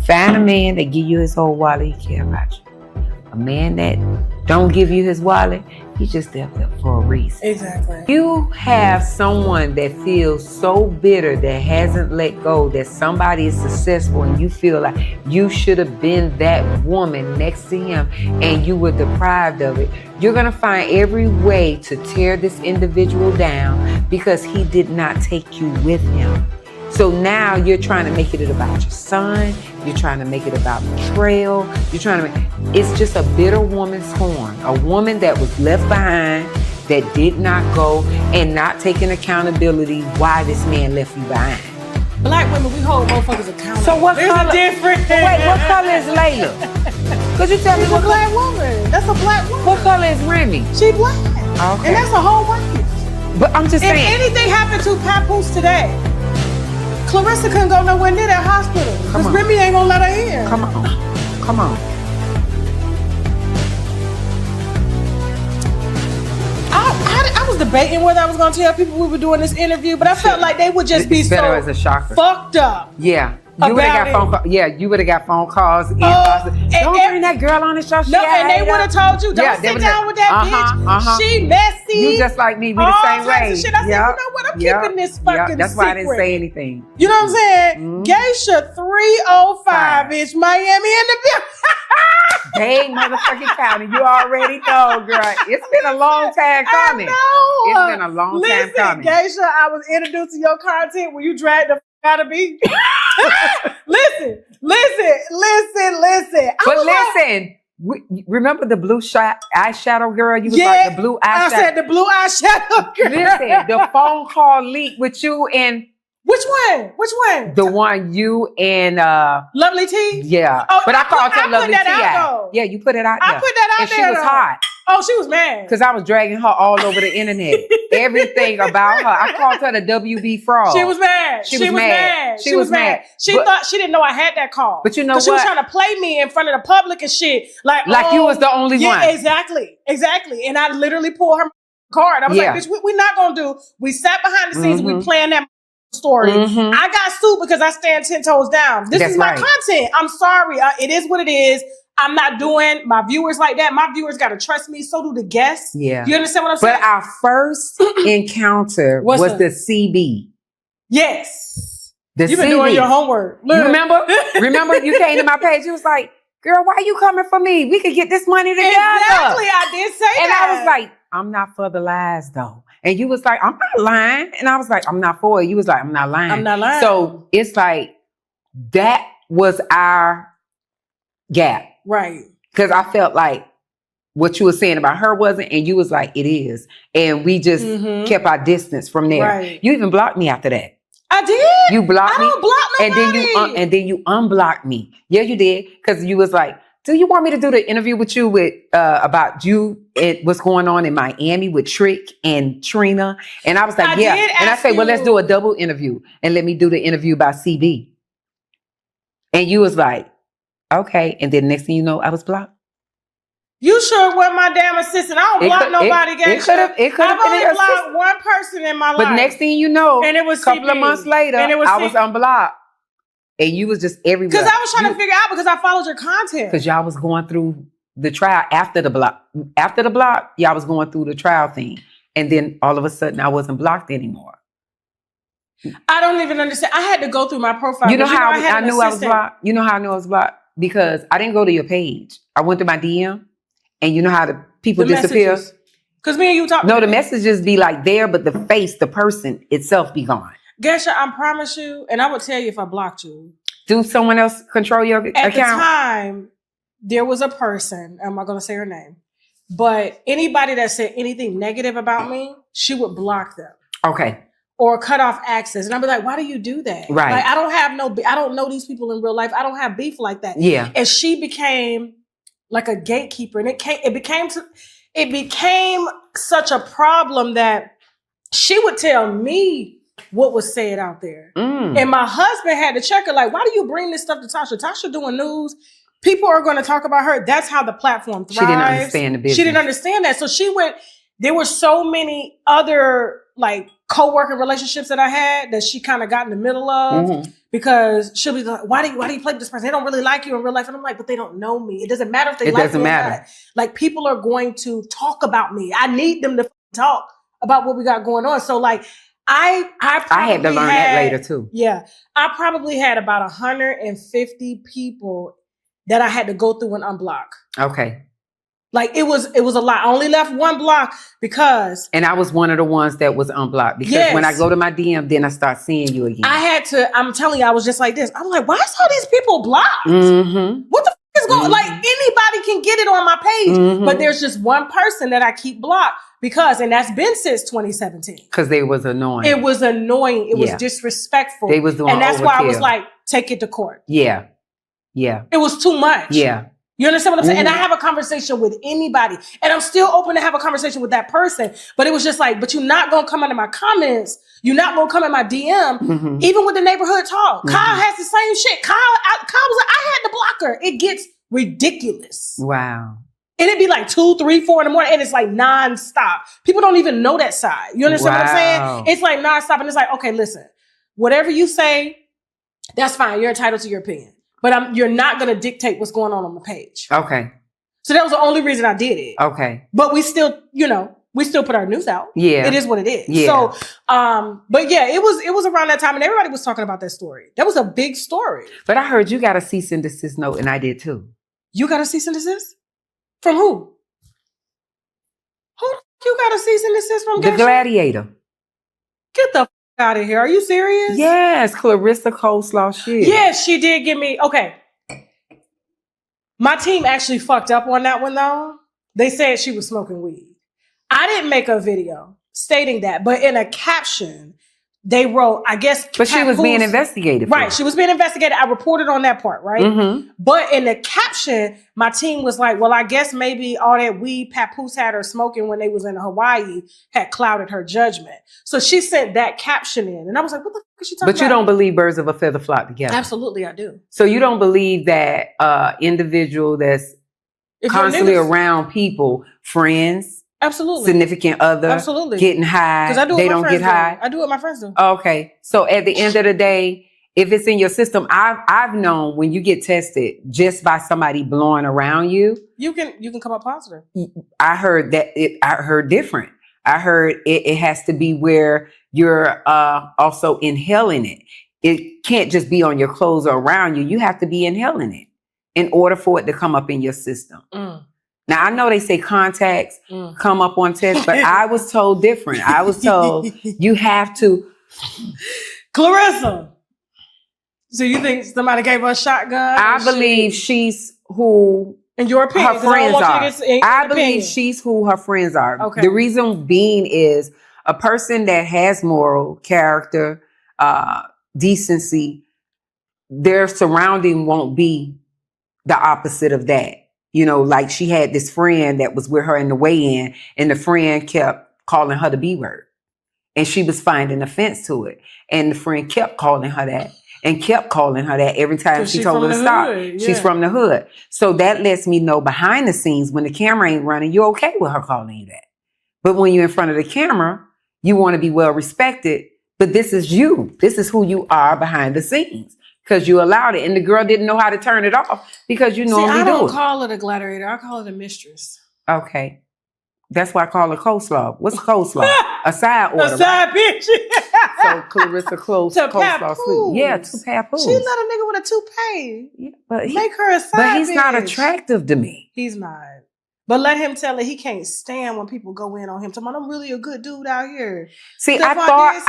Find a man that give you his whole wallet, he care about you. A man that don't give you his wallet, he just there for a reason. Exactly. You have someone that feels so bitter that hasn't let go, that somebody is successful and you feel like you should have been that woman next to him and you were deprived of it. You're going to find every way to tear this individual down because he did not take you with him. So now you're trying to make it about your son. You're trying to make it about betrayal. You're trying to make, it's just a bitter woman's scorn. A woman that was left behind, that did not go and not taking accountability why this man left you behind. Black women, we hold motherfuckers accountable. So what There's color? a difference. Wait, what color is Layla? Could you tell me She's what a black woman. That's a black woman. What color is Remy? She black. Okay. And that's a whole race. But I'm just If saying. anything happened to Papoose today, Clarissa couldn't go nowhere near that hospital because Remy ain't gonna let her in. Come on. Come on. I was debating whether I was gonna tell people we were doing this interview, but I felt like they would just be It's so better as a shocker. fucked up. Yeah. You would have got phone calls. Yeah, you would have got phone calls. Don't bring that girl on the show. No, and they would have told you, don't sit down with that bitch. She messy. You just like me. We the same way. Shit. I said, you know what? I'm keeping this fucking That's why I secret. didn't say anything. You know what I'm saying? Geisha 305 is Miami in the building. Dang motherfucking county. You already know, girl. It's been a long time coming. I know. It's been a long time coming. Geisha, I was introducing your content when you dragged the out of me. Listen. But listen, remember the blue eyeshadow girl? You was like the blue eyeshadow. I said the blue eyeshadow girl. Listen, the phone call leaked with you and Which one? the one you and Lovely T? Yeah. Oh, but I called her Lovely T. Out, yeah, you put it out there. I put that out and there. She was hot. Oh, she was mad. Because I was dragging her all over the internet. Everything about her. I called her the WB fraud. She was mad. She was mad. She thought she didn't know I had that call. But you know what? She was trying to play me in front of the public and shit. Like you was the only one. Exactly. And I literally pulled her card. I was like, bitch, we're not going to do. We sat behind the scenes. We planned that story. I got sued because I stand 10 toes down. This is my content. I'm sorry. It is what it is. I'm not doing my viewers like that. My viewers got to trust me. So do the guests. Yeah. You understand what I'm saying? But our first encounter was the CB. Yes. You've been doing your homework. Look. Remember you came to my page. You was like, girl, why are you coming for me? We could get this money together. Exactly. I did say that. And I was like, I'm not for the lies though. And you was like, I'm not lying. And I was like, I'm not for it. You was like, I'm not lying. I'm not lying. So it's like, that was our gap. Right. Because I felt like what you were saying about her wasn't, and you was like, it is. And we just kept our distance from there. Right. You even blocked me after that. I did? You blocked me. I don't block nobody. And then you unblocked me. Yeah, you did. Because you was like, do you want me to do the interview with you with about you and what's going on in Miami with Trick and Trina? And I was like, yeah. And I said, well, let's do a double interview and let me do the interview about CB. And you was like, okay. And then next thing you know, I was blocked. You sure were my damn assistant. I don't block nobody, Geisha. I've only blocked one person in my life. But next thing you know, and it was a couple of months later, I was unblocked. And you was just everywhere. Because I was trying to figure out because I followed your content. Because y'all was going through the trial after the block. After the block, y'all was going through the trial thing. And then all of a sudden, I wasn't blocked anymore. I don't even understand. I had to go through my profile. You know how I knew I was blocked? You know how I knew I was blocked? Because I didn't go to your page. I went to my DM. And you know how the people disappear? Because me and you talk. No, the messages be like there, but the face, the person itself be gone. Geisha, I promise you, and I would tell you if I blocked you. Do someone else control your account? At the time, there was a person, I'm not going to say her name, but anybody that said anything negative about me, she would block them. Okay. Or cut off access. And I'd be like, why do you do that? Right. Like, I don't know these people in real life. I don't have beef like that. Yeah. And she became like a gatekeeper. And it became such a problem that she would tell me what was said out there. And my husband had to check her, like, why do you bring this stuff to Tasha? Tasha doing news. People are going to talk about her. That's how the platform thrives. She didn't understand the business. She didn't understand that. So there were so many other like co-worker relationships that I had that she kind of got in the middle of because she'll be like, why do you play with this person? They don't really like you in real life. And I'm like, but they don't know me. It doesn't matter if they like me or not. Like, people are going to talk about me. I need them to talk about what we got going on. So like, I had to learn that later too. Yeah. I probably had about 150 people that I had to go through and unblock. Okay. Like, it was a lot. I only left one block because... And I was one of the ones that was unblocked. Because when I go to my DM, then I start seeing you again. I had to... I'm telling you, I was just like this. I'm like, why is all these people blocked? What the f*** is going on? Like, anybody can get it on my page. But there's just one person that I keep blocked because... And that's been since 2017. Because they was annoying. It was annoying. It was disrespectful. They was doing And that's why I was like, take it to court. Yeah. Yeah. It was too much. Yeah. You understand what I'm saying? And I have a conversation with anybody. And I'm still open to have a conversation with that person. But it was just like, but you're not going to come into my comments. You're not going to come in my DM. Even with the neighborhood talk. Kyle has the same shit. Kyle was like, I had to block her. It gets ridiculous. Wow. And it'd be like 2, 3, 4 in the morning. And it's like nonstop. People don't even know that side. You understand what I'm saying? It's like nonstop. And it's like, okay, listen. Whatever you say, that's fine. You're entitled to your opinion. But you're not going to dictate what's going on the page. Okay. So that was the only reason I did it. Okay. But we still, we still put our news out. Yeah. It is what it is. Yeah. So, but yeah, it was around that time and everybody was talking about that story. That was a big story. But I heard you got a cease and desist note and I did too. You got a cease and desist? From who? Who you got a cease and desist from? The Geisha? Gladiator. Get the out of here. Are you serious? Yes, Clarissa coleslaw shit. Yes, she did give me. Okay. My team actually fucked up on that one though. They said she was smoking weed. I didn't make a video stating that, but in a caption, they wrote, I guess. But she was being investigated. Right. She was being investigated. I reported on that part, right? But in the caption, my team was like, well, I guess maybe all that weed Papoose had her smoking when they was in Hawaii had clouded her judgment. So she sent that caption in. And I was like, what the fuck is she talking about? But you don't believe birds of a feather flock together. Absolutely, I do. So you don't believe that individual that's constantly around people, friends, absolutely, significant other, absolutely, getting high, because I do. They don't get high. I do what my friends do. Okay, so at the end of the day, if it's in your system, I've known when you get tested just by somebody blowing around you, you can come up positive. I heard that I heard different. I heard it has to be where you're also inhaling it. It can't just be on your clothes or around you. You have to be inhaling it in order for it to come up in your system. Now, I know they say contacts come up on tests, but I was told different. I was told you have to. Clarissa. So you think somebody gave her a shotgun? I believe she's who, in your opinion, her friends are. I believe she's who her friends are. Okay. The reason being is a person that has moral character, decency, their surrounding won't be the opposite of that. Like she had this friend that was with her in the weigh-in, and the friend kept calling her the B word. And she was finding offense to it. And the friend kept calling her that and kept calling her that every time she told her to stop. Yeah. She's from the hood. So that lets me know behind the scenes, when the camera ain't running, you're okay with her calling you that. But when you're in front of the camera, you want to be well respected. But this is you. This is who you are behind the scenes. Because you allowed it. And the girl didn't know how to turn it off because you normally do it. I don't call it a gladiator. I call it a mistress. Okay. That's why I call it coleslaw. What's coleslaw? A side order. A side bitch. So Clarissa coleslaw sweet. Yeah, to Papoose. She let a nigga with a toupee. Yeah, but make her a side bitch. But he's not attractive to me. He's not. But let him tell her he can't stand when people go in on him. Talking about, I'm really a good dude out here. See, I thought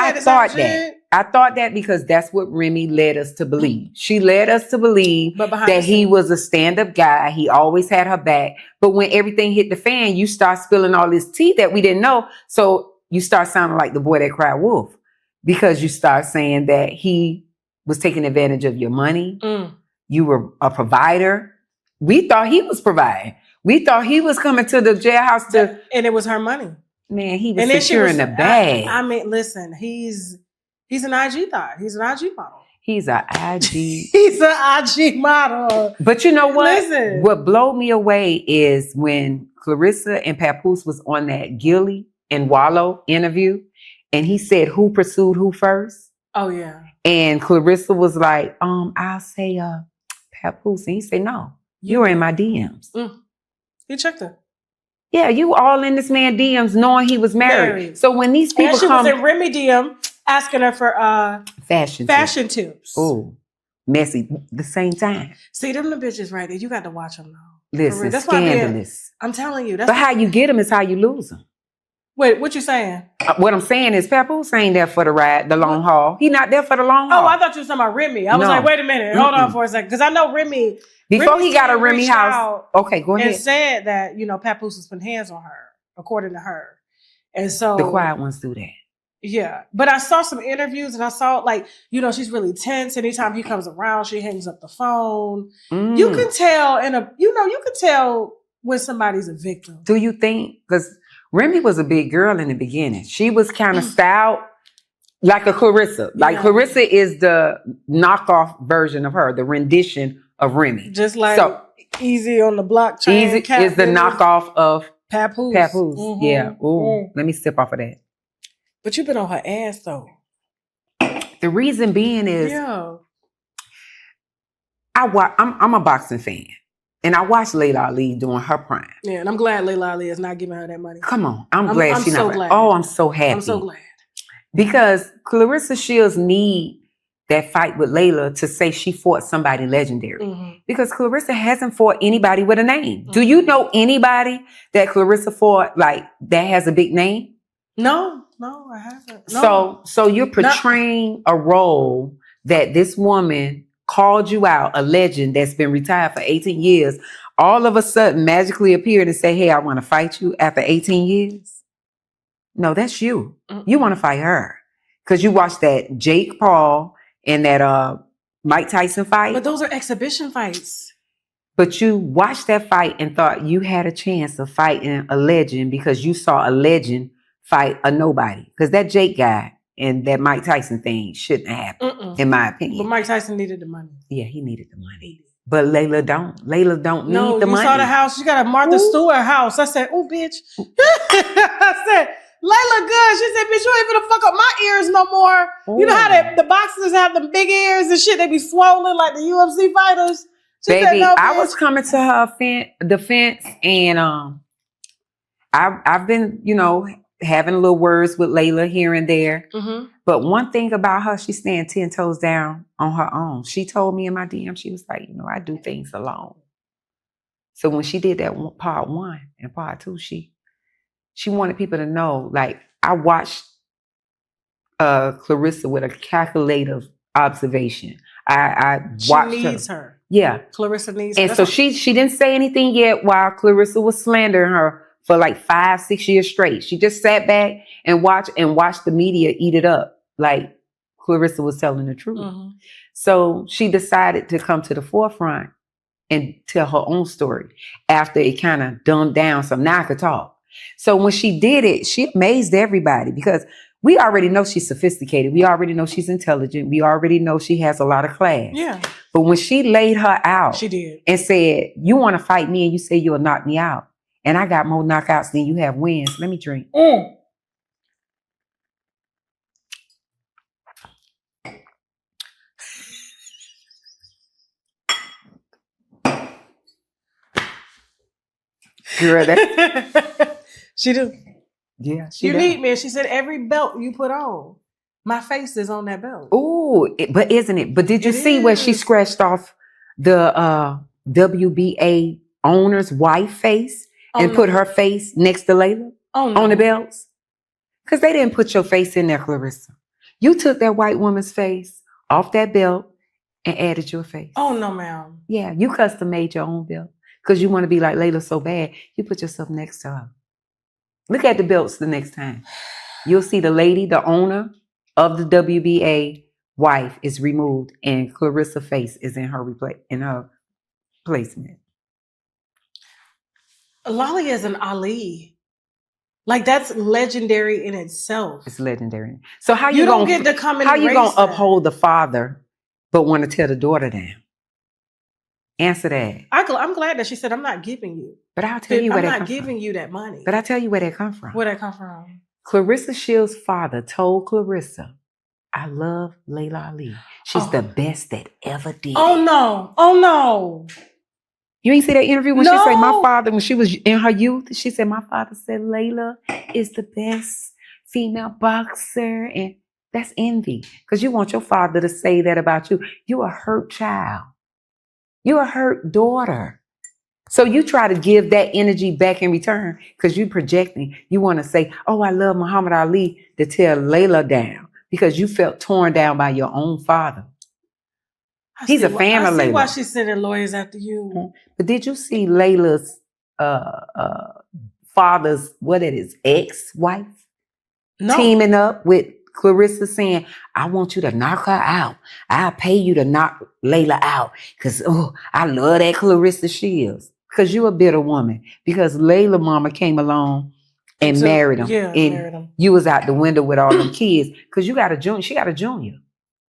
that because that's what Remy led us to believe. She led us to believe that he was a stand-up guy. He always had her back. But when everything hit the fan, you start spilling all this tea that we didn't know. So you start sounding like the boy that cried wolf. Because you start saying that he was taking advantage of your money. You were a provider. We thought he was providing. We thought he was coming to the jailhouse to... And it was her money. Man, he was securing the bag. I mean, listen, he's an IG thought. He's an IG model. He's an IG... He's an IG model. But you know what? Listen. What blew me away is when Clarissa and Papoose was on that Gilly and Wallow interview, And he said, who pursued who first? Oh, yeah. And Clarissa was like, I'll say Papoose. And he said, no, you were in my DMs. He checked her. Yeah, you all in this man DMs knowing he was married. So when these people she was in Remy DM asking her for fashion tips. Oh, messy. The same time. See, them the bitches right there. You got to watch them though. Listen, that's scandalous. I'm telling you. That's but how you get them is how you lose them. Wait, what you saying? What I'm saying is Papoose ain't there for the ride, the long haul. He not there for the long haul. Oh, I thought you were talking about Remy. I was like, wait a minute. Hold on for a second. Because I know Remy. Before he got a Remy house. Okay, go ahead. And said that, Papoose was putting hands on her, according to her. And so. The quiet ones do that. Yeah. But I saw some interviews and I saw she's really tense. Anytime he comes around, she hangs up the phone. You can tell you can tell when somebody's a victim. Do you think? Because Remy was a big girl in the beginning. She was kind of styled like a Clarissa. Like Clarissa is the knockoff version of her, the rendition of Remy. Just like Easy on the blockchain. Easy is the knockoff of Papoose. Yeah. Ooh. Let me sip off of that. But you've been on her ass though. The reason being is I'm a boxing fan. And I watched Layla Ali during her prime. Yeah, and I'm glad Layla Ali is not giving her that money. Come on. I'm glad she's so not. Glad. Oh, I'm so happy. I'm so glad. Because Clarissa Shields need that fight with Layla to say she fought somebody legendary. Because Clarissa hasn't fought anybody with a name. Do you know anybody that Clarissa fought that has a big name? No, I haven't. No. So you're portraying a role that this woman called you out, a legend that's been retired for 18 years, all of a sudden magically appeared and say, hey, I want to fight you after 18 years. No, that's you. You want to fight her. Because you watched that Jake Paul and that Mike Tyson fight. But those are exhibition fights. But you watched that fight and thought you had a chance of fighting a legend because you saw a legend fight a nobody. Because that Jake guy and that Mike Tyson thing shouldn't have happened, in my opinion. But Mike Tyson needed the money. Yeah, he needed the money. But Layla don't. Layla don't need the money. No, you saw the house. You got a Martha Stewart house. I said, oh, bitch. I said, Layla good. She said, bitch, you ain't finna fuck up my ears no more. Ooh. You know how the boxers have them big ears and shit? They be swollen like the UFC fighters. She Baby, said, no, I was coming to her defense and I've been, having little words with Layla here and there. But one thing about her, she stands 10 toes down on her own. She told me in my DM, she was like, I do things alone. So when she did that part 1 and part 2, she wanted people to know, I watched Clarissa with a calculative observation. I watched she needs her. Yeah. Clarissa needs her. And so she didn't say anything yet while Clarissa was slandering her for 5-6 years straight. She just sat back and watched the media eat it up like Clarissa was telling the truth. So she decided to come to the forefront and tell her own story after it kind of dumbed down some. Now I could talk. So when she did it, she amazed everybody because we already know she's sophisticated. We already know she's intelligent. We already know she has a lot of class. Yeah. But when she laid her out, she did and said, you want to fight me and you say you'll knock me out. And I got more knockouts than you have wins. Let me drink. Girl, she do. Yeah, she need me. She said every belt you put on, my face is on that belt. Ooh, but isn't it? But did you see where she scratched off the WBA owner's wife face and put her face next to Layla on the belts? Because they didn't put your face in there, Clarissa. You took that white woman's face off that belt and added your face. Oh, no, ma'am. Yeah, you custom made your own belt because you want to be like Layla so bad. You put yourself next to her. Look at the belts the next time. You'll see the lady, the owner of the WBA wife is removed and Clarissa's face is in her placement. Lolly is an Ali. That's legendary in itself. It's legendary. So how you don't get to come and how you gonna uphold the father but want to tear the daughter down? Answer that. I'm glad that she said, I'm not giving you. But I'll tell you where that I'm not giving you that money. But I'll tell you where that come from. Where that come from? Clarissa Shields' father told Clarissa, I love Layla Ali. She's the best that ever did. Oh no. You ain't see that interview when No. she said my father, when she was in her youth, she said my father said Layla is the best female boxer. And that's envy. Because you want your father to say that about you. You're a hurt child. You're a hurt daughter. So you try to give that energy back in return because you're projecting. You want to say, oh, I love Muhammad Ali, to tear Layla down because you felt torn down by your own father. He's a fan of Layla. I see why she's sending lawyers after you. But did you see Layla's father's, ex-wife? No. Teaming up with Clarissa saying, I want you to knock her out. I'll pay you to knock Layla out. Because, I love that Clarissa Shields. Because you're a bitter woman. Because Layla mama came along and married him. Yeah, and married him. You was out the window with all them kids. Because you got a junior. She got a junior.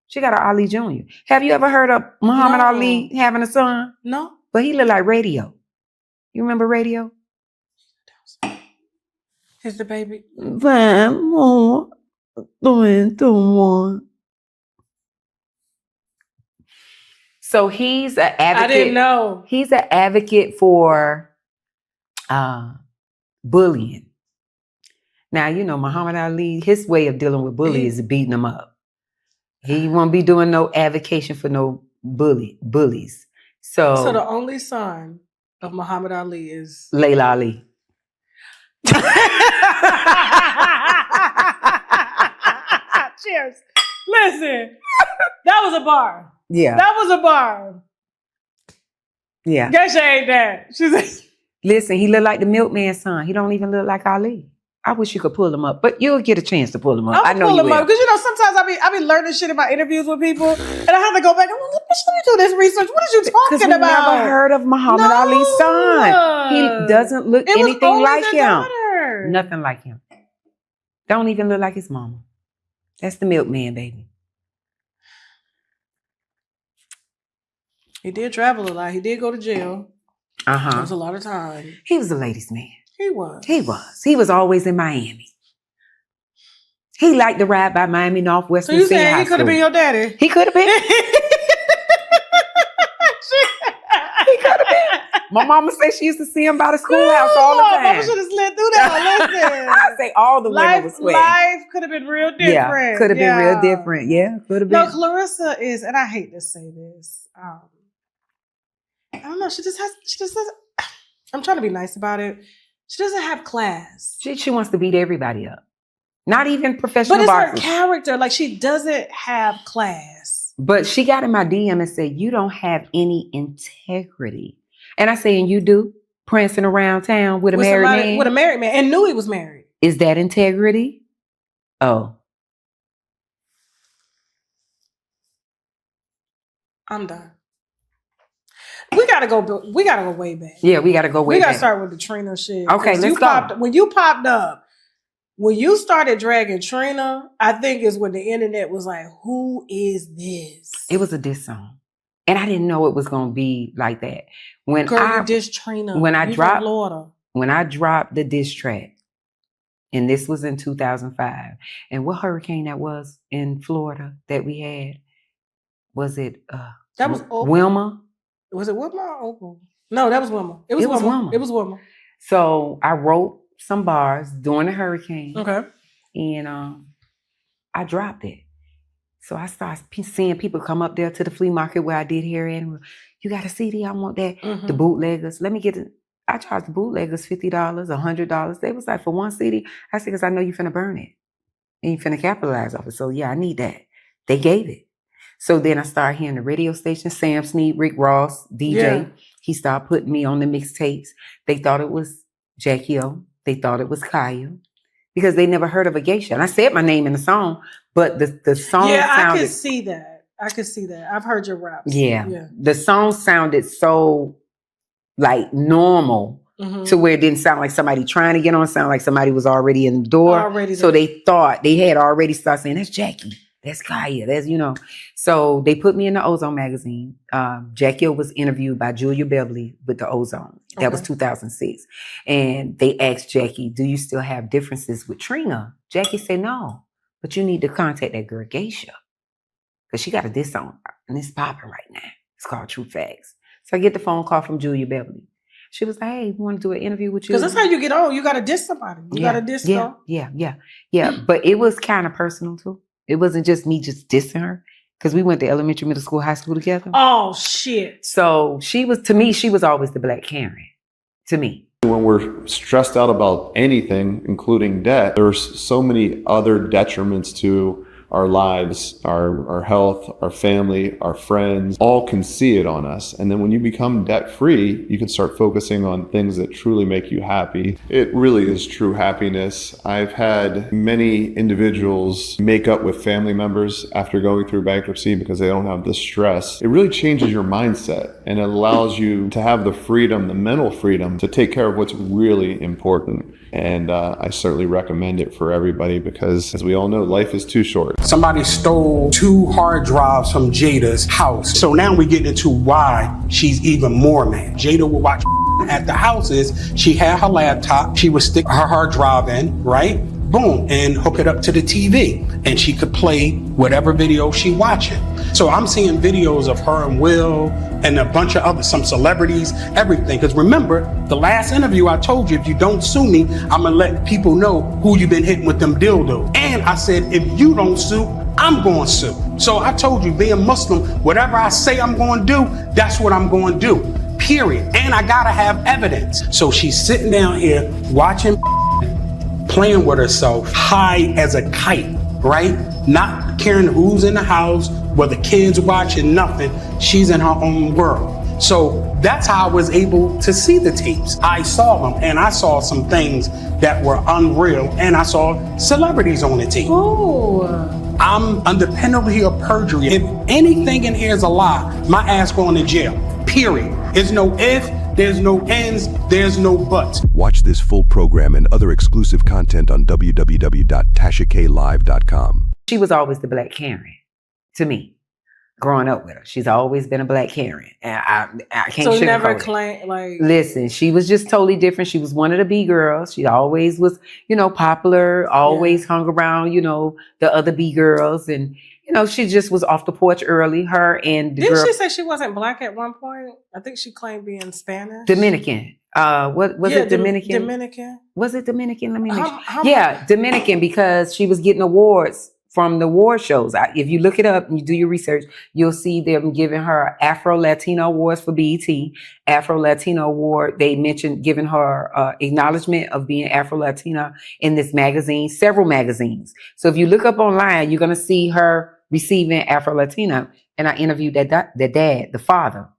She got an Ali Jr. Have you ever heard of Muhammad Ali having a son? No. But he looked like Radio. You remember Radio? Here's the baby. 5 more, 21. So he's an advocate. I didn't know. He's an advocate for bullying. Now, you know, Muhammad Ali, his way of dealing with bullies is beating them up. He won't be doing no advocacy for no bullies. So the only son of Muhammad Ali is Layla Ali. Cheers. Listen, that was a bar. Yeah. That was a bar. Yeah. Geisha ain't that. She's like, listen, he look like the milkman's son. He don't even look like Ali. I wish you could pull him up, but you'll get a chance to pull him up. I know you will. Because sometimes I be learning shit about interviews with people, and I have to go back. I'm like, let me do this research. What are you talking about? Because we never heard of Muhammad Ali's son. He doesn't look anything like him. Daughter. Nothing like him. Don't even look like his mama. That's the milkman, baby. He did travel a lot. He did go to jail. That was a lot of time. He was a ladies' man. He was. He was always in Miami. He liked to ride by Miami Northwestern. So you saying he could have been your daddy? He could have been. He could have been. My mama said she used to see him by the schoolhouse all the time. Mama should have slid through that. Listen. I say all the women was sweating. Life could have been real different. Yeah, could have been real different. Yeah, could have been. No, Clarissa is, and I hate to say this. I don't know. She just has. I'm trying to be nice about it. She doesn't have class. She wants to beat everybody up. Not even professional boxers. But it's her character. Like, she doesn't have class. But she got in my DM and said, you don't have any integrity. And I say, and you do? Prancing around town with a married man? With a married man. And knew he was married. Is that integrity? Oh. I'm done. We gotta go way back. Yeah, we gotta go way back. We gotta start with the Trina shit. Okay, let's go. When you popped up, when you started dragging Trina, I think is when the internet was like, who is this? It was a diss song. And I didn't know it was gonna be like that. When you diss Trina. When I dropped the diss track, and this was in 2005, and what hurricane that was in Florida that we had? Was it that was Wilma? Was it Wilma or Opal? No, that was Wilma. It was Wilma. It was Wilma. So I wrote some bars during the hurricane. Okay. And I dropped it. So I started seeing people come up there to the flea market where I did hair and you got a CD? I want that. Mm-hmm. The bootleggers. Let me get it. I charged the bootleggers $50, $100. They was like, for one CD. I said, because I know you finna burn it. And you finna capitalize off it. So yeah, I need that. They gave it. So then I started hearing the radio station, Sam Snead, Rick Ross, DJ. Yeah. He started putting me on the mixtapes. They thought it was Jackie O. They thought it was Kaya. Because they never heard of a Geisha. And I said my name in the song, but the song sounded... I could see that. I've heard your raps. Yeah. The song sounded so, like, normal to where it didn't sound like somebody trying to get on. It sounded like somebody was already in the door. So they thought, they had already started saying, that's Jackie. That's Kaya. That's, So they put me in the Ozone magazine. Jackie was interviewed by Julia Beverly with the Ozone. That was 2006. And they asked Jackie, do you still have differences with Trina? Jackie said, no, but you need to contact that girl Geisha. Because she got a diss on her, and it's popping right now. It's called True Facts. So I get the phone call from Julia Beverly. She was like, hey, we want to do an interview with you. Because that's how you get on. You got to diss somebody. You got to diss them. Yeah. But it was kind of personal, too. It wasn't just me just dissing her. Because we went to elementary, middle school, high school together. Oh, shit. So she was always the Black Karen. To me. When we're stressed out about anything, including debt, there's so many other detriments to our lives, our health, our family, our friends, all can see it on us. And then when you become debt-free, you can start focusing on things that truly make you happy. It really is true happiness. I've had many individuals make up with family members after going through bankruptcy because they don't have the stress. It really changes your mindset and it allows you to have the freedom, the mental freedom to take care of what's really important. And I certainly recommend it for everybody because, as we all know, life is too short. Somebody stole 2 hard drives from Jada's house. So now we get into why she's even more mad. Jada would watch at the houses. She had her laptop. She would stick her hard drive in, right? Boom, and hook it up to the TV. And she could play whatever video she watching. So I'm seeing videos of her and Will and a bunch of some celebrities, everything. Because remember, the last interview I told you, if you don't sue me, I'm gonna let people know who you've been hitting with them dildos. And I said, if you don't sue, I'm going to sue. So I told you, being Muslim, whatever I say I'm going to do, that's what I'm going to do, period. And I got to have evidence. So she's sitting down here watching, playing with herself, high as a kite, right? Not caring who's in the house, whether kids watching, nothing. She's in her own world. So that's how I was able to see the tapes. I saw them and I saw some things that were unreal and I saw celebrities on the tape. Ooh. I'm under penalty of perjury. If anything in here is a lie, my ass going to jail, period. There's no if, there's no ends, there's no buts. Watch this full program and other exclusive content on www.TashaKLive.com. She was always the Black Karen to me. Growing up with her, she's always been a Black Karen, and I can't. So never claim like. Listen, she was just totally different. She was one of the B girls. She always was, popular. Always hung around, the other B girls, and she just was off the porch early. Her and the Didn't girl. she say she wasn't Black at one point? I think she claimed being Spanish. Dominican. What was it? Dominican. Dominican. Was it Dominican? Let me make sure. Dominican, because she was getting awards from the award shows. If you look it up and you do your research, you'll see them giving her Afro-Latino awards for BET, Afro-Latino award. They mentioned giving her acknowledgement of being Afro-Latina in this magazine, several magazines. So if you look up online, you're going to see her receiving Afro-Latina. And I interviewed the dad, the father.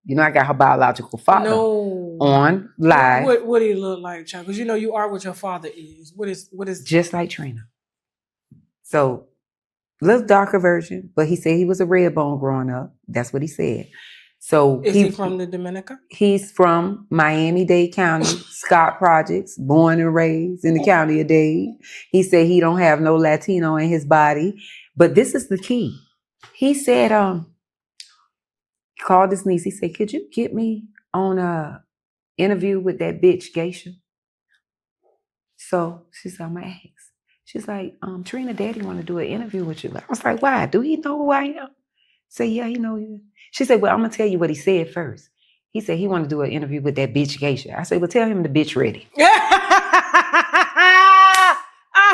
I got her biological father on live. What do he look like, child? Because you are what your father is. What is just like Trina. So little darker version, but he said he was a red bone growing up. That's what he said. So is he from the Dominica? He's from Miami-Dade County, Scott Projects, born and raised in the county of Dade. He said he don't have no Latino in his body. But this is the key. He said, he called his niece. He said, could you get me on a interview with that bitch Geisha? So she said, I'm gonna ask. She's like, Trina, Daddy want to do an interview with you. I was like, why? Do he know who I am? Say, yeah, he know you. She said, well, I'm going to tell you what he said first. He said he want to do an interview with that bitch Geisha. I said, well, tell him the bitch ready. I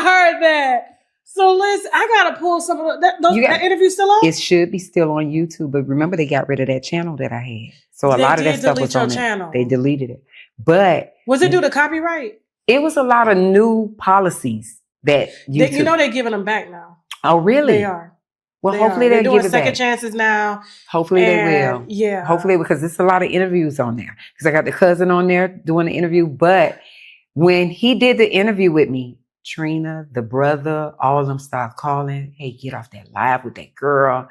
heard that. So listen, I got to pull some of that interview still on? It should be still on YouTube. But remember, they got rid of that channel that I had. So a lot of that stuff was on channel. They deleted it. But was it due to copyright? It was a lot of new policies. That they're giving them back now. Oh, really? They are. Well, hopefully they'll give it back. Second chances now. Hopefully they will. Yeah. Hopefully, because there's a lot of interviews on there. Because I got the cousin on there doing the interview. But when he did the interview with me, Trina, the brother, all of them started calling. Hey, get off that live with that girl.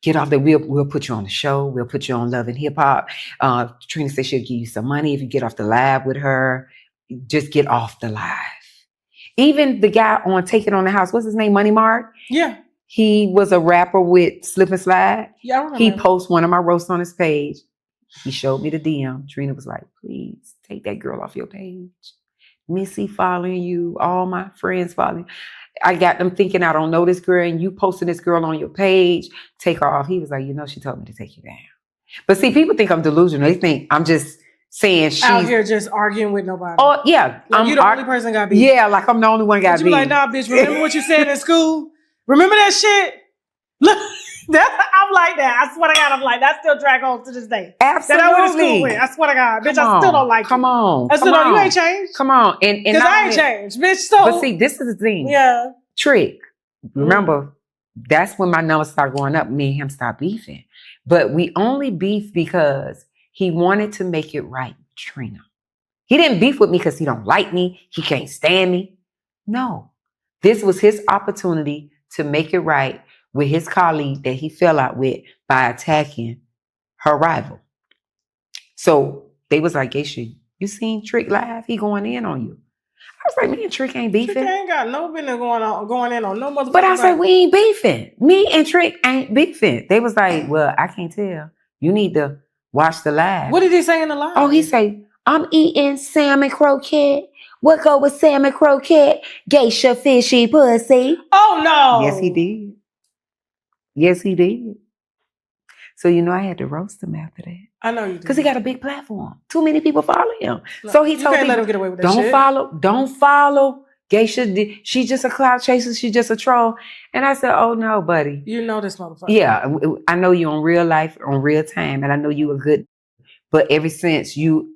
Get off that. We'll put you on the show. We'll put you on Love and Hip Hop. Trina said she'll give you some money if you get off the live with her. Just get off the live. Even the guy on Take It on the House, what's his name? Money Mark? Yeah. He was a rapper with Slip and Slide. Yeah, I remember. He posts one of my roasts on his page. He showed me the DM. Trina was like, please take that girl off your page. Missy following you. All my friends following. I got them thinking I don't know this girl and you posting this girl on your page. Take her off. He was like, she told me to take you down. But see, people think I'm delusional. They think I'm just saying she's out here just arguing with nobody. Oh, yeah. Like you the only person got beat. Yeah, like I'm the only one got beat. You like, nah, bitch, remember what you said in school? Remember that shit? Look, I'm like that. I swear to God, I'm like, that still drag on to this day. Absolutely. That I went to school with. I swear to God. Bitch, I still don't like Come you. on. I still don't. You ain't changed. Come on. And because I ain't changed, bitch. So. But see, this is the thing. Yeah. Trick. Remember, that's when my numbers start going up. Me and him start beefing. But we only beef because he wanted to make it right with Trina. He didn't beef with me because he don't like me. He can't stand me. No. This was his opportunity to make it right with his colleague that he fell out with by attacking her rival. So they was like, Geisha, you seen Trick live? He going in on you. I was like, me and Trick ain't beefing. Trick ain't got no business going in on no motherfucker. But I was like, we ain't beefing. Me and Trick ain't beefing. They was like, well, I can't tell. You need to watch the live. What did he say in the live? Oh, he say, I'm eating salmon croquette. What go with salmon croquette? Geisha fishy pussy. Oh, no. Yes, he did. Yes, he did. So, I had to roast him after that. I know you did. Because he got a big platform. Too many people follow him. No, so he told me, let him get away with that shit. Don't follow. Geisha, she's just a cloud chaser. She's just a troll. And I said, oh, no, buddy. You know this motherfucker. Yeah, I know you on real life, on real time, and I know you are good. But ever since you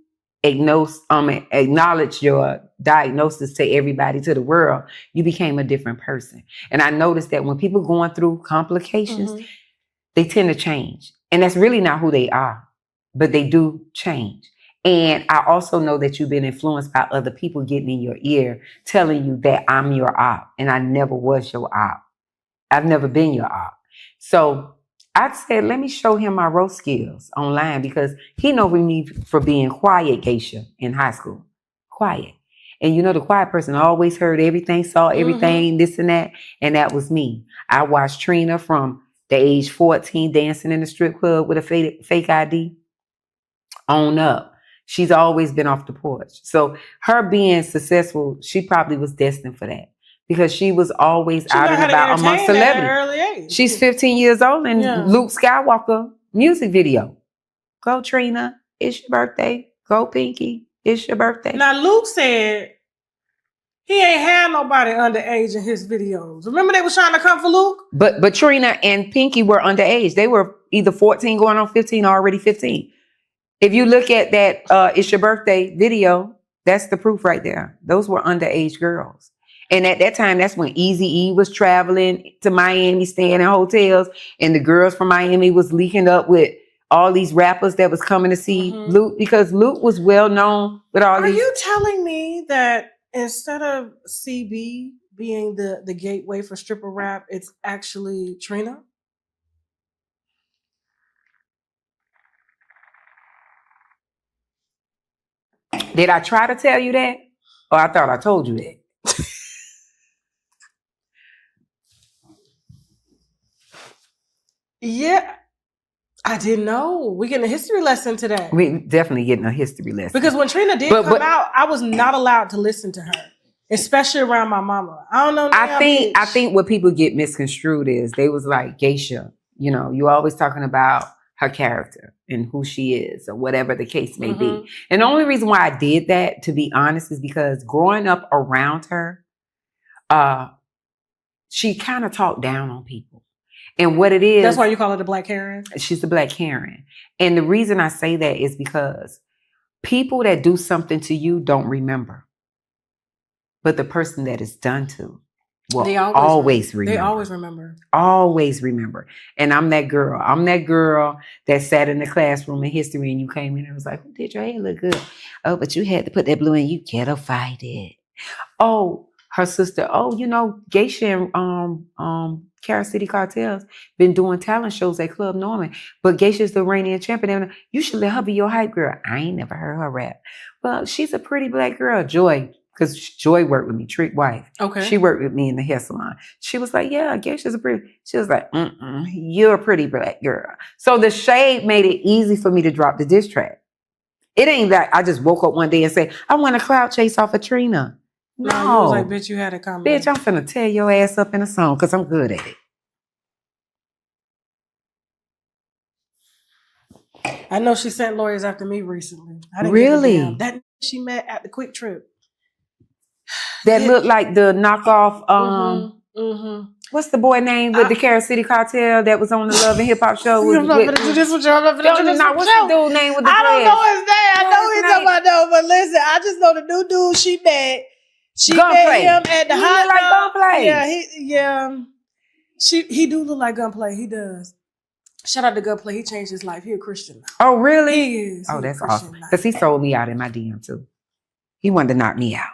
acknowledge your diagnosis to everybody, to the world, you became a different person. And I noticed that when people going through complications, they tend to change. And that's really not who they are, but they do change. And I also know that you've been influenced by other people getting in your ear, telling you that I'm your op, and I never was your op. I've never been your op. So I said, let me show him my roast skills online because he know me for being quiet, Geisha, in high school. Quiet. And the quiet person always heard everything, saw everything, this and that was me. I watched Trina from the age 14 dancing in the strip club with a fake ID on up. She's always been off the porch. So her being successful, she probably was destined for that. Because she was always out and about amongst celebrities. At an early age. She's 15 years old and Luke Skywalker music video. Go Trina, it's your birthday. Go Pinky, it's your birthday. Now Luke said he ain't had nobody underage in his videos. Remember they was trying to come for Luke? But Trina and Pinky were underage. They were either 14 going on 15 or already 15. If you look at that It's Your Birthday video, that's the proof right there. Those were underage girls. And at that time, that's when Eazy-E was traveling to Miami, staying in hotels, and the girls from Miami was leaking up with all these rappers that was coming to see Luke, because Luke was well known with all these. Are you telling me that instead of CB being the gateway for stripper rap, it's actually Trina? Did I try to tell you that? Or I thought I told you that? Yeah, I didn't know. We getting a history lesson today. We definitely getting a history lesson. Because when Trina did come out, I was not allowed to listen to her, especially around my mama. I don't know. I think what people get misconstrued is they was like, Geisha, you always talking about her character and who she is or whatever the case may be. And the only reason why I did that, to be honest, is because growing up around her, she kind of talked down on people. And what it is... That's why you call her the Black Karen? She's the Black Karen. And the reason I say that is because people that do something to you don't remember. But the person that is done to will always remember. They always remember. Always remember. And I'm that girl. I'm that girl that sat in the classroom in history and you came in and was like, who did your hair look good? Oh, but you had to put that blue in. You ghetto fight it. Oh, her sister. Oh, Geisha and Carol City Cartels been doing talent shows at Club Norman, but Geisha's the reigning champion. And you should let her be your hype girl. I ain't never heard her rap. Well, she's a pretty black girl. Joy, because Joy worked with me, Trick wife. Okay. She worked with me in the hair salon. She was like, yeah, Geisha's a pretty. She was like, you're a pretty black girl. So the shade made it easy for me to drop the diss track. It ain't that I just woke up one day and said, I want a cloud chase off of Trina. No. You was like, bitch, you had it coming. Bitch, I'm finna tear your ass up in a song because I'm good at it. I know she sent lawyers after me recently. I didn't Really? give a damn. That she met at the Quick Trip. That looked like the knockoff, what's the boy name with the Carol City Cartel that was on the Love and Hip Hop show? I'm not gonna do this with you. I'm not gonna do this with What's the dude name with the I don't dreads? know his name. I know he's talking about, but listen, I just know the new dude she met. She Gunplay. met him at the He hot look like dog. Gunplay. He do look like Gunplay. He does. Shout out to Gunplay. He changed his life. He a Christian now. Oh, really? He is. Oh, He a that's Christian awesome. now. Because he sold me out in my DM too. He wanted to knock me out.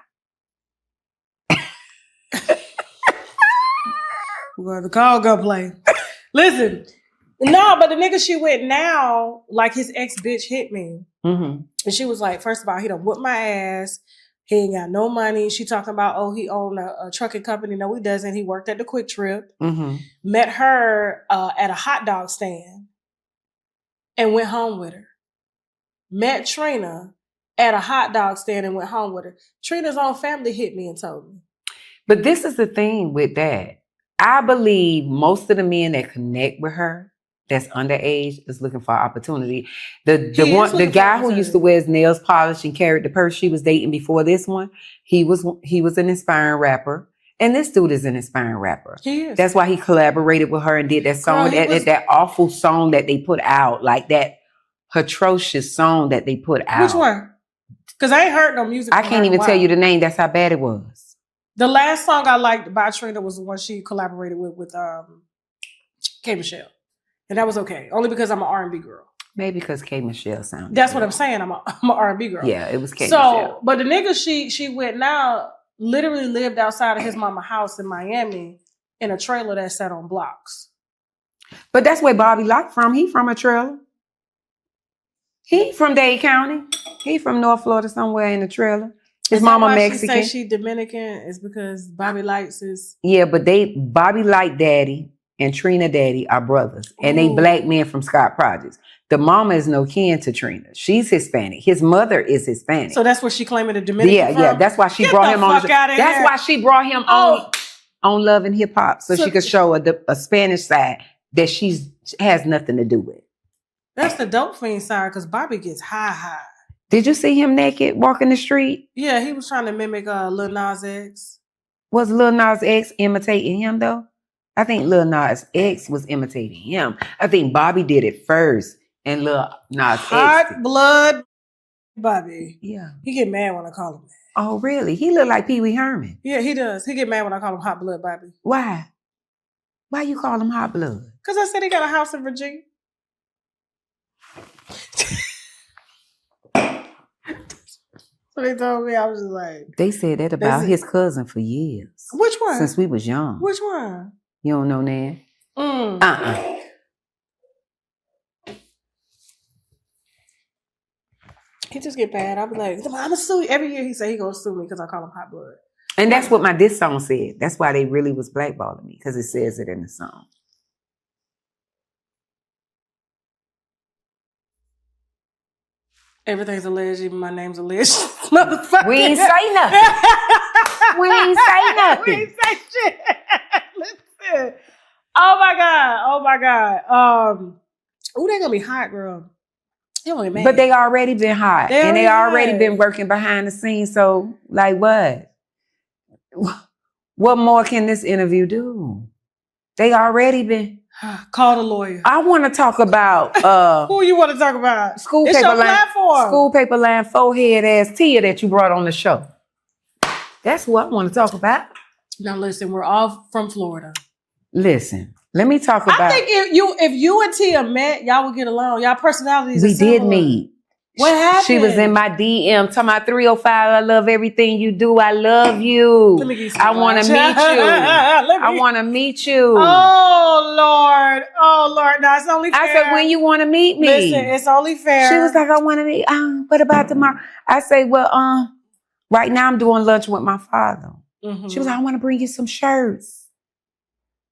We're going to call Gunplay. Listen, no, but the nigga she with now, like his ex bitch hit me. Mm-hmm. And she was like, first of all, he done whooped my ass. He ain't got no money. She talking about, oh, he owned a trucking company. No, he doesn't. He worked at the Quick Trip. Mm-hmm. Met her at a hot dog stand and went home with her. Met Trina at a hot dog stand and went home with her. Trina's own family hit me and told me. But this is the thing with that. I believe most of the men that connect with her that's underage is looking for opportunity. The guy who used to wear his nails polished and carried the purse she was dating before this one, he was an inspiring rapper. And this dude is an inspiring rapper. He is. That's why he collaborated with her and did that song, that awful song that they put out, like that atrocious song that they put out. Which one? Because I ain't heard no music. I can't even tell you the name. That's how bad it was. The last song I liked by Trina was the one she collaborated with K. Michelle. And that was okay. Only because I'm an R&B girl. Maybe because K. Michelle sounded That's good. what I'm saying. I'm an R&B girl. Yeah, it was K. Michelle. But the nigga she went now literally lived outside of his mama's house in Miami in a trailer that sat on blocks. But that's where Bobby Locke from. He from a trailer. He from Dade County. He from North Florida somewhere in a trailer. His mama Mexican. She say she Dominican is because Bobby likes his. Yeah, but Bobby Light Daddy and Trina Daddy are brothers. And they black men from Scott Projects. The mama is no kin to Trina. She's Hispanic. His mother is Hispanic. So that's where she claiming the Dominican from? Yeah. That's why she brought him on. That's why she brought him on Love and Hip Hop. So she could show a Spanish side that has nothing to do with. That's the dope fiend side because Bobby gets high. Did you see him naked walking the street? Yeah, he was trying to mimic Lil Nas X. Was Lil Nas X imitating him though? I think Lil Nas X was imitating him. I think Bobby did it first, and Lil Nas X. Hot blood Bobby. Yeah. He get mad when I call him that. Oh, really? He look like Pee Wee Herman. Yeah, he does. He get mad when I call him Hot Blood Bobby. Why? Why you call him Hot Blood? Because I said he got a house in Virginia. So they told me, I was just like. They said that about his cousin for years. Which one? Since we was young. Which one? You don't know Nan? He just get bad. I be like, I'm gonna sue you. Every year he say he gonna sue me because I call him Hot Blood. And that's what my diss song said. That's why they really was blackballing me, because it says it in the song. Everything's alleged, even my name's alleged. Motherfucker. We ain't say nothing. We ain't say nothing. We ain't say shit. Listen. Oh my God. Ooh, they gonna be hot, girl. But they already been hot. They already been working behind the scenes. So, like, what? What more can this interview do? They already been. Call the lawyer. I want to talk about who you want to talk about? School paper line forehead ass Tia that you brought on the show. That's who I want to talk about. Now listen, we're all from Florida. Listen, let me talk about. I think if you and Tia met, y'all would get along. Y'all personalities. We did meet. What happened? She was in my DM talking about 305. I love everything you do. I love you. Let me get I want to meet you. I want to meet you. Oh Lord. Now it's only fair. I said, when you want to meet me? Listen, it's only fair. She was like, I want to meet. What about tomorrow? I say, well, Right now I'm doing lunch with my father. Mm-hmm. She was like, I want to bring you some shirts.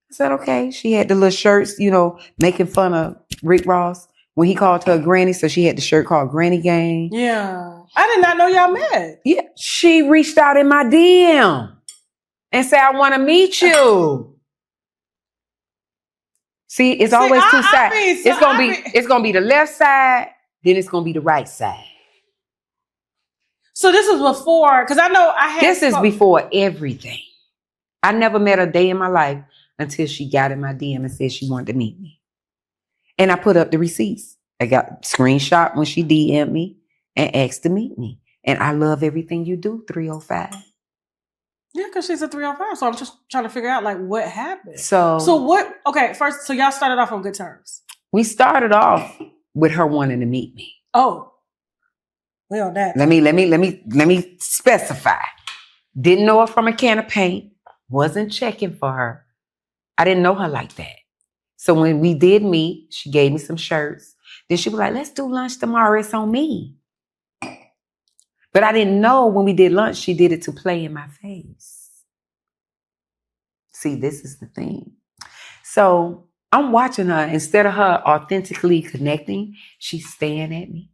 I said, okay. She had the little shirts, making fun of Rick Ross when he called her granny. So she had the shirt called Granny Gang. Yeah. I did not know y'all met. Yeah. She reached out in my DM and said, I want to meet you. See, it's always two sides. It's gonna be the left side, then it's gonna be the right side. So this was before, because I know I had. This is before everything. I never met a day in my life until she got in my DM and said she wanted to meet me. And I put up the receipts. I got screenshot when she DM'd me and asked to meet me. And I love everything you do, 305. Yeah, because she's a 305. So I'm just trying to figure out like what happened. So what? Okay, first, so y'all started off on good terms. We started off with her wanting to meet me. Oh, well, that. Let me specify. Didn't know her from a can of paint. Wasn't checking for her. I didn't know her like that. So when we did meet, she gave me some shirts. Then she was like, let's do lunch tomorrow. It's on me. But I didn't know when we did lunch, she did it to play in my face. See, this is the thing. So I'm watching her. Instead of her authentically connecting, she's staring at me.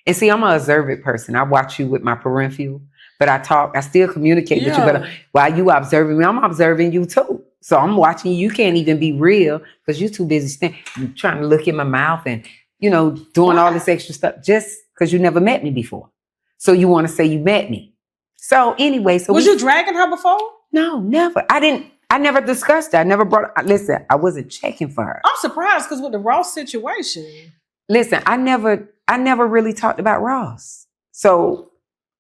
And see, I'm an observant person. I watch you with my peripheral, but I still communicate with you. But while you observing me, I'm observing you too. So I'm watching you. You can't even be real because you're too busy trying to look in my mouth and, doing all this extra stuff just because you never met me before. So you want to say you met me. So anyway, was you dragging her before? No, never. I never discussed it. I never listen, I wasn't checking for her. I'm surprised because with the Ross situation. Listen, I never really talked about Ross. So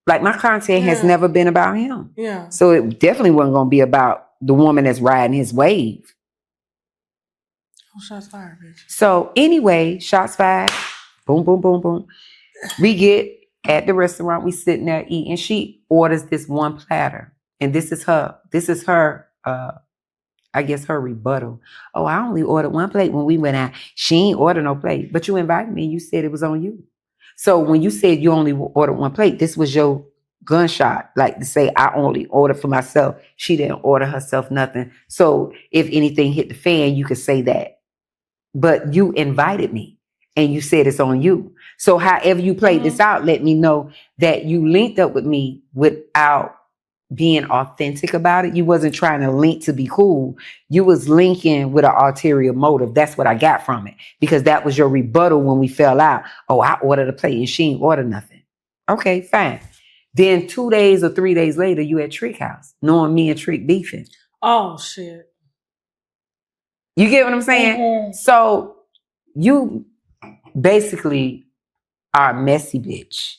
like my content has never been about him. Yeah. So it definitely wasn't going to be about the woman that's riding his wave. Oh, shots fired, bitch. So anyway, shots fired. Boom, boom, boom, boom. We get at the restaurant. We sitting there eating. She orders this one platter. And this is her, I guess her rebuttal. Oh, I only ordered one plate when we went out. She ain't ordered no plate. But you invited me and you said it was on you. So when you said you only ordered one plate, this was your gunshot. Like to say, I only ordered for myself. She didn't order herself nothing. So if anything hit the fan, you could say that. But you invited me and you said it's on you. So however you played this out, let me know that you linked up with me without being authentic about it. You wasn't trying to link to be cool. You was linking with an ulterior motive. That's what I got from it. Because that was your rebuttal when we fell out. Oh, I ordered a plate and she ain't ordered nothing. Okay, fine. Then 2 days or 3 days later, you at Trick House, knowing me and Trick beefing. Oh, shit. You get what I'm saying? Mm-hmm. So you basically are a messy bitch.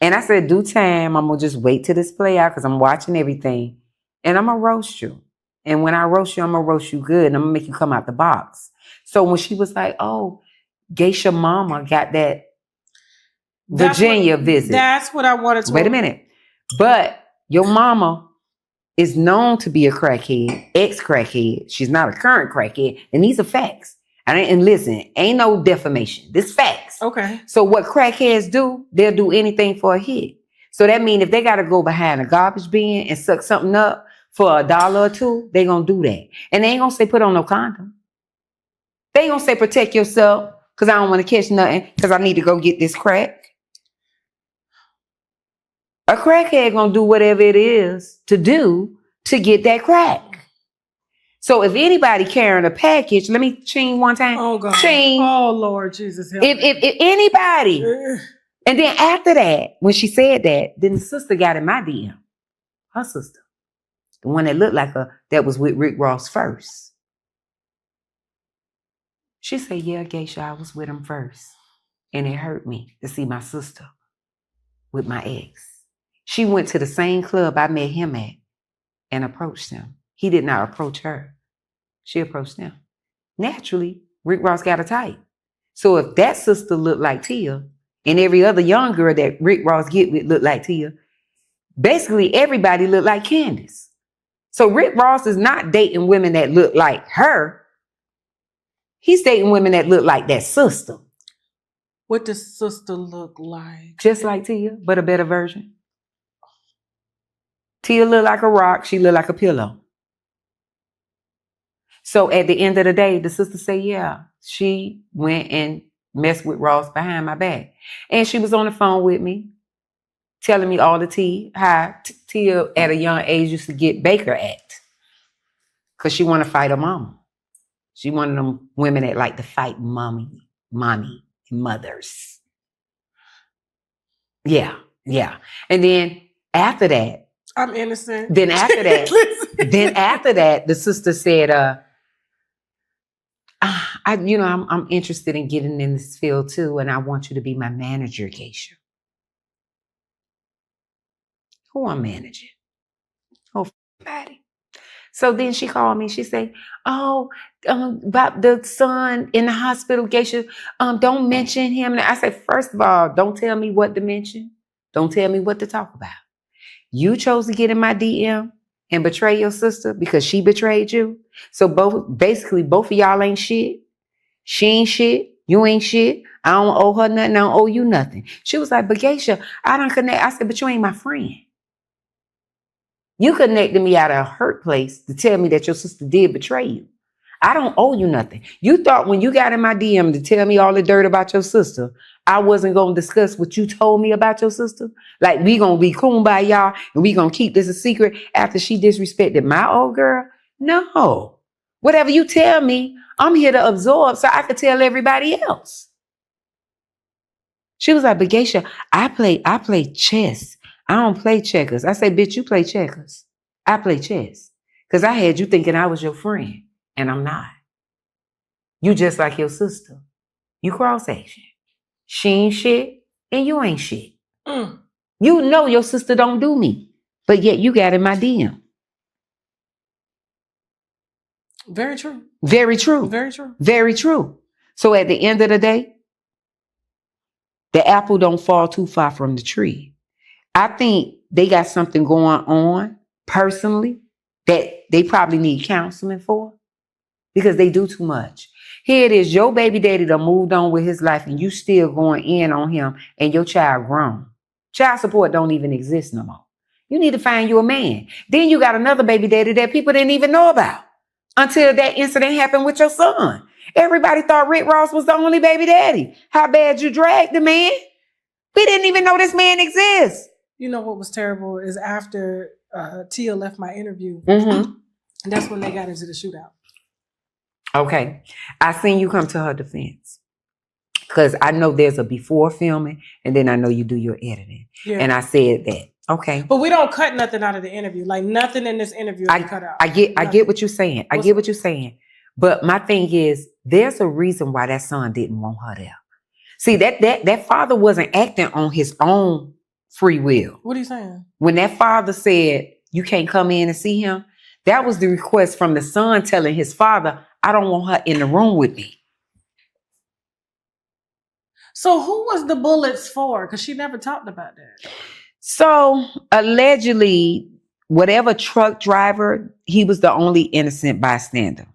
And I said, due time, I'm going to just wait till this play out because I'm watching everything. And I'm going to roast you. And when I roast you, I'm going to roast you good. And I'm going to make you come out the box. So when she was like, oh, Geisha mama got that Virginia visit. That's what I wanted to. Wait a minute. But your mama is known to be a crackhead, ex-crackhead. She's not a current crackhead. And these are facts. And listen, ain't no defamation. This facts. Okay. So what crackheads do, they'll do anything for a hit. So that means if they got to go behind a garbage bin and suck something up for $1 or $2, they going to do that. And they ain't going to say put on no condom. They ain't going to say protect yourself because I don't want to catch nothing because I need to go get this crack. A crackhead going to do whatever it is to do to get that crack. So if anybody carrying a package, let me ching one time. Oh, God. Ching. Oh, Lord Jesus. If anybody. And then after that, when she said that, then the sister got in my DM. Her sister. The one that looked like her, that was with Rick Ross first. She said, yeah, Geisha, I was with him first. And it hurt me to see my sister with my ex. She went to the same club I met him at and approached him. He did not approach her. She approached him. Naturally, Rick Ross got a type. So if that sister looked like Tia, and every other young girl that Rick Ross get with looked like Tia, basically everybody looked like Candace. So Rick Ross is not dating women that look like her. He's dating women that look like that sister. What does sister look like? Just like Tia, but a better version. Tia look like a rock. She look like a pillow. So at the end of the day, the sister said, yeah, she went and messed with Ross behind my back. And she was on the phone with me, telling me all the tea, how Tia at a young age used to get Baker Act. Because she want to fight her mama. She one of them women that like to fight mommy, mothers. Yeah. And then after that, I'm innocent. Then after that, the sister said, I'm interested in getting in this field too, and I want you to be my manager, Geisha. Who I'm managing? Oh, Patty. So then she called me. She said, about the son in the hospital, Geisha, don't mention him. And I said, first of all, don't tell me what to mention. Don't tell me what to talk about. You chose to get in my DM and betray your sister because she betrayed you. So both of y'all ain't shit. She ain't shit. You ain't shit. I don't owe her nothing. I don't owe you nothing. She was like, but Geisha, I don't connect. I said, but you ain't my friend. You connected me out of a hurt place to tell me that your sister did betray you. I don't owe you nothing. You thought when you got in my DM to tell me all the dirt about your sister, I wasn't going to discuss what you told me about your sister? Like, we going to be kumbaya and we going to keep this a secret after she disrespected my old girl? No. Whatever you tell me, I'm here to absorb so I can tell everybody else. She was like, but Geisha, I play chess. I don't play checkers. I say, bitch, you play checkers. I play chess. Because I had you thinking I was your friend, and I'm not. You just like your sister. You cross-action. She ain't shit, and you ain't shit. You know your sister don't do me, but yet you got in my DM. Very true. Very true. Very true. Very true. So at the end of the day, the apple don't fall too far from the tree. I think they got something going on personally that they probably need counseling for because they do too much. Here it is, your baby daddy done moved on with his life and you still going in on him and your child grown. Child support don't even exist no more. You need to find you a man. Then you got another baby daddy that people didn't even know about until that incident happened with your son. Everybody thought Rick Ross was the only baby daddy. How bad you dragged the man? We didn't even know this man exists. You know what was terrible is after Tia left my interview, Mm-hmm. and that's when they got into the shootout. Okay. I seen you come to her defense. Because I know there's a before filming, and then I know you do your editing. Yeah. And I said that. Okay. But we don't cut nothing out of the interview. Like nothing in this interview is cut out. I get what you're saying. I get what you're saying. But my thing is, there's a reason why that son didn't want her there. See, that father wasn't acting on his own free will. What are you saying? When that father said, you can't come in and see him, that was the request from the son telling his father, I don't want her in the room with me. So who was the bullets for? Because she never talked about that. So allegedly, whatever truck driver, he was the only innocent bystander.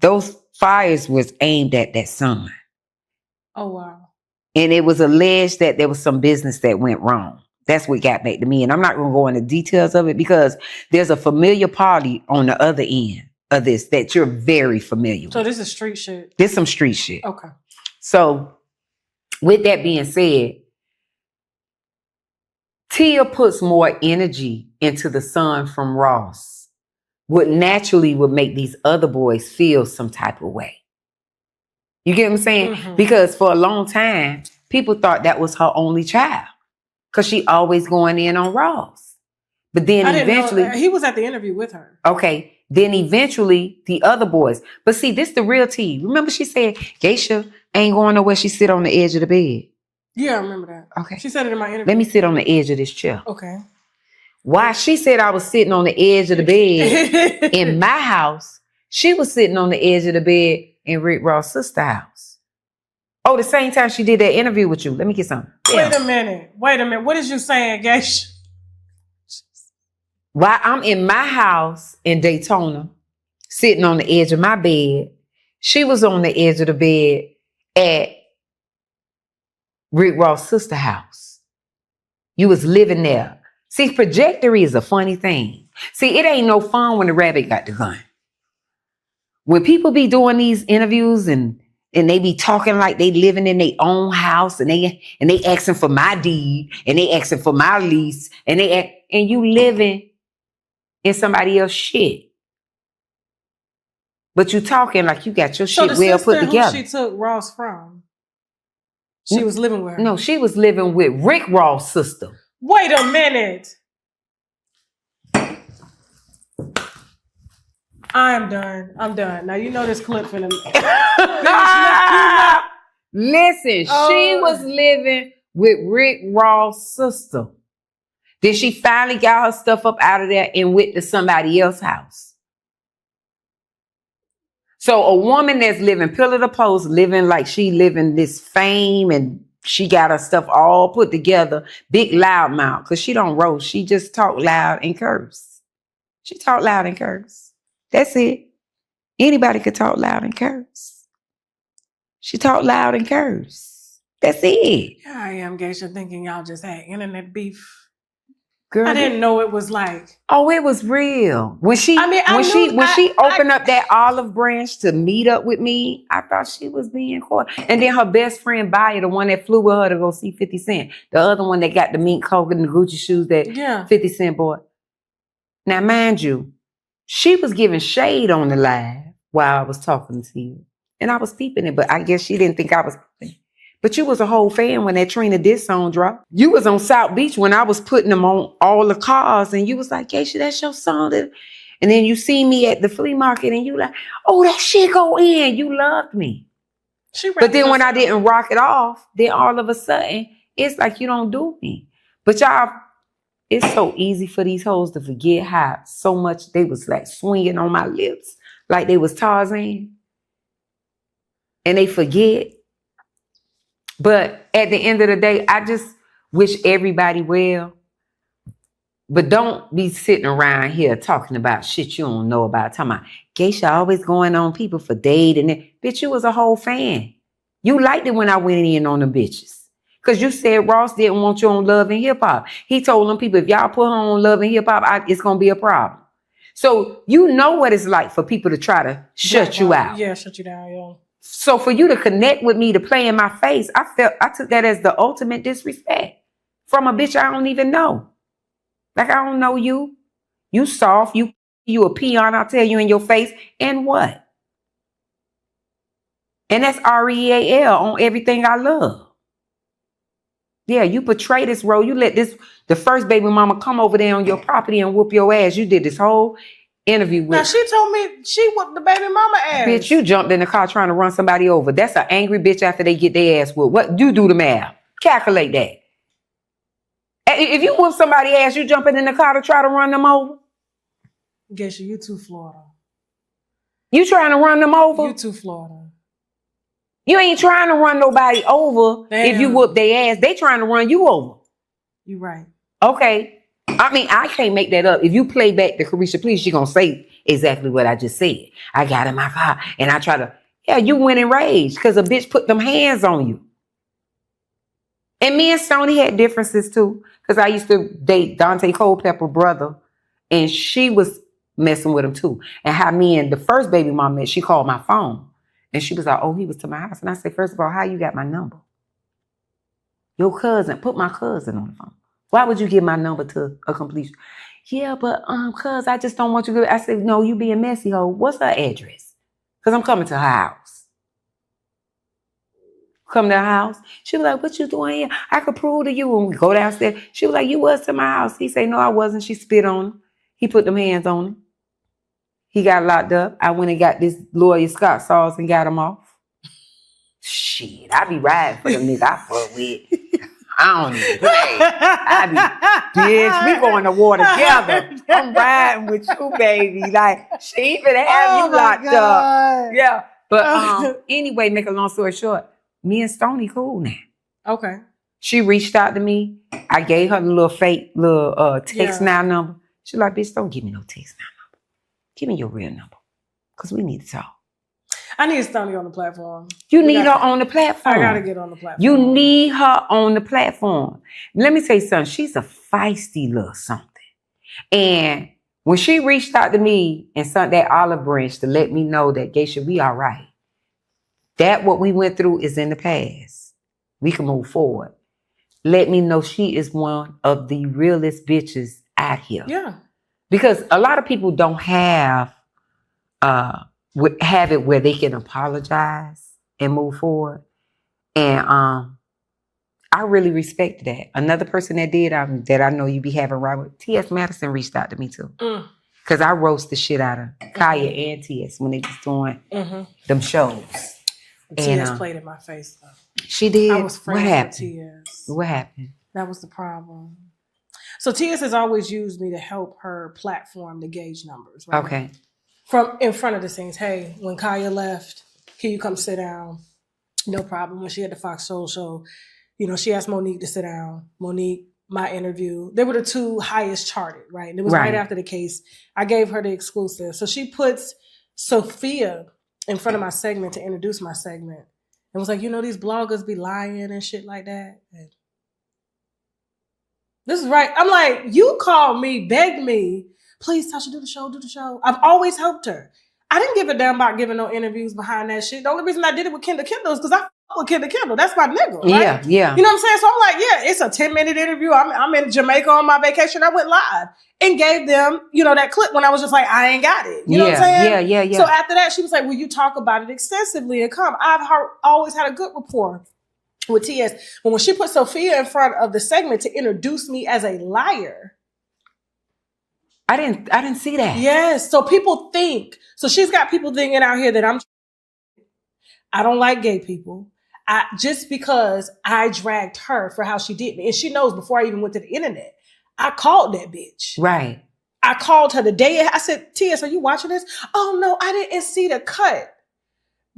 Those fires was aimed at that son. Oh, wow. And it was alleged that there was some business that went wrong. That's what got back to me. And I'm not going to go into details of it because there's a familiar party on the other end of this that you're very familiar So with. this is street shit. This some street shit. Okay. So with that being said, Tia puts more energy into the son from Ross, would make these other boys feel some type of way. You get what I'm saying? Mm-hmm. Because for a long time, people thought that was her only child because she always going in on Ross. But then eventually, he was at the interview with her. Okay. Then eventually the other boys. But see, this the real tea. Remember she said, Geisha ain't going nowhere. She sit on the edge of the bed. Yeah, I remember that. Okay. She said it in my interview. Let me sit on the edge of this chair. Okay. Why she said I was sitting on the edge of the bed in my house, she was sitting on the edge of the bed in Rick Ross' sister's house. Oh, the same time she did that interview with you. Let me get something. Wait a minute. What is you saying, Geisha? While I'm in my house in Daytona, sitting on the edge of my bed, she was on the edge of the bed at Rick Ross' sister's house. You was living there. See, trajectory is a funny thing. See, it ain't no fun when the rabbit got the gun. When people be doing these interviews and they be talking like they living in their own house and they asking for my deed and they asking for my lease and you living in somebody else's shit. But you talking like you got your shit well put together. Who she took Ross from? She was living with her. No, she was living with Rick Ross' sister. Wait a minute. I'm done. Now you know this clip for them. Listen, she was living with Rick Ross' sister. Then she finally got her stuff up out of there and went to somebody else's house. So a woman that's living pillar to post, living like she living this fame and she got her stuff all put together, big loud mouth, because she don't roast. She just talk loud and curse. She talk loud and curse. That's it. Anybody could talk loud and curse. She talk loud and curse. That's it. Here I am, Geisha, thinking y'all just had internet beef. Girl, I didn't know it was like. Oh, it was real. When she opened up that olive branch to meet up with me, I thought she was being caught. And then her best friend, Baya, the one that flew with her to go see 50 Cent, the other one that got the mink coat and the Gucci shoes that 50 Cent bought. Now, mind you, she was giving shade on the live while I was talking to you. And I was peeping it, but I guess she didn't think I was peeping. But you was a whole fan when that Trina diss song dropped. You was on South Beach when I was putting them on all the cars, and you was like, Geisha, that's your song. And then you see me at the flea market, and you like, oh, that shit go in. You loved me. But then when I didn't rock it off, then all of a sudden, it's like you don't do me. But y'all, it's so easy for these hoes to forget how so much they was like swinging on my lips like they was Tarzan. And they forget. But at the end of the day, I just wish everybody well. But don't be sitting around here talking about shit you don't know about. Talking about Geisha always going on people for dating. Bitch, you was a whole fan. You liked it when I went in on the bitches. Because you said Ross didn't want you on Love and Hip Hop. He told them people, if y'all put her on Love and Hip Hop, it's going to be a problem. So you know what it's like for people to try to shut you out. Yeah, shut you down, yeah. So for you to connect with me, to play in my face, I took that as the ultimate disrespect from a bitch I don't even know. Like, I don't know you. You soft. You a peon, I'll tell you in your face. And what? And that's REAL on everything I love. Yeah, you portray this role. You let the first baby mama come over there on your property and whoop your ass. You did this whole interview with. Now she told me she whooped the baby mama ass. Bitch, you jumped in the car trying to run somebody over. That's an angry bitch after they get their ass whooped. What you do the math? Calculate that. If you whoop somebody's ass, you jumping in the car to try to run them over? Geisha, you too Florida. You trying to run them over? You too Florida. You ain't trying to run nobody over. Damn. If you whoop their ass. They trying to run you over. You right. Okay. I mean, I can't make that up. If you play back the Clarissa, please, she gonna say exactly what I just said. I got in my car and I try to, you went in rage because a bitch put them hands on you. And me and Stoney had differences too, because I used to date Dante Culpepper's brother, and she was messing with him too. And how me and the first baby mom met, she called my phone. And she was like, oh, he was to my house. And I said, first of all, how you got my number? Your cousin, put my cousin on the phone. Why would you give my number to a complete? Yeah, but cuz I just don't want you to. I said, no, you being messy, ho. What's her address? Because I'm coming to her house. Come to her house. She was like, what you doing here? I could prove to you. When we go downstairs, she was like, you was to my house. He said, no, I wasn't. She spit on him. He put them hands on him. He got locked up. I went and got this lawyer Scott Sauce and got him off. Shit, I be riding for them niggas I fuck with. I don't even play. I be, bitch, we going to war together. I'm riding with you, baby. Like, she finna have you locked up. Yeah. But anyway, make a long story short, me and Stoney cool now. Okay. She reached out to me. I gave her the little fake text now number. She's like, bitch, don't give me no text now number. Give me your real number. Because we need to talk. I need Stoney on the platform. You need her on the platform. I gotta get on the platform. You need her on the platform. Let me say something. She's a feisty little something. And when she reached out to me and sent that olive branch to let me know that, Geisha, we all right. That what we went through is in the past. We can move forward. Let me know she is one of the realest bitches out here. Yeah. Because a lot of people don't have it where they can apologize and move forward. And I really respect that. Another person that did that I know you be having right with, T.S. Madison reached out to me too. Because I roast the shit out of Kaya and T.S. when they was doing them shows. T.S. played in my face though. She did. I was friends with T.S. What happened? That was the problem. So T.S. has always used me to help her platform the gauge numbers. Right? Okay. From in front of the scenes. Hey, when Kaya left, can you come sit down? No problem. When she had the Fox Soul show, you know, she asked Monique to sit down. Monique, my interview. They were the two highest charted, right? And it was right after the case. I gave her the exclusive. So she puts Sophia in front of my segment to introduce my segment. And was like, you know, these bloggers be lying and shit like that. And this is right. I'm like, you called me, begged me, please, Tasha, do the show. I've always helped her. I didn't give a damn about giving no interviews behind that shit. The only reason I did it with Kendall is because I fuck with Kendall. That's my nigga, right? Yeah. You know what I'm saying? So I'm like, yeah, it's a 10-minute interview. I'm in Jamaica on my vacation. I went live and gave them, you know, that clip when I was just like, I ain't got it. You know what I'm saying? Yeah. So after that, she was like, will you talk about it extensively and come? I've always had a good rapport with TS. But when she put Sophia in front of the segment to introduce me as a liar, I didn't see that. Yes. So people think, so she's got people thinking out here that I don't like gay people. Just because I dragged her for how she did me. And she knows before I even went to the internet, I called that bitch. Right. I called her the day. I said, T.S., are you watching this? Oh no, I didn't see the cut.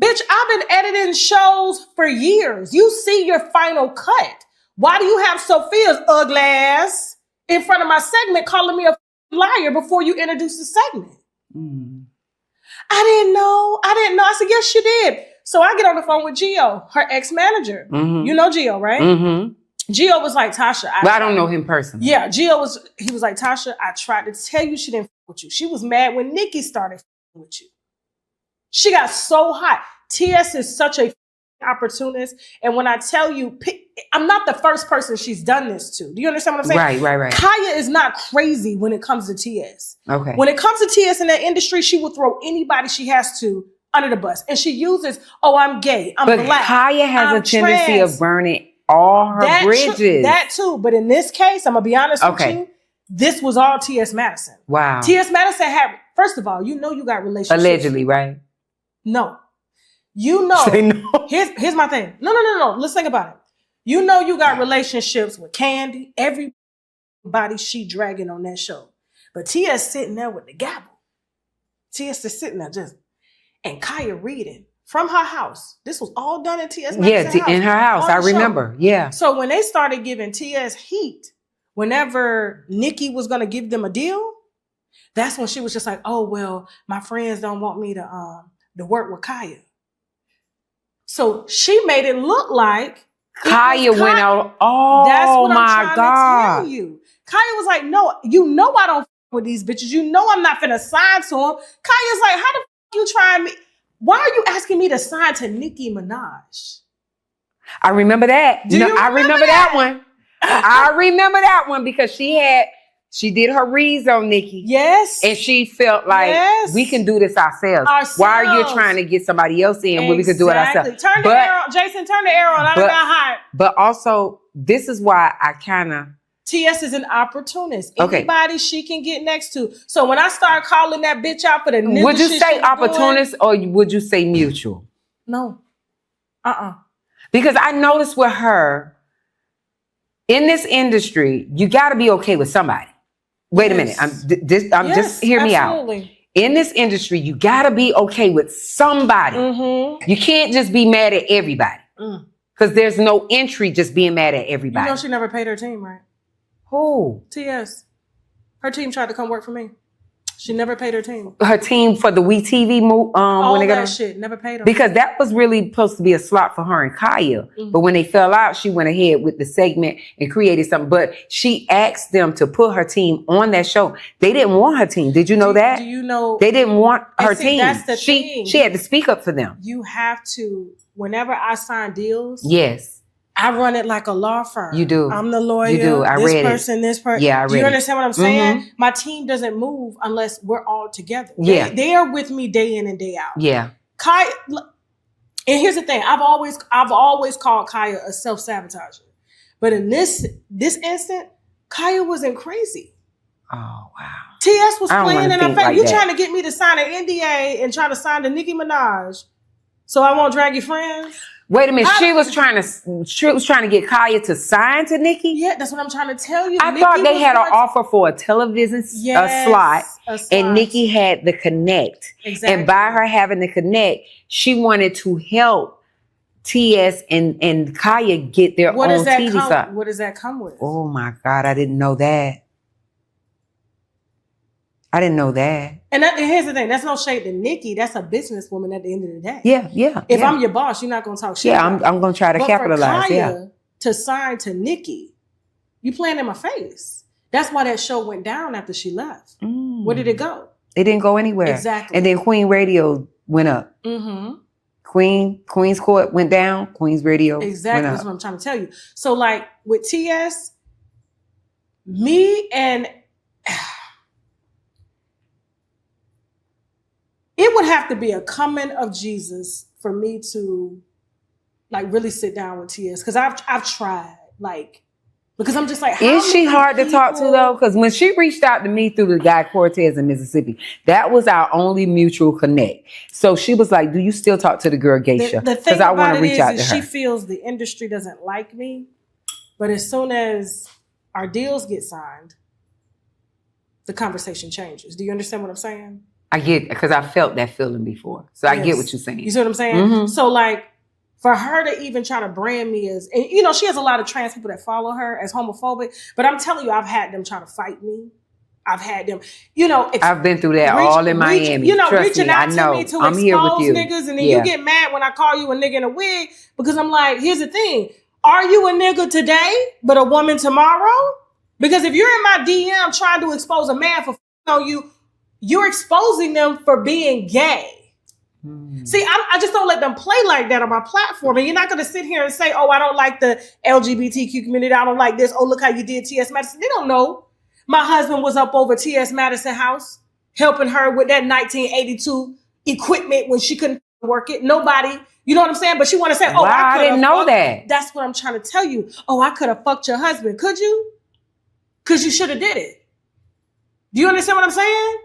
Bitch, I've been editing shows for years. You see your final cut. Why do you have Sophia's ugly ass in front of my segment calling me a liar before you introduce the segment? I didn't know. I said, yes, you did. So I get on the phone with Gio, her ex-manager. You know Gio, right? Gio was like, Tasha. I don't know him personally. Yeah, Gio was like, Tasha, I tried to tell you she didn't fuck with you. She was mad when Nikki started fucking with you. She got so hot. TS is such a opportunist. And when I tell you, I'm not the first person she's done this to. Do you understand what I'm saying? Right. Kaya is not crazy when it comes to TS. Okay. When it comes to TS in that industry, she will throw anybody she has to under the bus. And she uses, I'm gay, I'm black. But Kaya has a tendency trans. of burning all her bridges. That too. But in this case, I'm going to be honest with you, this was all T.S. Madison. Wow. T.S. Madison had, first of all, you know you got relationships. Allegedly, right? No. You know. Say no. Here's my thing. No. Let's think about it. You know you got relationships with Candy, everybody she dragging on that show. But T.S. sitting there with the gavel. T.S. is sitting there just, and Kaya reading from her house. This was all done in T.S. Madison's house. In her house. I remember. Show. Yeah. So when they started giving T.S. heat, whenever Nikki was going to give them a deal, that's when she was just like, oh, well, my friends don't want me to work with Kaya. So she made it look like Kaya went out. Oh, that's what I'm trying God. to tell you. Kaya was like, no, you know I don't f with these bitches. You know I'm not finna sign to them. Kaya's like, how the f you trying me? Why are you asking me to sign to Nicki Minaj? I remember that. I remember that one. I remember that one because she did her reads on Nicki. Yes. And she felt like we can do this ourselves. Why are you trying to get somebody else in when we can do it ourselves? Turn the arrow, Jason, turn the arrow on. I got hot. But also, this is why I kind of... TS is an opportunist. Anybody she can get next to. So when I start calling that bitch out for the nigga would you say opportunist or would you say mutual? No. Because I noticed with her, in this industry, you got to be okay with somebody. Wait a minute. Just hear me out. In this industry, you got to be okay with somebody. You can't just be mad at everybody. Because there's no entry just being mad at everybody. You know she never paid her team, right? Who? TS. Her team tried to come work for me. She never paid her team. Her team for the WeTV move. All when they that got shit. Never paid them. because that was really supposed to be a slot for her and Kaya. Mm-hmm. But when they fell out, she went ahead with the segment and created something. But she asked them to put her team on that show. They didn't want her team. Did you know that? Do you know? They didn't want her team. That's the thing. She had to speak up for them. You have to, whenever I sign deals, Yes. I run it like a law firm. You do. I'm the lawyer. You do. I this read person, it. this person. Yeah, I read Do you it. understand what I'm saying? Mhm. My team doesn't move unless we're all together. Yeah. They are with me day in and day out. Yeah. Kaya, and here's the thing. I've always called Kaya a self-sabotager. But in this instant, Kaya wasn't crazy. Oh, wow. TS was I don't playing wanna in her think face. like You that. trying to get me to sign an NDA and try to sign to Nicki Minaj so I won't drag your friends? Wait a minute. She was trying to get Kaya to sign to Nikki? Yeah, that's what I'm trying to tell you. I Nicki thought they was had an going to- offer for a television slot, a slot. and Nikki had the connect. Exactly. And by her having the connect, she wanted to help TS and Kaya get their What own does that TV come? slot. What does that come with? Oh my God, I didn't know that. I didn't know that. And here's the thing: that's no shade to Nikki. That's a businesswoman at the end of the day. Yeah. If I'm your boss, you're not gonna talk shit. Yeah, about I'm gonna try to But capitalize. For Kaya Yeah. to sign to Nikki, you playing in my face. That's why that show went down after she left. Where did it go? It didn't go anywhere. Exactly. And then Queen Radio went up. Mm-hmm. Queen's Court went down. Queen's Radio Exactly. went That's up. what I'm trying to tell you. So, like with TS, me and it would have to be a coming of Jesus for me to like really sit down with TS, because I've tried, like, because I'm just like, how Is she many hard to talk to people- though? Because when she reached out to me through the guy Cortez in Mississippi, that was our only mutual connect. So she was like, "Do you still talk to the girl Geisha?" The thing Because I want about to it reach out to is her. she feels the industry doesn't like me, but as soon as our deals get signed, the conversation changes. Do you understand what I'm saying? I get, because I felt that feeling before. So I get Yes. what you're saying. You see what I'm saying? Mhm. So like, for her to even try to brand me as, and you know, she has a lot of trans people that follow her as homophobic, but I'm telling you, I've had them try to fight me. I've had them, you know, I've been through that all in Miami. You know, Trust reaching me, out I know. to me to I'm here with expose you. niggas, and then Yeah. you get mad when I call you a nigga in a wig, because I'm like, here's the thing: are you a nigga today, but a woman tomorrow? Because if you're in my DM trying to expose a man for on you, you're exposing them for being gay. See, I just don't let them play like that on my platform. And you're not going to sit here and say, oh, I don't like the LGBTQ community. I don't like this. Oh, look how you did T.S. Madison. They don't know. My husband was up over T.S. Madison house, helping her with that 1982 equipment when she couldn't work it. Nobody, you know what I'm saying? But she want to say, oh, Wow, I coulda didn't know fucked- that. That's what I'm trying to tell you. Oh, I could have fucked your husband. Could you? Because you should have did it. Do you understand what I'm saying?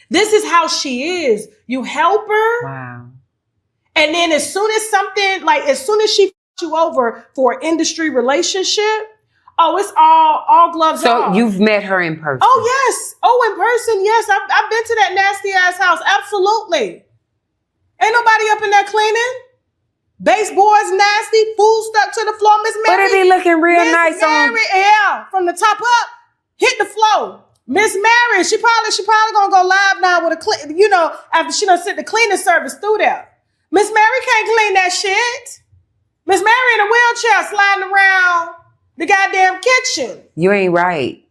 This is how she is. You help her. Wow. And then as soon as she fucks you over for an industry relationship, oh, it's all gloves So off. you've met her in person. Oh, yes. Oh, in person, yes. I've been to that nasty ass house. Absolutely. Ain't nobody up in there cleaning. Baseboards nasty. Food stuck to the floor. Miss But Mary. it be looking real Miss nice on. Mary, yeah. From the top up, hit the floor. Miss Mary, she probably gonna go live now with after she done sent the cleaning service through there. Miss Mary can't clean that shit. Miss Mary in a wheelchair sliding around the goddamn kitchen. You ain't right.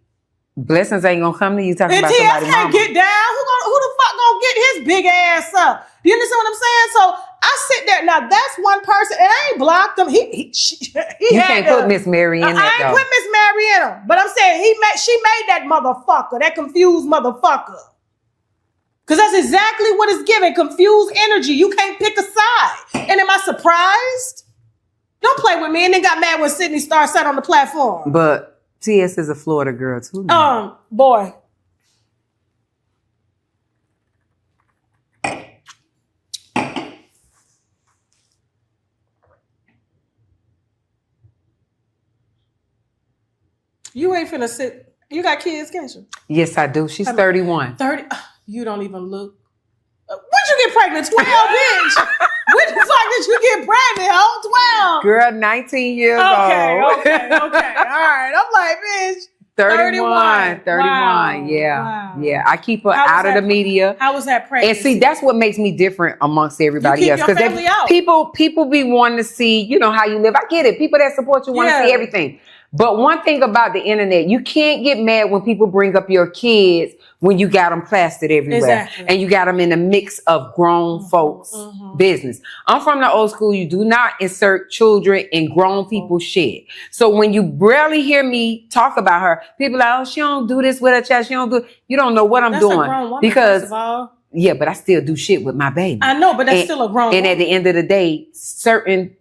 Blessings ain't gonna come to you talking And about TS somebody's can't mama. get down. Who the fuck gonna get his big ass up? Do you understand what I'm saying? So I sit there. Now that's one person, and I ain't blocked him. He You had can't put Miss Mary in I that ain't though. put Miss Mary in him, but I'm saying she made that motherfucker, that confused motherfucker. Because that's exactly what it's giving, confused energy. You can't pick a side. And am I surprised? Don't play with me. And then got mad when Sydney Star sat on the platform. But TS is a Florida girl too. Boy. You ain't finna sit. You got kids, can't you? Yes, I do. She's 31. 30. You don't even look. When'd you get pregnant? 12, bitch. When the fuck did you get pregnant? Oh, 12. Girl, 19 years Okay. old. All right. I'm like, bitch, 31. Wow. Yeah. Wow. Yeah. I keep her How was out of that- the media. How was that pregnancy? And see, that's what makes me different amongst everybody You else. keep your family out. People be wanting to see, you know, how you live. I get it. People that support you want to see everything. But one thing about the internet, you can't get mad when people bring up your kids when you got them plastered everywhere. Exactly. And you got them in a mix of grown folks' business. I'm from the old school. You do not insert children in grown people's shit. So when you barely hear me talk about her, people are like, oh, she don't do this with her child. She don't do. You don't know what I'm That's doing. a grown woman, because first of all. yeah, but I still do shit with my baby. I know, but that's still a grown And woman. at the end of the day, certain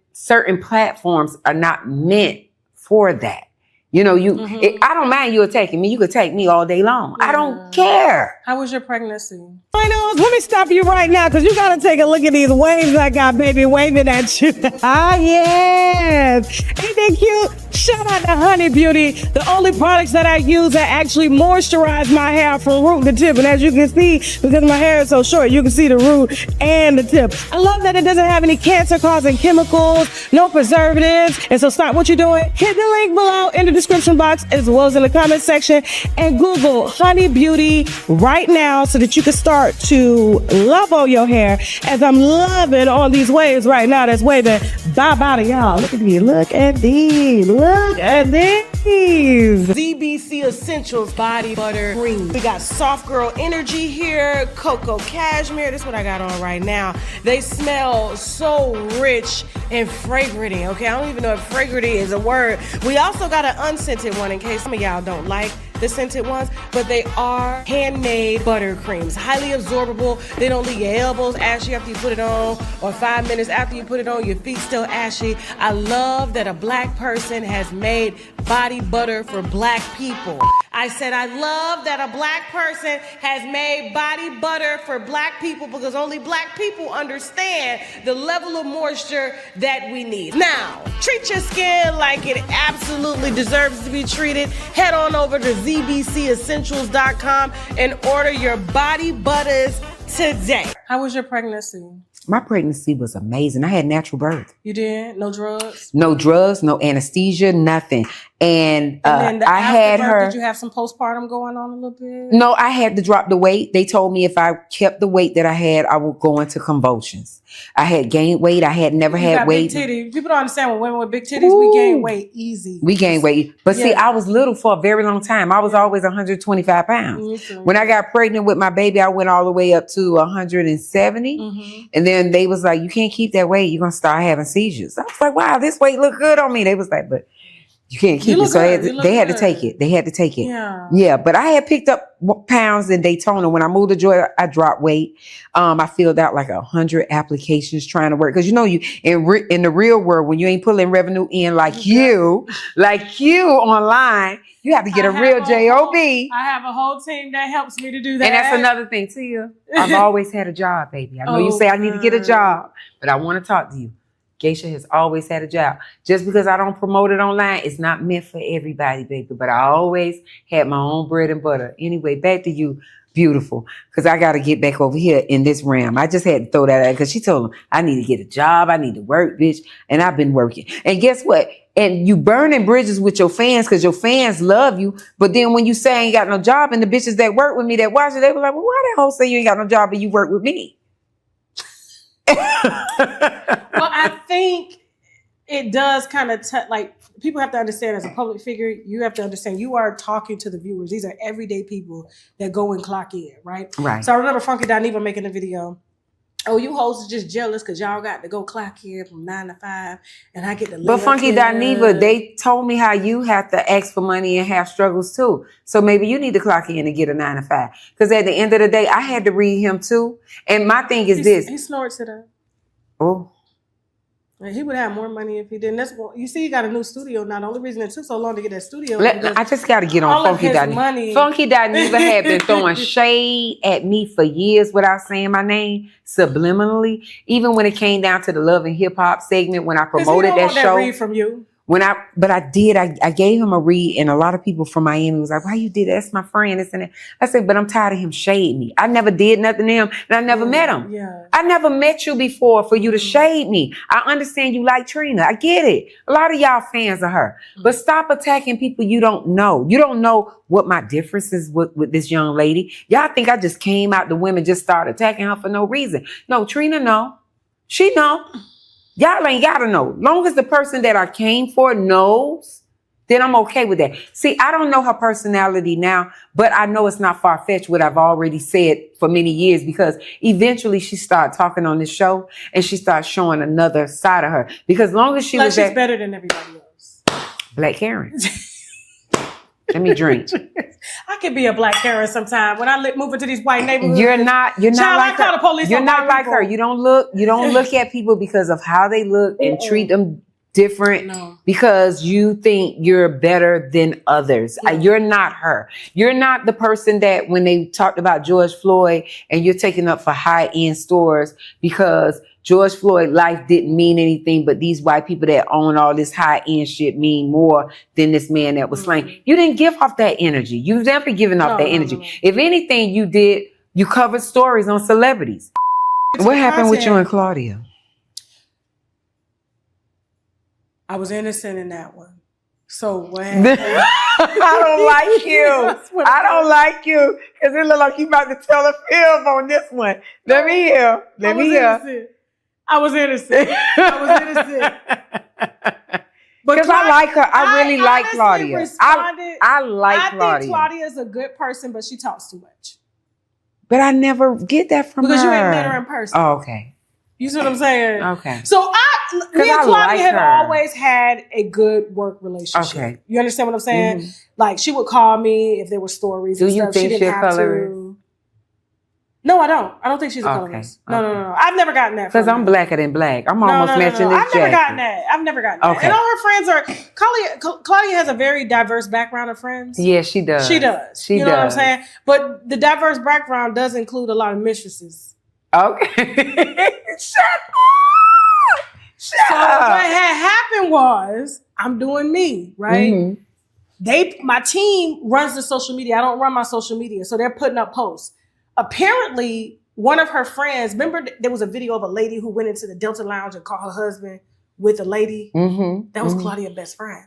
platforms are not meant for that. You know, I don't mind you attacking me. You could take me all day long. I don't care. How was your pregnancy? Let me stop you right now because you got to take a look at these waves I got, baby, waving at you. Ah, yes. Ain't that cute? Shout out to Honey Beauty. The only products that I use that actually moisturize my hair from root to tip. And as you can see, because my hair is so short, you can see the root and the tip. I love that it doesn't have any cancer-causing chemicals, no preservatives. And so stop what you're doing. Hit the link below in the description box as well as in the comment section and Google Honey Beauty right now so that you can start to love all your hair as I'm loving all these waves right now that's waving bye-bye to y'all. Look at these. Look at these. Look at these. ZBC Essentials Body Butter Cream. We got Soft Girl Energy here, Cocoa Cashmere. This is what I got on right now. They smell so rich and fragranty, okay? I don't even know if fragranty is a word. We also got an unscented one in case some of y'all don't like the scented ones, but they are handmade butter creams. Highly absorbable. They don't leave your elbows ashy after you put it on, or 5 minutes after you put it on, your feet still ashy. I love that a black person has made body butter for black people. I said I love that a black person has made body butter for black people because only black people understand the level of moisture that we need. Now, treat your skin like it absolutely deserves to be treated. Head on over to zbcessentials.com and order your body butters today. How was your pregnancy? My pregnancy was amazing. I had natural birth. You did? No drugs? No drugs, no anesthesia, nothing. And then I had her. Did you have some postpartum going on a little bit? No, I had to drop the weight. They told me if I kept the weight that I had, I would go into convulsions. I had gained weight. I had never had weight. Big titties. People don't understand when women with big titties, we gain weight easy. We gain weight. But see, I was little for a very long time. I was always 125 pounds. When I got pregnant with my baby, I went all the way up to 170. And then they was like, you can't keep that weight. You're going to start having seizures. I was like, wow, this weight look good on me. They was like, but you can't keep it. So they had to take it. They had to take it. Yeah. But I had picked up pounds in Daytona. When I moved to Georgia, I dropped weight. I filled out like 100 applications trying to work. Cause you know, you in the real world, when you ain't pulling revenue in like you online, you have to get a real job. I have a whole team that helps me to do that. And that's another thing too. I've always had a job, baby. I know you say I need to get a job, but I want to talk to you. Geisha has always had a job. Just because I don't promote it online, it's not meant for everybody, baby. But I always had my own bread and butter. Anyway, back to you, beautiful. Because I got to get back over here in this realm. I just had to throw that out because she told him, I need to get a job. I need to work, bitch. And I've been working. And guess what? And you burning bridges with your fans because your fans love you. But then when you say I ain't got no job and the bitches that work with me that watch it, they were like, well, why that hoe say you ain't got no job and you work with me? Well, I think it does kind of like people have to understand as a public figure, you have to understand you are talking to the viewers. These are everyday people that go and clock in, right? Right. So I remember Funky Dineva making a video. Oh, you hoes are just jealous because y'all got to go clock in from 9 to 5 and I get to But Funky Dineva, they told me how you have to ask for money and have struggles too. So maybe you need to clock in and get a 9 to 5. Because at the end of the day, I had to read him too. And my thing is this. He snorts it up. Oh. He would have more money if he didn't. That's what you see. He got a new studio now. The only reason it took so long to get that studio, I just got to get on Funky Dineva. Funky Dineva had been throwing shade at me for years without saying my name subliminally. Even when it came down to the Love and Hip Hop segment when I promoted that show. Read from you. But I did. I gave him a read, and a lot of people from Miami was like, "Why you did that? That's my friend." This and that. I said, "But I'm tired of him shade me. I never did nothing to him, and I never met him. Yeah. I never met you before for you to shade me. I understand you like Trina. I get it. A lot of y'all fans of her, but stop attacking people you don't know. You don't know what my difference is with this young lady. Y'all think I just came out the women just started attacking her for no reason? No, Trina, no, she know." Y'all ain't gotta know. Long as the person that I came for knows, then I'm okay with that. See, I don't know her personality now, but I know it's not far-fetched what I've already said for many years, because eventually she started talking on this show and she started showing another side of her. Because long as she Like was she's better than everybody else. Black Karen. Let me drink. I could be a Black Karen sometime when I move into these white neighborhoods. You're not Child, like I call the her. police You're on not white like her. people. You don't look at people because of how they look and treat them different, No. because you think you're better than others. Yeah. You're not her. You're not the person that when they talked about George Floyd and you're taking up for high-end stores because George Floyd life didn't mean anything, but these white people that own all this high-end shit mean more than this man that was slain. You didn't give off that energy. You've never given off that energy. No. If anything you did, you covered stories on celebrities. What happened with you and Claudia? I was innocent in that one. So what happened? I don't like you. I don't like you because it look like you about to tell a film on this one. Let me hear. Let me hear. I was innocent. Because I like her. I really like Claudia. I like Claudia. I think Claudia is a good person, but she talks too much. But I never get that from her. Because you ain't met her in person. Oh, okay. You see what I'm saying? Okay. So me and Claudia like have her. always had a good work relationship. Okay. You understand what I'm saying? Like she would call me if there were stories. Do and you stuff. think she she's didn't have colorist? to. No, I don't. I don't think she's a colorist. No. I've never gotten that. Because I'm blacker than black. I'm almost matching this I've never jacket. gotten that. I've never gotten that. Okay. And all her friends are. Claudia has a very diverse background of friends. Yeah, she does. She does. You know what I'm saying? But the diverse background does include a lot of mistresses. Okay. Shut up. So what had happened was, I'm doing me, right? My team runs the social media. I don't run my social media. So they're putting up posts. Apparently, one of her friends, remember there was a video of a lady who went into the Delta Lounge and caught her husband with a lady? That was Claudia's best friend.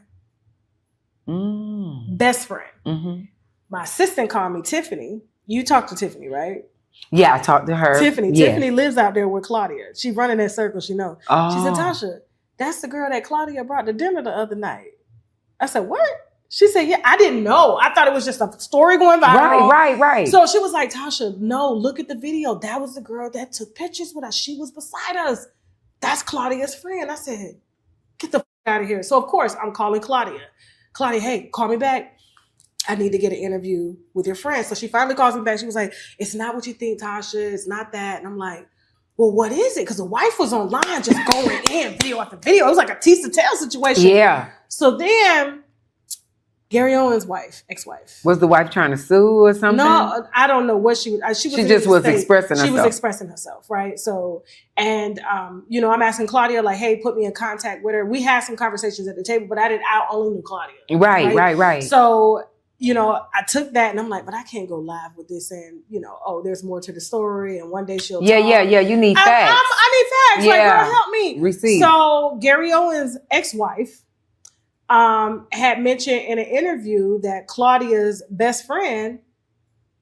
Best friend. My assistant called me Tiffany. You talked to Tiffany, right? Yeah, I talked to her. Tiffany. Yeah. Tiffany lives out there with Claudia. She running that circle, she knows. Oh. She said, Tasha, that's the girl that Claudia brought to dinner the other night. I said, what? She said, yeah, I didn't know. I thought it was just a story going viral. Right. So she was like, Tasha, no, look at the video. That was the girl that took pictures with us. She was beside us. That's Claudia's friend. I said, get the out of here. So of course, I'm calling Claudia. Claudia, hey, call me back. I need to get an interview with your friend. So she finally calls me back. She was like, it's not what you think, Tasha. It's not that. And I'm like, well, what is it? Because the wife was online just going in video after video. It was like a tease to tell situation. Yeah. So then Gary Owens' wife, ex-wife. Was the wife trying to sue or something? No, I don't know what she was. She just was expressing herself. She was expressing herself, right? So, and I'm asking Claudia, like, hey, put me in contact with her. We had some conversations at the table, but I only knew Claudia. Right. So, I took that and I'm like, but I can't go live with this and, there's more to the story and one day she'll talk. Yeah, you need facts. I need facts. Yeah. Like, girl, help me. Receive. So Gary Owens' ex-wife had mentioned in an interview that Claudia's best friend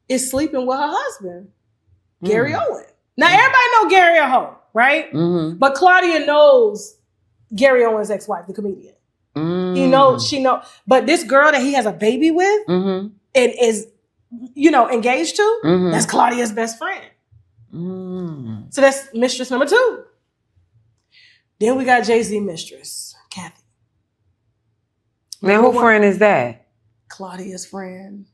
is sleeping with her husband, Gary Owen. Now, everybody know Gary a hoe, right? But Claudia knows Gary Owens' ex-wife, the comedian. She know. But this girl that he has a baby with and is, engaged to, that's Claudia's best friend. So that's mistress number 2. Then we got Jay-Z mistress, Kathy. Now, who friend is that? Claudia's friend.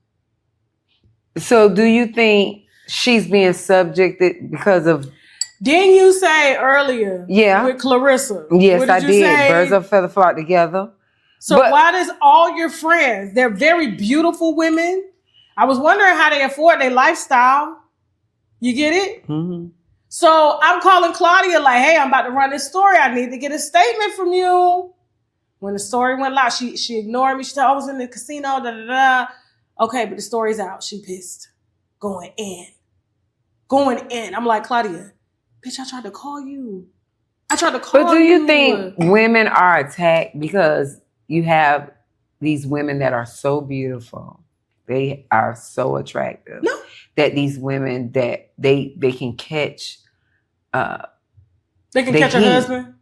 So do you think she's being subjected because of... Didn't you say earlier with Clarissa? Yes, I did. Birds of a feather flock together. So why does all your friends, they're very beautiful women. I was wondering how they afford their lifestyle. You get it? So I'm calling Claudia like, hey, I'm about to run this story. I need to get a statement from you. When the story went live, she ignored me. She said, I was in the casino, da da da. Okay, but the story's out. She pissed. Going in. I'm like, Claudia, bitch, I tried to call you. But do you think women are attacked because you have these women that are so beautiful? They are so attractive. No. That these women that they can catch they can catch a husband?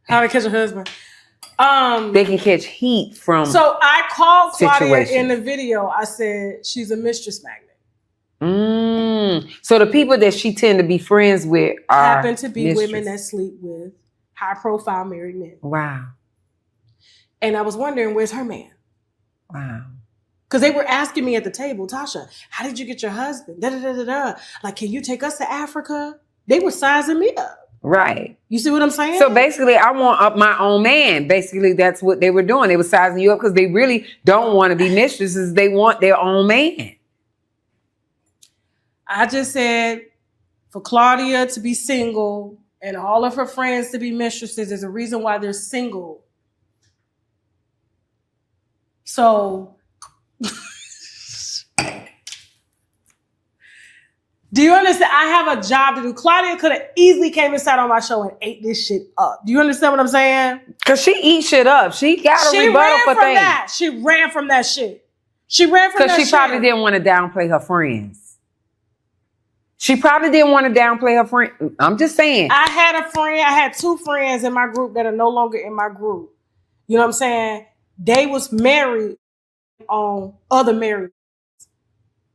How to catch a husband? They can catch heat from. So I called Claudia situations. in the video. I said she's a mistress magnet. So the people that she tend to be friends with are happen to be women that sleep with high profile married men. Wow. And I was wondering, where's her man? Wow. Because they were asking me at the table, Tasha, how did you get your husband? Da, da, da, da, da. Like, can you take us to Africa? They were sizing me up. Right. You see what I'm saying? So basically, I want up my own man. Basically, that's what they were doing. They were sizing you up because they really don't want to be mistresses. They want their own man. I just said for Claudia to be single and all of her friends to be mistresses, there's a reason why they're single. So, do you understand? I have a job to do. Claudia could have easily came and sat on my show and ate this shit up. Do you understand what I'm saying? Because she eats shit up. She got a rebuttal for things. That. She ran from that shit. She ran from that shit. Because she probably didn't want to downplay her friends. She probably didn't want to downplay her friend. I'm just saying. I had 2 friends in my group that are no longer in my group. You know what I'm saying? They was married on other married.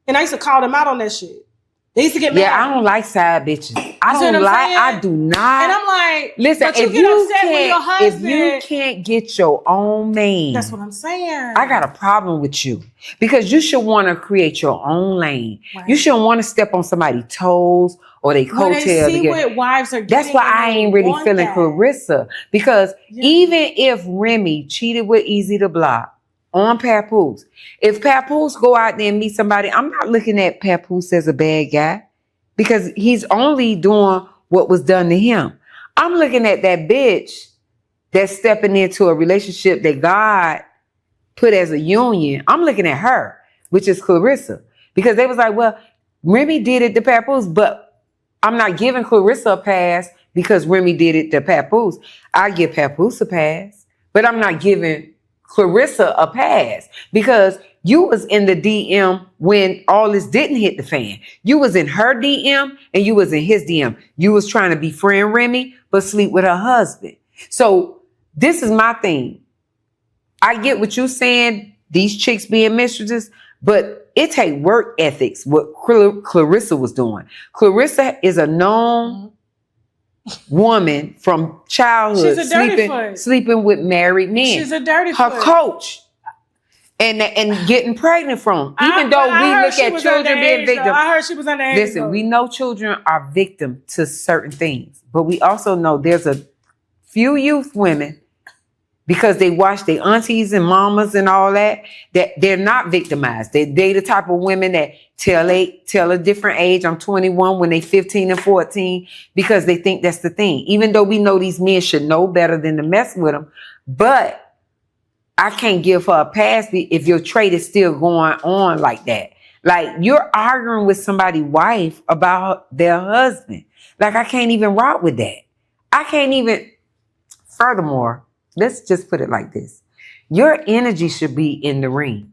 And I used to call them out on that shit. They used to get mad. Yeah, I don't like side bitches. I do not. And I'm like, listen, if you can't get your own man. That's what I'm saying. I got a problem with you. Because you should want to create your own lane. Right. You shouldn't want to step on somebody's toes or they coattail together. What wives are That's why I ain't really feeling Clarissa. Because even if Remy cheated with Easy to Block on Papoose, if Papoose go out there and meet somebody, I'm not looking at Papoose as a bad guy because he's only doing what was done to him. I'm looking at that bitch that's stepping into a relationship that God put as a union. I'm looking at her, which is Clarissa, because they was like, well, Remy did it to Papoose, but I'm not giving Clarissa a pass because Remy did it to Papoose. I give Papoose a pass, but I'm not giving Clarissa a pass because you was in the DM when all this didn't hit the fan. You was in her DM and you was in his DM. You was trying to befriend Remy, but sleep with her husband. So this is my thing. I get what you're saying, these chicks being mistresses, but it take work ethics, what Clarissa was doing. Clarissa is a known woman from childhood sleeping with married men. She's a dirty her foot. Coach and getting pregnant from. Even though we look at children being victims. I heard she was underage. Listen, we know children are victim to certain things, but we also know there's a few youth women because they watch their aunties and mamas and all that they're not victimized. They the type of women that tell a different age. I'm 21 when they 15 and 14 because they think that's the thing. Even though we know these men should know better than to mess with them, but I can't give her a pass if your trait is still going on like that. Like you're arguing with somebody's wife about their husband. Like I can't even rock with that. I can't even. Furthermore, let's just put it like this. Your energy should be in the ring.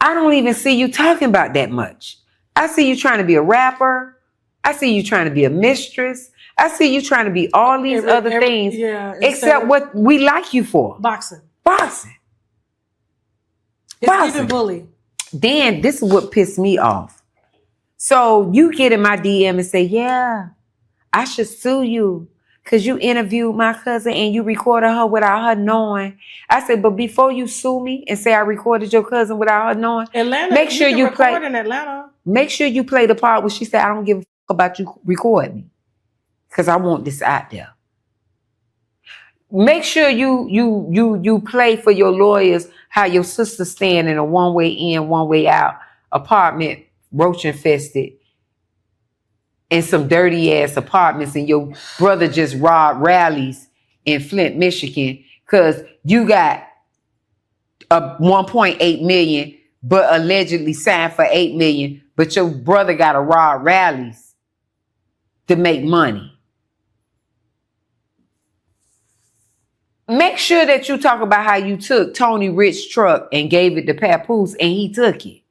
I don't even see you talking about that much. I see you trying to be a rapper. I see you trying to be a mistress. I see you trying to be all these other things. Except what we like you for. Boxing. It's even bully. Then this is what pissed me off. So you get in my DM and say, yeah, I should sue you. Because you interviewed my cousin and you recorded her without her knowing. I said, but before you sue me and say I recorded your cousin without her knowing, make sure you play in Atlanta. Make sure you play the part where she said, I don't give a fuck about you recording me. Because I want this out there. Make sure you play for your lawyers how your sister stand in a one-way in, one-way out apartment, roach infested. In some dirty ass apartments and your brother just robbed rallies in Flint, Michigan Because you got a 1.8 million, but allegedly signed for 8 million, but your brother got to rob rallies to make money. Make sure that you talk about how you took Tony Rich's truck and gave it to Papoose, and he took it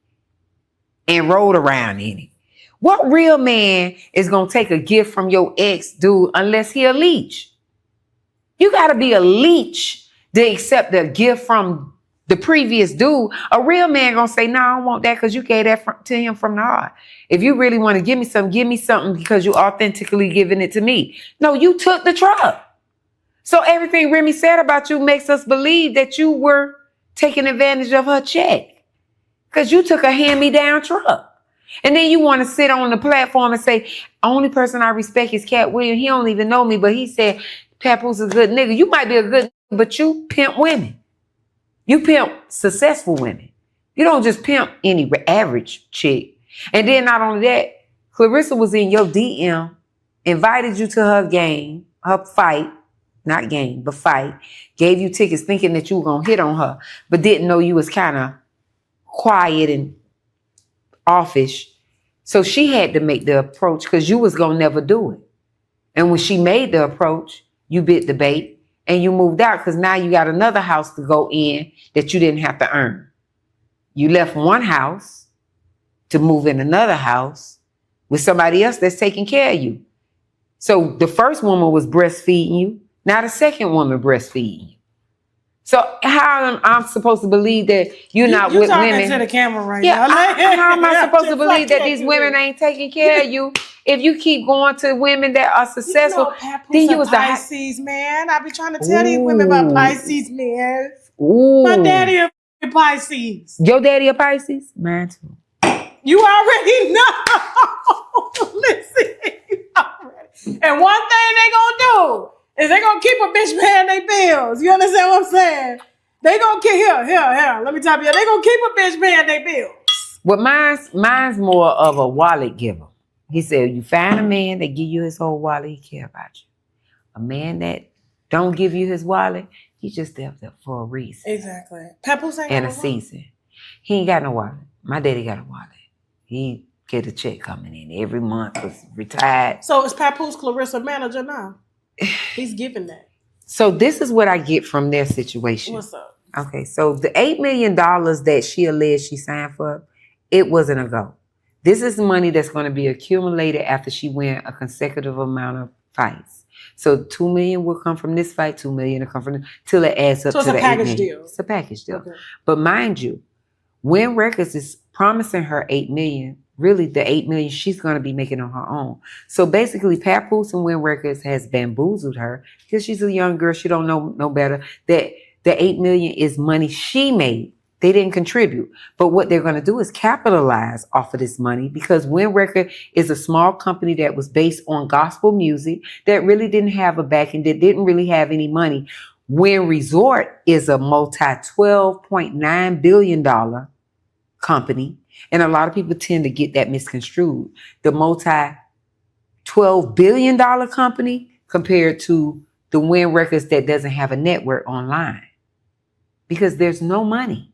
and rode around in it. What real man is going to take a gift from your ex dude unless he a leech? You got to be a leech to accept a gift from the previous dude. A real man going to say, no, I don't want that because you gave that to him from the heart. If you really want to give me something because you authentically giving it to me. No, you took the truck. So everything Remy said about you makes us believe that you were taking advantage of her check because you took a hand-me-down truck. And then you want to sit on the platform and say, only person I respect is Cat Williams. He don't even know me, but he said Papoose is a good nigga. You might be a good nigga, but you pimp women. You pimp successful women. You don't just pimp any average chick. And then not only that, Clarissa was in your DM, invited you to her game, her fight, not game, but fight, gave you tickets thinking that you were going to hit on her, but didn't know you was kind of quiet and offish. So she had to make the approach because you was going to never do it. And when she made the approach, you bit the bait and you moved out because now you got another house to go in that you didn't have to earn. You left one house to move in another house with somebody else that's taking care of you. So the first woman was breastfeeding you. Now the second woman breastfeeding you. So how I'm supposed to believe that you're not with women? You're talking to the camera right now. How am I supposed to believe that these you. women ain't taking care of you if you keep going to women that are successful? Then you was Pisces, man. I be trying to tell these women about Pisces, man. Ooh. My daddy a Pisces. Your daddy a Pisces? Mine too. You already know. Listen, you already. And one thing they gonna do is they gonna keep a bitch paying their bills. You understand what I'm saying? They gonna keep here. Let me tell you, they gonna keep a bitch paying their bills. Well, mine's more of a wallet giver. He said, you find a man that give you his whole wallet, he care about you. A man that don't give you his wallet, he just there for a reason. Exactly. Papoose ain't and got a no season. He ain't got no wallet. My daddy got a wallet. He get a check coming in every month. Was retired. So is Papoose Clarissa manager now? He's giving that. So this is what I get from their situation. What's up? Okay, so the $8 million that she alleged she signed for, it wasn't a go. This is money that's going to be accumulated after she win a consecutive amount of fights. So $2 million will come from this fight, $2 million will come from till it adds up to the $8 million. So it's a package deal. It's a package deal. Okay. But mind you, Win Records is promising her $8 million. Really, the $8 million she's going to be making on her own. So basically, Papoose and Win Records has bamboozled her because she's a young girl. She don't know no better. That the $8 million is money she made. They didn't contribute. But what they're going to do is capitalize off of this money because Win Record is a small company that was based on gospel music that really didn't have a backing, that didn't really have any money. Win Resort is a multi-$12.9 billion company. And a lot of people tend to get that misconstrued. The multi-$12 billion company compared to the Win Records that doesn't have a network online. Because there's no money.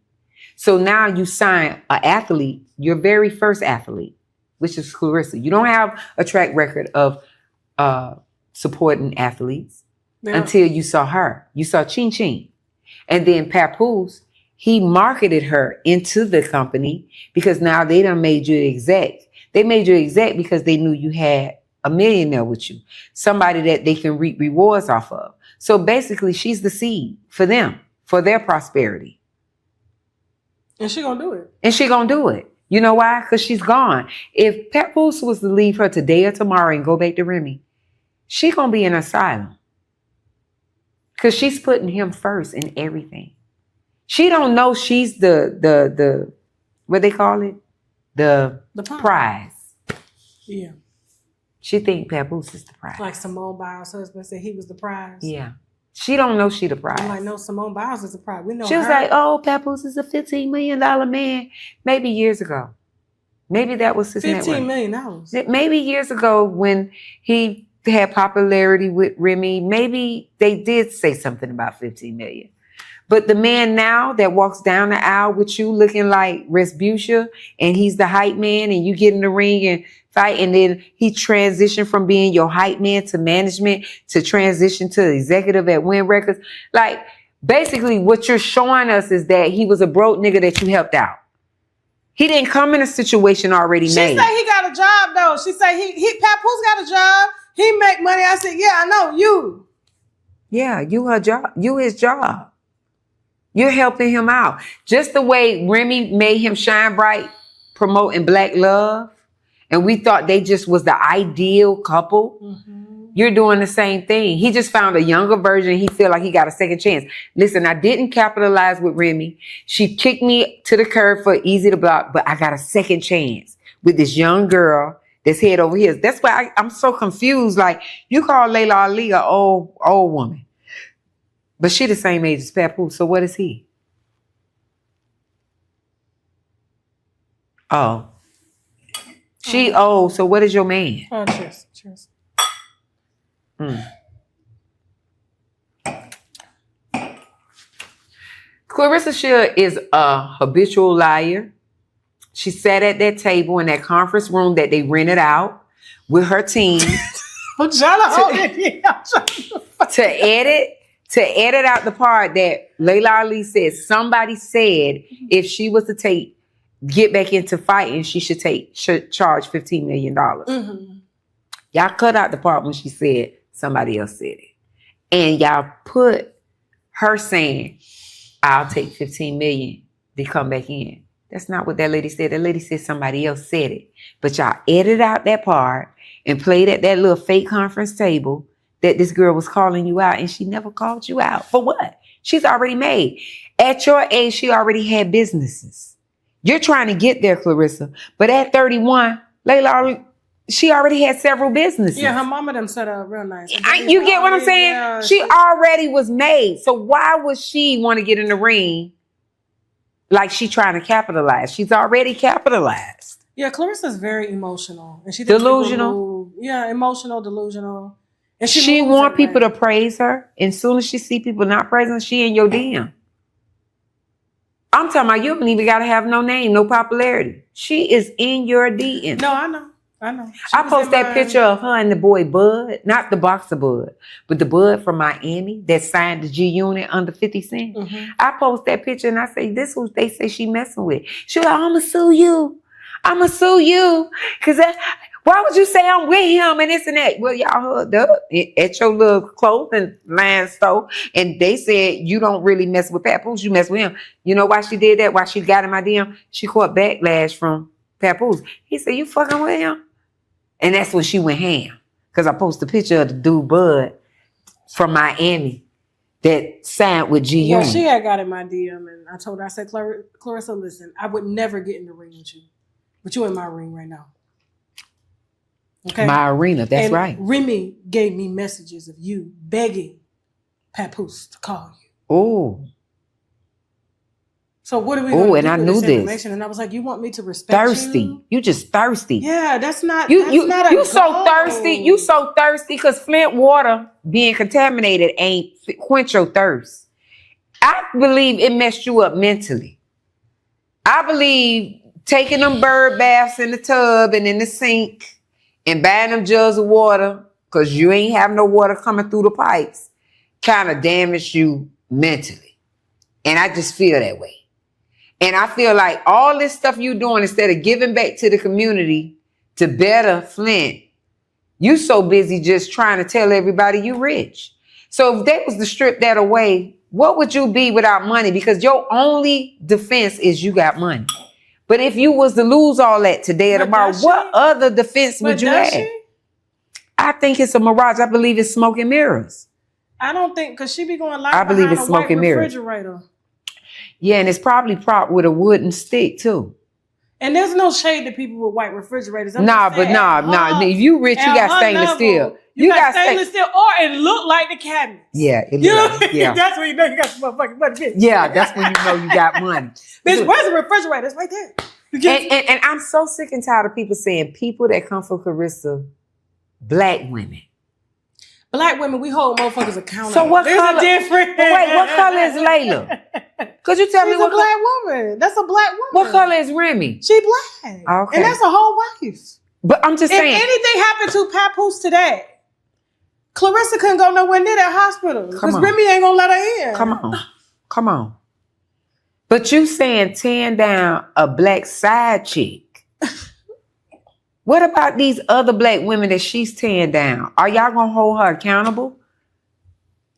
So now you sign an athlete, your very first athlete, which is Clarissa. You don't have a track record of supporting athletes until you saw her. You saw Chin Chin. And then Papoose, he marketed her into the company because now they done made you exec. They made you exec because they knew you had a millionaire with you. Somebody that they can reap rewards off of. So basically, she's the seed for them, for their prosperity. And she gonna do it. And she gonna do it. You know why? Because she's gone. If Papoose was to leave her today or tomorrow and go back to Remy, she gonna be in asylum. Because she's putting him first in everything. She don't know she's the what they call it? The prize. Yeah. She think Papoose is the prize. Like Simone Biles' husband said he was the prize. Yeah. She don't know she the prize. I'm like, no, Simone Biles is the prize. We know she was like, oh, Papoose is a $15 million man. Maybe years ago. Maybe that was his network. $15 million. Maybe years ago when he had popularity with Remy, maybe they did say something about 15 million. But the man now that walks down the aisle with you looking like Respucia, and he's the hype man, and you get in the ring and fight, and then he transitioned from being your hype man to management to transition to executive at Win Records. Like, basically what you're showing us is that he was a broke nigga that you helped out. He didn't come in a situation already made. She said he got a job though. She said Papoose got a job. He make money. I said, yeah, I know you. Yeah, you her job. You his job. You're helping him out. Just the way Remy made him shine bright, promoting Black love, and we thought they just was the ideal couple. Mm-hmm. You're doing the same thing. He just found a younger version. He feel like he got a second chance. Listen, I didn't capitalize with Remy. She kicked me to the curb for easy to block, but I got a second chance with this young girl that's head over here. That's why I'm so confused. Like, you call Layla Ali a old woman, but she the same age as Papoose. So what is he? Oh, she old. So what is your man? Oh, cheers. Clarissa Shield is a habitual liar. She sat at that table in that conference room that they rented out with her team I'm trying to hold it. to edit out the part that Layla Ali said. Somebody said if she was to get back into fighting, she should charge $15 million. Mm-hmm. Y'all cut out the part when she said somebody else said it. And y'all put her saying, I'll take 15 million to come back in. That's not what that lady said. That lady said somebody else said it. But y'all edited out that part and played at that little fake conference table that this girl was calling you out, and she never called you out. For what? She's already made. At your age, she already had businesses. You're trying to get there, Clarissa. But at 31, Layla, she already had several businesses. Yeah, her mama them set up real nice. You get what I'm saying? Yeah, she already was made. So why would she want to get in the ring like she trying to capitalize? She's already capitalized. Yeah, Clarissa's very emotional. And she delusional. Emotional, delusional. And she want people to praise her. And as soon as she see people not praising her, she in your DM. I'm talking about you don't even got to have no name, no popularity. She is in your DM. No, I know. I post that picture of her and the boy Bud, not the boxer Bud, but the Bud from Miami that signed the G Unit under 50 Cent. Mm-hmm. I post that picture and I say, this is who they say she messing with. She like, I'm going to sue you. I'm going to sue you. Because why would you say I'm with him and this and that? Well, y'all hooked up at your little clothing line store, and they said you don't really mess with Papoose, you mess with him. You know why she did that? Why she got in my DM? She caught backlash from Papoose. He said, you fucking with him? And that's when she went ham. Because I posted a picture of the dude Bud from Miami that signed with G Unit. Yeah, she had got in my DM, and I told her, I said, Clarissa, listen, I would never get in the ring with you. But you're in my ring right now. Okay? My arena, that's and right. Remy gave me messages of you begging Papoose to call you. Oh. So what are we going to do and I knew this. And I was like, you want me to respect thirsty. You just thirsty. Yeah, that's not you a so goal. thirsty. You so thirsty because Flint water being contaminated ain't quench your thirst. I believe it messed you up mentally. I believe taking them bird baths in the tub and in the sink and buying them jugs of water because you ain't have no water coming through the pipes kind of damaged you mentally. And I just feel that way. And I feel like all this stuff you doing, instead of giving back to the community to better Flint, you so busy just trying to tell everybody you rich. So if that was to strip that away, what would you be without money? Because your only defense is you got money. But if you was to lose all that today or tomorrow, what other defense would you have? I think it's a mirage. I believe it's smoke and mirrors. I don't think, because she be going live I believe it's smoke and mirrors. Refrigerator. Yeah, and it's probably propped with a wooden stick too. And there's no shade to people with white refrigerators. Nah. If you rich, you got stainless steel. You got stainless steel, or it look like the cabinets. Yeah, yeah. That's when you know you got some motherfucking money. Bitch. Yeah, that's when you know you got money. Bitch, where's the refrigerator? It's right there. And I'm so sick and tired of people saying people that come from Clarissa, black women, Black women, we hold motherfuckers accountable. So what There's color? a difference. Wait, what color is Layla? Could you tell me She's what a black woman. That's a black woman. What color is Remy? She black. Okay. And that's a whole wife. But I'm just If saying. anything happened to Papoose today, Clarissa couldn't go nowhere near that hospital because on. Remy ain't gonna let her in. Come on. But you saying tearing down a black side chick. What about these other black women that she's tearing down? Are y'all gonna hold her accountable?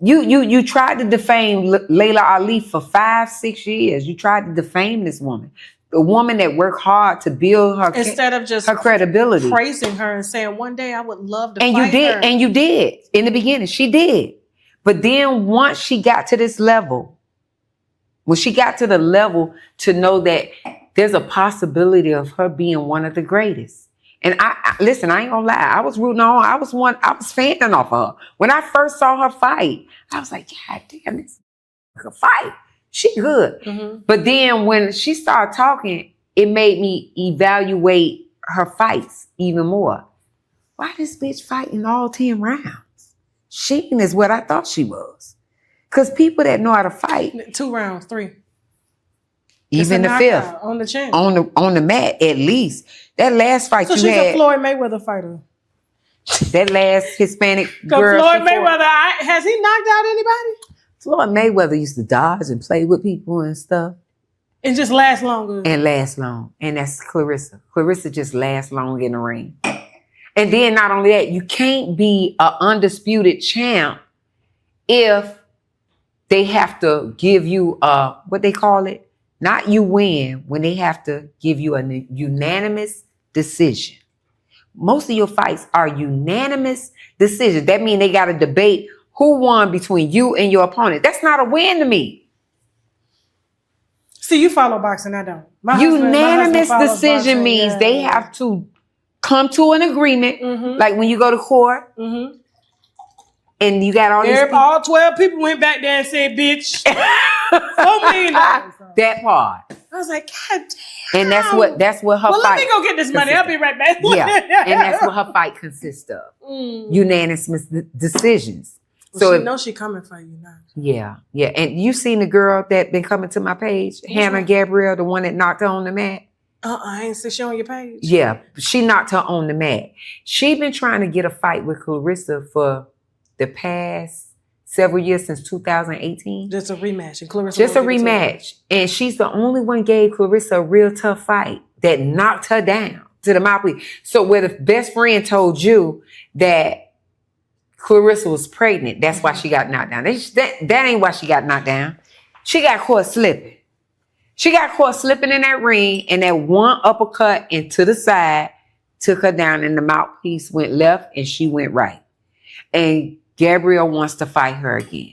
You tried to defame Layla Ali for 5-6 years. You tried to defame this woman. The woman that worked hard to build her Instead of just her credibility. praising her and saying, one day I would love to And fight you did, her. and you did. In the beginning, she did. But then once she got to this level, when she got to the level to know that there's a possibility of her being one of the greatest. And I listen, I ain't gonna lie. I was rooting on her. I was fanning off of her. When I first saw her fight, I was like, God damn, this her fight. She good. Mm-hmm. But then when she started talking, it made me evaluate her fights even more. Why this bitch fighting all 10 rounds? She is what I thought she was. Because people that know how to fight. 2 rounds, 3. Even the 5th. On the chin. On the mat, at least. That last fight So you she's had. a Floyd Mayweather fighter. That last Hispanic Because girl. Floyd Mayweather, has he knocked out anybody? Floyd Mayweather used to dodge and play with people and stuff. And just last longer. And last long. And that's Clarissa. Clarissa just lasts long in the ring. And then not only that, you can't be an undisputed champ if they have to give you what they call it? Not you win, when they have to give you a unanimous decision. Most of your fights are unanimous decisions. That means they got to debate who won between you and your opponent. That's not a win to me. See, you follow boxing, I don't. Unanimous decision means they have to come to an agreement, like when you go to court, and you got all these people. All 12 people went back there and said, bitch. $4 million. That part. I was like, God damn. And that's what her well, fight. let me go get this money. I'll be right back. Yeah, and that's what her fight consists of. Unanimous decisions. Well, so she knows she coming for you now. Yeah. And you seen the girl that been coming to my page, Hannah Gabrielle, the one that knocked her on the mat? I ain't see she on your page. Yeah, she knocked her on the mat. She been trying to get a fight with Clarissa for the past several years, since 2018. Just a rematch. And Clarissa just a rematch. And she's the only one gave Clarissa a real tough fight that knocked her down to the mouthpiece. So where the best friend told you that Clarissa was pregnant, that's why she got knocked down. That ain't why she got knocked down. She got caught slipping. She got caught slipping in that ring, and that one uppercut into the side took her down, and the mouthpiece went left and she went right. And Gabrielle wants to fight her again.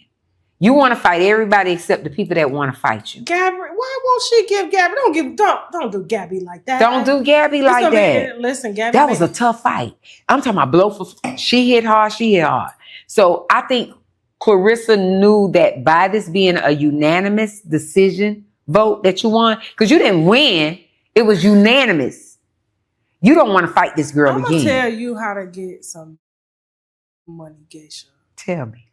You want to fight everybody except the people that want to fight you. Gabrielle, why won't she give Gabby? Don't do Gabby like that. Don't do Gabby like that. Listen, Gabby. That was a tough fight. I'm talking about blow for. She hit hard. So I think Clarissa knew that by this being a unanimous decision vote that you won, because you didn't win, it was unanimous. You don't want to fight this girl again. I'm gonna tell you how to get some money, Geisha. Tell me.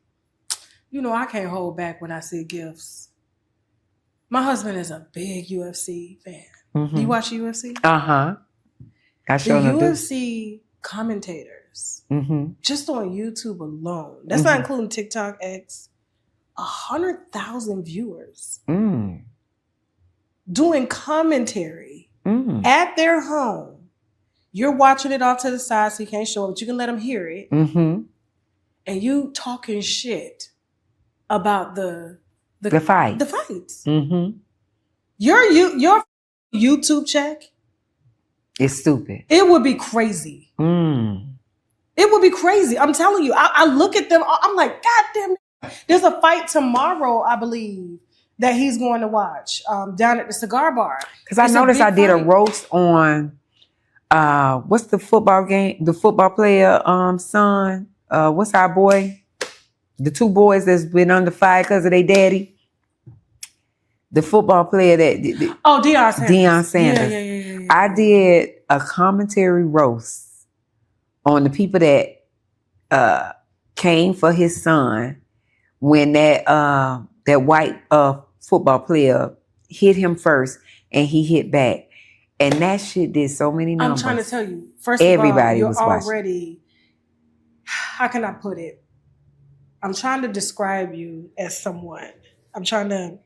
You know, I can't hold back when I see gifts. My husband is a big UFC fan. Do you watch UFC? Uh-huh. The UFC commentators, just on YouTube alone, that's not including TikTok, X, 100,000 viewers doing commentary at their home. You're watching it off to the side so you can't show it, but you can let them hear it. And you talking shit about the fight. The fights. Your YouTube check, it's stupid. it would be crazy. It would be crazy. I'm telling you. I look at them. I'm like, God damn it. There's a fight tomorrow, I believe, that he's going to watch down at the cigar bar. Because I noticed I did a roast on what's the football game? The football player son. What's our boy? The 2 boys that's been under fire because of their daddy. The football player that Deion Sanders. Deion Sanders. Yeah. I did a commentary roast on the people that came for his son when that white football player hit him first and he hit back. And that shit did so many numbers. I'm trying to tell you. First Everybody of all, was you're watching. already, how can I put it? I'm trying to describe you as someone. I'm trying to,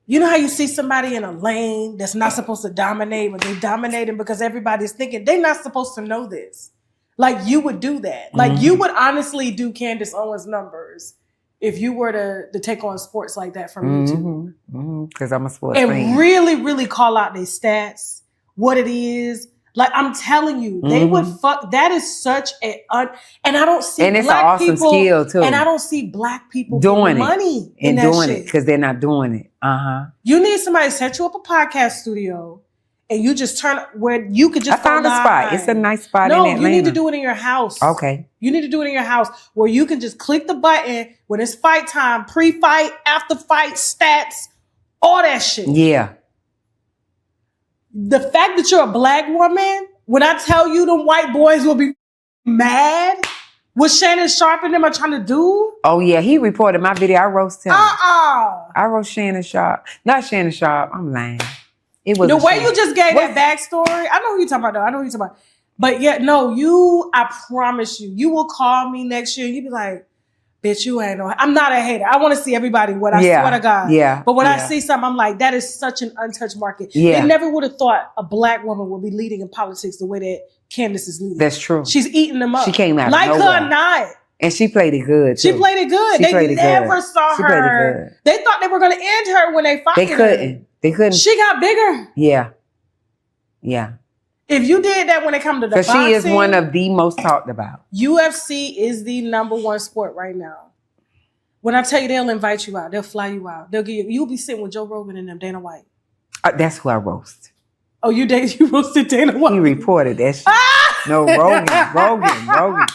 you know how you see somebody in a lane that's not supposed to dominate, but they're dominating because everybody's thinking they're not supposed to know this. Like you would do that. Like you would honestly do Candace Owens numbers if you were to take on sports like that from YouTube. Because I'm a sports And fan. really, really call out their stats, what it is. Like I'm telling you, they would fuck. That is such and I don't see And it's black an awesome people, skill too. And I don't see black people doing getting it money in and that doing shit. it because they're not doing it. You need somebody to set you up a podcast studio, and you just turn where you could just. I found go a spot. live. It's a nice spot No, in Atlanta. you need to do it in your house. Okay. You need to do it in your house where you can just click the button when it's fight time, pre-fight, after-fight, stats, all that shit. Yeah. The fact that you're a black woman, when I tell you them white boys will be mad, what Shannon Sharp and them are trying to do? Oh yeah, he reported my video. I roasted him. Uh-uh. I roast Shannon Sharp. Not Shannon Sharp. I'm lying. It was The way you just gave that backstory, I know who you're talking about though. I know who you're talking about. But yeah, no, I promise you will call me next year and you be like, bitch, you ain't no, I'm not a hater. I want to see everybody what I swear to God. Yeah. But when I see something, I'm like, that is such an untouched market. Yeah. They never would have thought a black woman would be leading in politics the way that Candace is leading. That's true. She's eating them up. She came out of like nowhere. her or not. And she played it good too. She played it good. She They played it never good. saw She played it her. good. They thought they were going to end her when they fought. They couldn't. They couldn't. She got bigger. Yeah. Yeah. If you did that when it comes to the Because boxing, she is one of the most talked about. UFC is the #1 sport right now. When I tell you they'll invite you out, they'll fly you out. They'll give you'll be sitting with Joe Rogan and them, Dana White. That's who I roast. Oh, you roasted Dana White? He reported that shit. No, Rogan.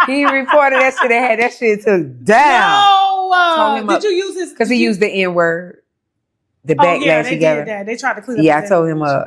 He reported that shit. They had that shit took down. No, did you use his? Because he used the N-word. The backlash yeah, they together. did that. They tried to clean up. Yeah, I his told him image.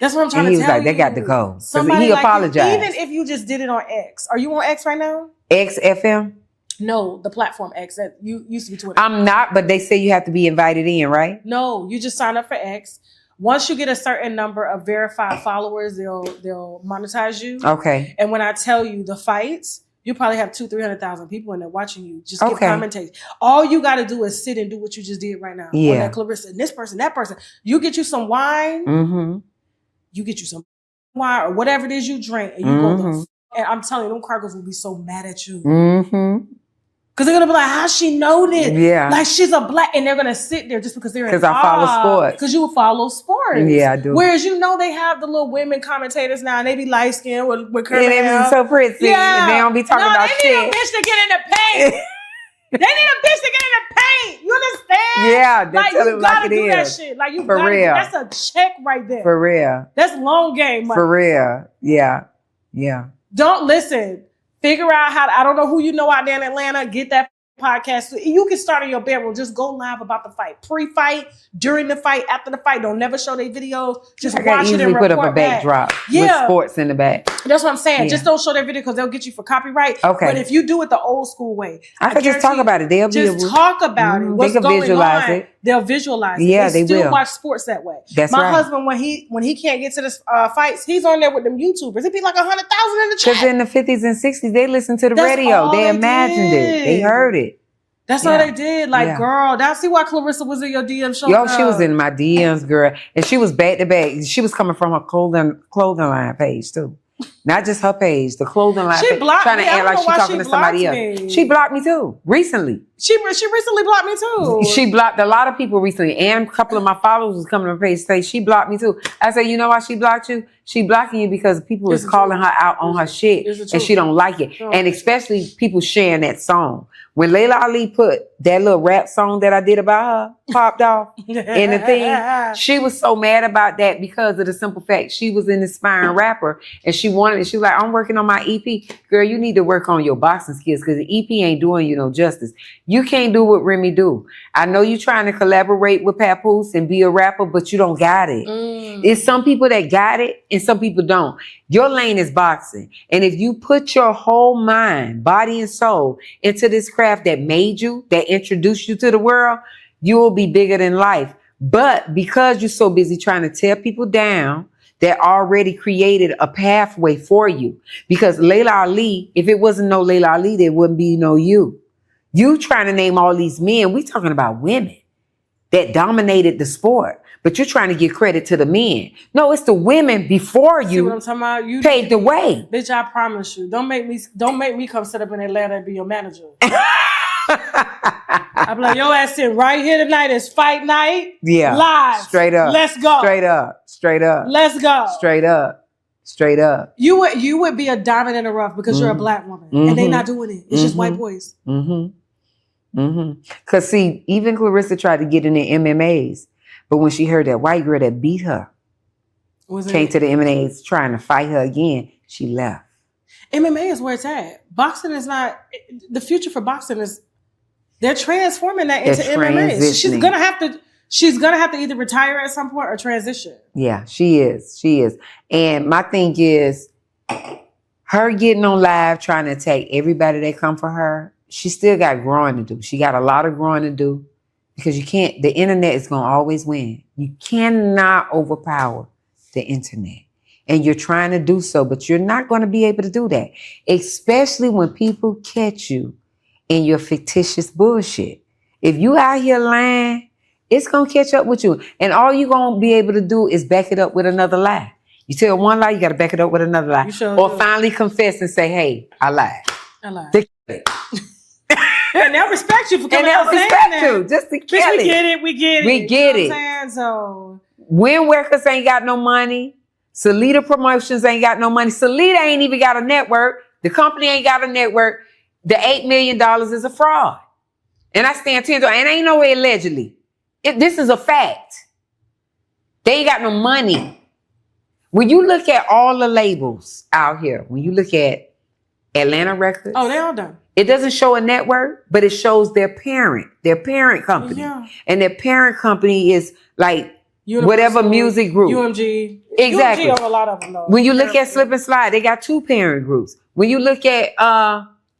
That's what I'm trying and to tell you. he was like, they got to go. So Somebody he like apologized. You, even if you just did it on X. Are you on X right now? XFM? No, the platform X that you used to be Twitter. I'm not, but they say you have to be invited in, right? No, you just sign up for X. Once you get a certain number of verified followers, they'll monetize you. Okay. And when I tell you the fights, you probably have 200,000-300,000 people in there watching you. Just give commentators. All you got to do is sit and do what you just did right now. Yeah. On that Clarissa and this person, that person. You get you some wine. Mm-hmm. You get you some wine or whatever it is you drink, and you go. And I'm telling you, them cargoes will be so mad at you. Mm-hmm. Because they're going to be like, how she know this? Yeah. Like she's a black, and they're going to sit there just because they're in. Because I follow sports. Because you follow sports. Yeah, I do. Whereas they have the little women commentators now, and they be light skinned with curly hair. Yeah, they be so pretty. Yeah. And they don't be talking about shit. They need a bitch to get in the paint. They need a bitch to get in the paint. You understand? Yeah, they like tell you it gotta like it do is. that shit. Like you For gotta real. That's a check right there. For real. That's long game money. For real. Yeah. Yeah. Don't listen. Figure out how I don't know who you know out there in Atlanta. Get that podcast. You can start in your bedroom. Just go live about the fight. Pre-fight, during the fight, after the fight. Don't never show their videos. Just I watch can it easily and put report up a backdrop with sports in the back. That's what I'm saying. Yeah. Just don't show their video because they'll get you for copyright. Okay. But if you do it the old school way, I could just talk about it. They'll be just talk about it. What's they can going visualize on? it. They'll visualize it. Yeah, they they still will. watch sports that way. That's My right. husband, when he can't get to the fights, he's on there with them YouTubers. It'd be like 100,000 in the chat. Because in the 50s and 60s, they listened to the That's radio. all They they imagined did. it. They heard it. That's Yeah. all they did. Like, Yeah. girl, that's see why Clarissa was in your DM show. Yo, she was in my DMs, girl. And she was back to back. She was coming from her clothing line page, too. Not just her page, the clothing line She page. blocked Trying me. to I act don't like know she's why talking she to somebody blocked else. me. She blocked me, too, recently. She recently blocked me too. She blocked a lot of people recently. And a couple of my followers was coming to her page say she blocked me, too. I said, you know why she blocked you? She blocking you because people is calling her out on her shit. And she don't like it. And especially people sharing that song. When Layla Ali put that little rap song that I did about her, popped off in the thing, she was so mad about that because of the simple fact she was an aspiring rapper and she wanted it. She was like, I'm working on my EP. Girl, you need to work on your boxing skills because the EP ain't doing you no justice. You can't do what Remy do. I know you trying to collaborate with Papoose and be a rapper, but you don't got it. It's some people that got it and some people don't. Your lane is boxing. And if you put your whole mind, body and soul into this craft that made you, that introduced you to the world, you will be bigger than life. But because you're so busy trying to tear people down that already created a pathway for you. Because Layla Ali, if it wasn't no Layla Ali, there wouldn't be no you. You trying to name all these men. We talking about women that dominated the sport, but you're trying to give credit to the men. No, it's the women before See you what I'm talking about? You paved the way. Bitch, I promise you. Don't make me come sit up in Atlanta and be your manager. I'm like, your ass sitting right here tonight. It's fight night. Yeah. Live. Straight up. Let's go. Straight up. Straight up. Let's go. Straight up. Straight up. You would be a diamond in the rough because you're a black woman. And they not doing it. It's just white boys. Cause see, even Clarissa tried to get in the MMAs, but when she heard that white girl that beat her came to the MMAs trying to fight her again, she left. MMA is where it's at. Boxing is not the future for boxing. Is they're transforming that into MMA. She's gonna have to either retire at some point or transition. Yeah, she is. And my thing is, her getting on live trying to attack everybody that come for her. She still got growing to do. She got a lot of growing to do because you can't. The internet is gonna always win. You cannot overpower the internet. And you're trying to do so, but you're not going to be able to do that. Especially when people catch you in your fictitious bullshit. If you out here lying, it's going to catch up with you. And all you're going to be able to do is back it up with another lie. You tell one lie, you got to back it up with another lie. Or finally confess and say, hey, I lied. And they'll respect you for coming out saying that. And they'll respect you just to kill it. We get it. You know what I'm saying? So Win Records ain't got no money. Salida Promotions ain't got no money. Salida ain't even got a network. The company ain't got a network. The $8 million is a fraud. And I stand 10 to it. And ain't no way allegedly. This is a fact. They ain't got no money. When you look at all the labels out here, when you look at Atlanta Records. Oh, they all done. It doesn't show a network, but it shows their parent company. Yeah. And their parent company is like whatever music group. UMG. Exactly. UMG over a lot of them, though. When you look at Slip and Slide, they got 2 parent groups. When you look at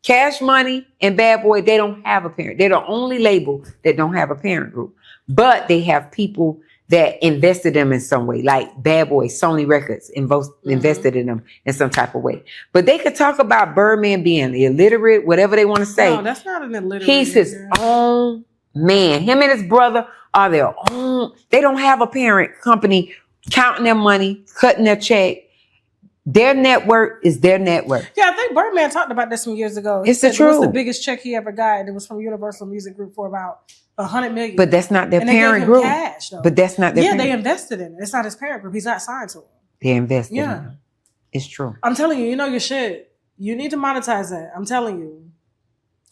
Cash Money and Bad Boy, they don't have a parent. They're the only label that don't have a parent group. But they have people that invested them in some way, like Bad Boy, Sony Records invested in them in some type of way. But they could talk about Birdman being illiterate, whatever they want to say. No, that's not an illiterate. He's his own man. Him and his brother are their own. They don't have a parent company counting their money, cutting their check. Their network is their network. Yeah, I think Birdman talked about this some years ago. It's the truth. It was the biggest check he ever got. It was from Universal Music Group for about $100 million. But that's not their and parent they gave him group. Cash, though. But that's not their parent. They invested in it. It's not his parent group. He's not signed to it. They invested in it. It's true. I'm telling you, you know your shit. You need to monetize that. I'm telling you.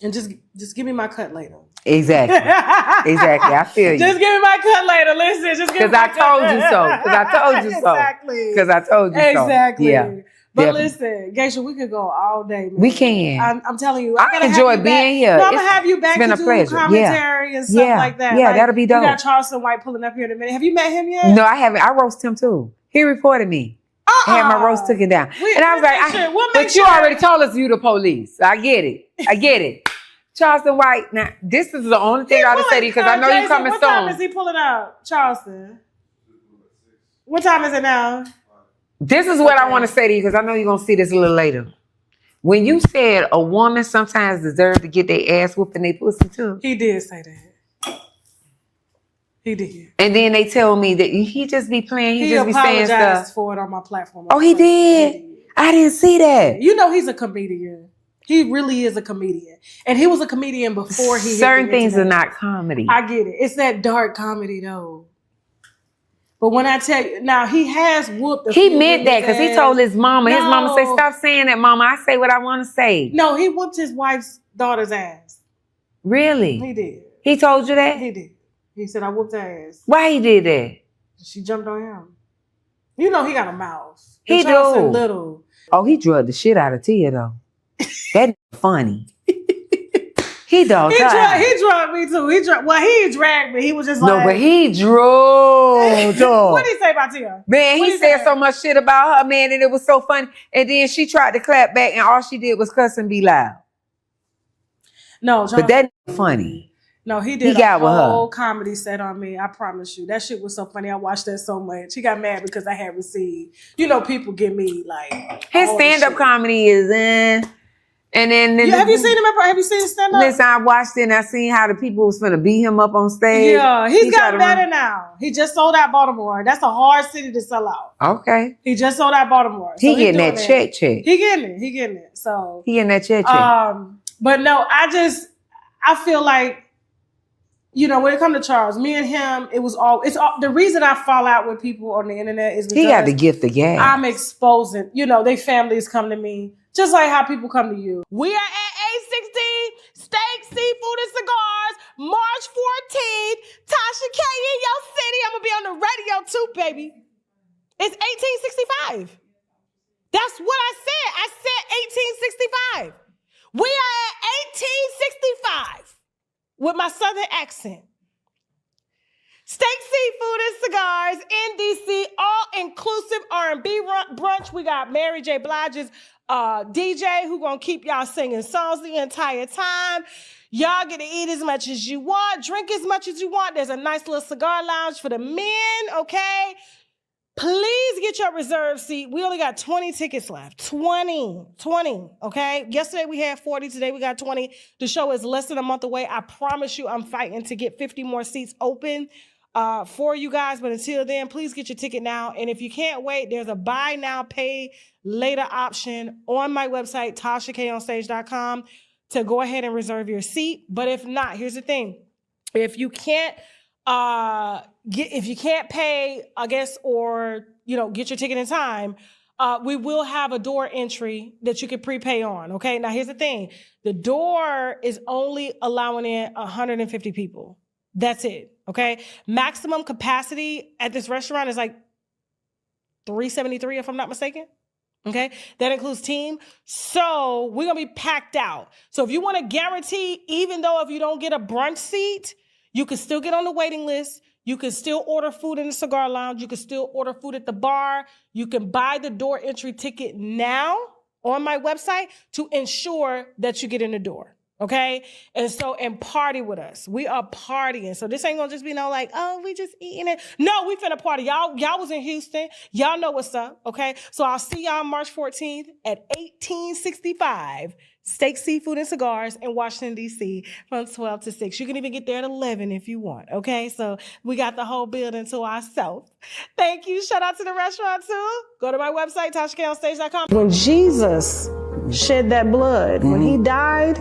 And just give me my cut later. Exactly. Exactly. I feel you. Just give me my cut later. Listen, just give me my cut. Because I told you so. Because I told you so. Exactly. Because I told you so. Exactly. Yeah. But listen, Geisha, we could go all day. Man. We can. I'm telling you. I enjoy being here. No, I'm going to have you back to do commentary and stuff like that. Yeah, that'll be dope. We got Charleston White pulling up here in a minute. Have you met him yet? No, I haven't. I roast him too. He reported me. I had my roast taken down. And I was like, but you already told us you the police. I get it. Charleston White. Now, this is the only thing I would say to you because I know you're coming soon. What time is he pulling up, Charleston? What time is it now? This is what I want to say to you because I know you're going to see this a little later. When you said a woman sometimes deserves to get their ass whooped and they pussy too. He did say that. He did. And then they tell me that he just be playing, he just be saying stuff. He apologized for it on my platform. Oh, he did? I didn't see that. You know he's a comedian. He really is a comedian. And he was a comedian before he certain things are not comedy. I get it. It's that dark comedy though. But when I tell you, now he has whooped. He meant that because he told his mama. His mama said, "Stop saying that, mama. I say what I want to say." No, he whooped his wife's daughter's ass. Really? He did. He told you that? He did. He said, "I whooped her ass." Why he did that? She jumped on him. You know he got a mouth. He do. Little. Oh, he drugged the shit out of Tia though. That's funny. He don't He die. drugged me too. He dragged me. He was just No, like, but he drove. what did he say about Tia? Man, What he he said say? so much shit about her, man, and it was so funny. And then she tried to clap back, and all she did was cuss and be loud. No, John, But that funny. no, he did He got a with her. whole comedy set on me. I promise you. That shit was so funny. I watched that so much. He got mad because I had received. You know, people get me like His all the stand-up shit. comedy is in. And then Have you seen him? Have you seen his stand-up? Listen, I watched it and I seen how the people was finna beat him up on stage. Yeah, he's He tried got to better run- now. He just sold out Baltimore. That's a hard city to sell out. Okay. He just sold out Baltimore. So He getting doing that it. check. He getting it. So He getting that check. but no, I feel like, you know, when it comes to Charles, me and him, it's all the reason I fall out with people on the internet is because He got the gift of gab. I'm exposing, you know, they families come to me, just like how people come to you. We are at 816 Steak, Seafood, and Cigars, March 14th. Tasha K in your city. I'm going to be on the radio too, baby. It's 1865. That's what I said. I said 1865. We are at 1865 with my southern accent. Steak, seafood, and cigars in DC, all-inclusive R&B brunch. We got Mary J. Blige's DJ who gonna keep y'all singing songs the entire time. Y'all get to eat as much as you want, drink as much as you want. There's a nice little cigar lounge for the men, okay? Please get your reserved seat. We only got 20 tickets left. 20, okay? Yesterday we had 40, today we got 20. The show is less than a month away. I promise you I'm fighting to get 50 more seats open for you guys. But until then, please get your ticket now. And if you can't wait, there's a buy now, pay later option on my website, TashaKOnStage.com, to go ahead and reserve your seat. But if not, here's the thing. If you can't pay, I guess, or, you know, get your ticket in time, we will have a door entry that you can prepay on, okay? Now, here's the thing. The door is only allowing in 150 people. That's it, okay? Maximum capacity at this restaurant is like 373, if I'm not mistaken. Okay, that includes team. So we're gonna be packed out. So if you want to guarantee, even though if you don't get a brunch seat, you can still get on the waiting list. You can still order food in the cigar lounge. You can still order food at the bar. You can buy the door entry ticket now on my website to ensure that you get in the door. Okay? And party with us. We are partying. So this ain't gonna just be no like, oh, we just eating it. No, we finna party. Y'all was in Houston. Y'all know what's up. Okay? So I'll see y'all March 14th at 1865 Steak, Seafood, and Cigars in Washington, D.C. from 12 to 6. You can even get there at 11 if you want. Okay? So we got the whole building to ourselves. Thank you. Shout out to the restaurant too. Go to my website, TashaKOnStage.com. When Jesus shed that blood, when he died,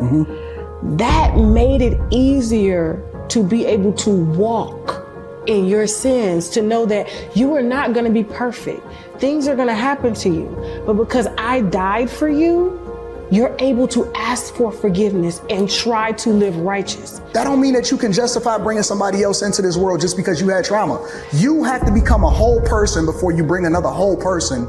that made it easier to be able to walk in your sins, to know that you are not going to be perfect. Things are going to happen to you. But because I died for you, you're able to ask for forgiveness and try to live righteous. That don't mean that you can justify bringing somebody else into this world just because you had trauma. You have to become a whole person before you bring another whole person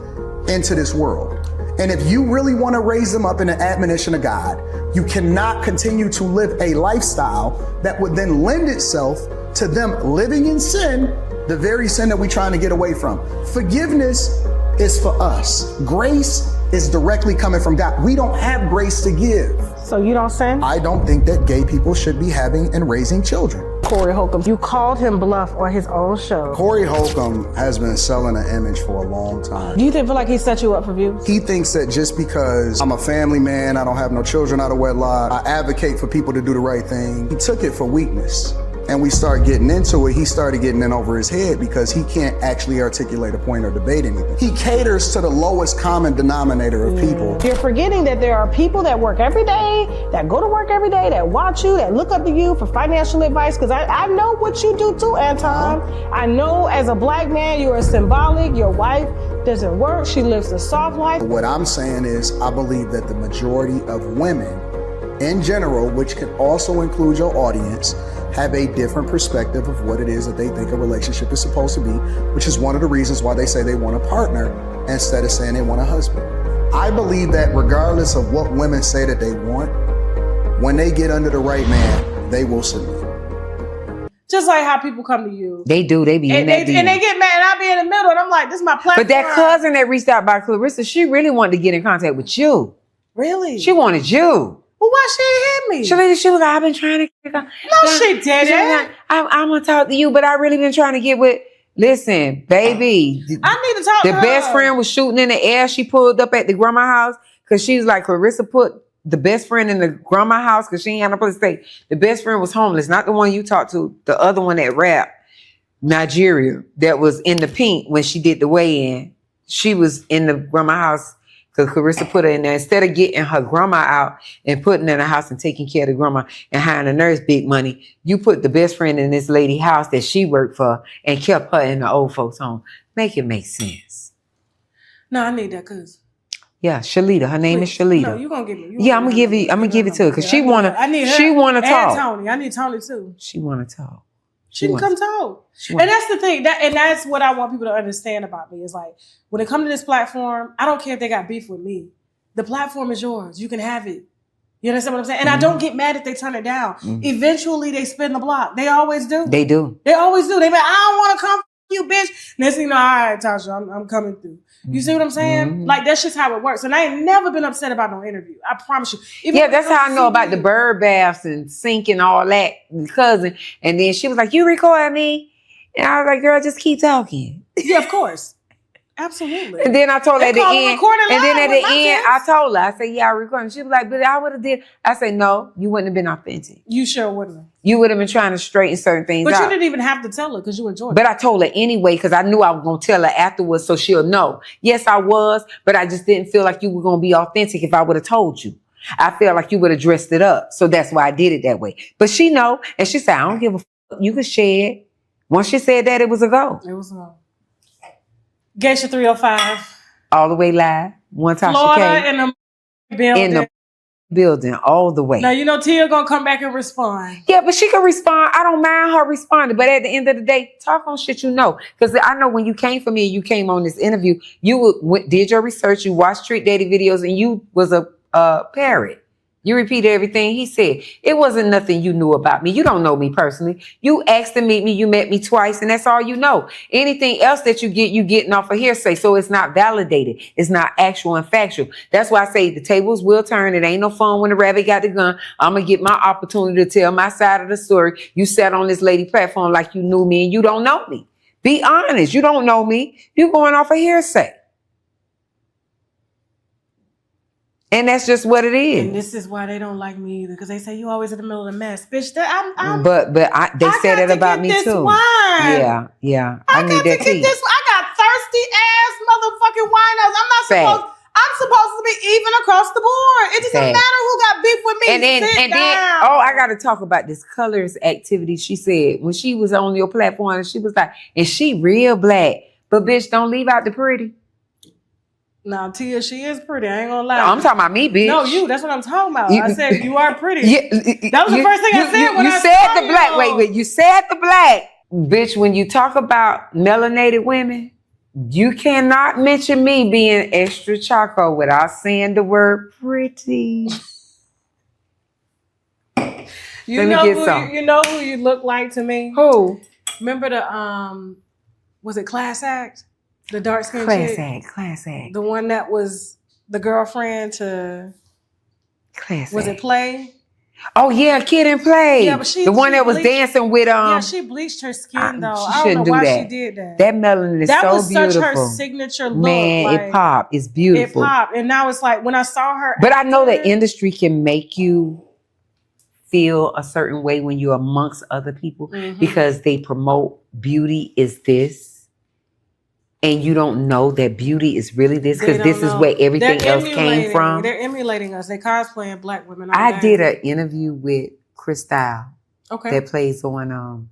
into this world. And if you really want to raise them up in the admonition of God, you cannot continue to live a lifestyle that would then lend itself to them living in sin, the very sin that we're trying to get away from. Forgiveness is for us. Grace is directly coming from God. We don't have grace to give. So you don't sin? I don't think that gay people should be having and raising children. Corey Holcomb, you called him bluff on his own show. Corey Holcomb has been selling an image for a long time. Do you feel like he set you up for views? He thinks that just because I'm a family man, I don't have no children out of wedlock, I advocate for people to do the right thing. He took it for weakness. And we start getting into it, he started getting in over his head because he can't actually articulate a point or debate anything. He caters to the lowest common denominator of people. You're forgetting that there are people that work every day, that go to work every day, that watch you, that look up to you for financial advice. Because I know what you do too, Anton. I know as a black man, you are symbolic. Your wife doesn't work. She lives a soft life. What I'm saying is I believe that the majority of women in general, which can also include your audience, have a different perspective of what it is that they think a relationship is supposed to be, which is one of the reasons why they say they want a partner instead of saying they want a husband. I believe that regardless of what women say that they want, When they get under the right man, they will submit. Just like how people come to you. They do. They be in that and they get mad, and I be in the middle, and I'm like, this is my platform. But that cousin that reached out by Clarissa, she really wanted to get in contact with you. Really? She wanted you. Well, why she ain't hit me? She was like, I've been trying to. No, she didn't. I'm gonna talk to you, but I really been trying to get with. Listen, baby. I need to talk to her. The best friend was shooting in the air. She pulled up at the grandma house because she was like, Clarissa put the best friend in the grandma house because she ain't had no place to stay. The best friend was homeless, not the one you talked to, the other one that rapped, Nigeria, that was in the pink when she did the weigh-in. She was in the grandma house because Clarissa put her in there. Instead of getting her grandma out and putting her in the house and taking care of the grandma and hiring a nurse big money, you put the best friend in this lady house that she worked for and kept her in the old folks' home. Make it make sense. No, I need that cousin. Yeah, Shalita. Her name is Shalita. No, you gonna give me. I'm gonna give it to her because she wanna. I need her. She wanna talk. And Tony. I need Tony too. She wanna talk. She can come talk. And that's the thing. And that's what I want people to understand about me. Is like when it comes to this platform, I don't care if they got beef with me. The platform is yours. You can have it. You understand what I'm saying? And I don't get mad if they turn it down. Eventually, they spin the block. They always do. They do. They always do. They be like, I don't want to come for you, bitch. Next thing you know, all right, Tasha, I'm coming through. You see what I'm saying? Like, that's just how it works. And I ain't never been upset about no interview. I promise you. Even that's how I know about the bird baths and sink and all that, cousin. And then she was like, you record me? And I was like, girl, just keep talking. Yeah, of course. Absolutely. And then I told her at the end. And then at the end, I told her, I said, yeah, I recorded. She was like, but I would have did. I said, no, you wouldn't have been authentic. You sure wouldn't have. You would have been trying to straighten certain things out. But you didn't even have to tell her because you enjoyed it. But I told her anyway because I knew I was going to tell her afterwards so she'll know. Yes, I was, but I just didn't feel like you were going to be authentic if I would have told you. I felt like you would have dressed it up. So that's why I did it that way. But she know, and she said, I don't give a fuck. You can share it. Once she said that, it was a go. It was a go. Geisha 305. All the way live. One Tasha Florida K. in the building. In the building, all the way. Now, you know Tia gonna come back and respond. Yeah, but she can respond. I don't mind her responding. But at the end of the day, talk on shit you know. Because I know when you came for me and you came on this interview, you did your research, you watched Trick Daddy videos, and you was a parrot. You repeated everything he said. It wasn't nothing you knew about me. You don't know me personally. You asked to meet me. You met me twice, and that's all you know. Anything else that you getting off of hearsay. So it's not validated. It's not actual and factual. That's why I say the tables will turn. It ain't no fun when the rabbit got the gun. I'm going to get my opportunity to tell my side of the story. You sat on this lady platform like you knew me, and you don't know me. Be honest. You don't know me. You going off of hearsay. And that's just what it is. And this is why they don't like me either, because they say you always in the middle of the mess, bitch. They said it about me too. Wine. Yeah. I need that tea. I got thirsty ass motherfucking winos. I'm supposed to be even across the board. It doesn't matter who got beef with me. And then, I got to talk about this colors activity. She said when she was on your platform, and she was like, and she real black, but bitch, don't leave out the pretty. Now, Tia, she is pretty. I ain't gonna lie. I'm talking about me, bitch. No, you. That's what I'm talking about. I said you are pretty. That was the first thing I said when I said the black. Wait. You said the black. Bitch, when you talk about melanated women, you cannot mention me being extra choco without saying the word pretty. You know who you look like to me? Who? Remember the was it Class Act? The dark skin chick? Class Act. The one that was the girlfriend to Class was Act. It Play? Oh yeah, Kid and Play. Yeah, but the one that was dancing with Yeah, she bleached her skin though. She shouldn't do that. She did that. That melanin is so beautiful. That was such her signature look. Man, it popped. It's beautiful. It popped. And now it's like when I saw her. But I know the industry can make you feel a certain way when you're amongst other people because they promote beauty is this. And you don't know that beauty is really this because this is where everything else came from. They're emulating us. They cosplaying black women. I did an interview with Crystal. Okay. That plays on All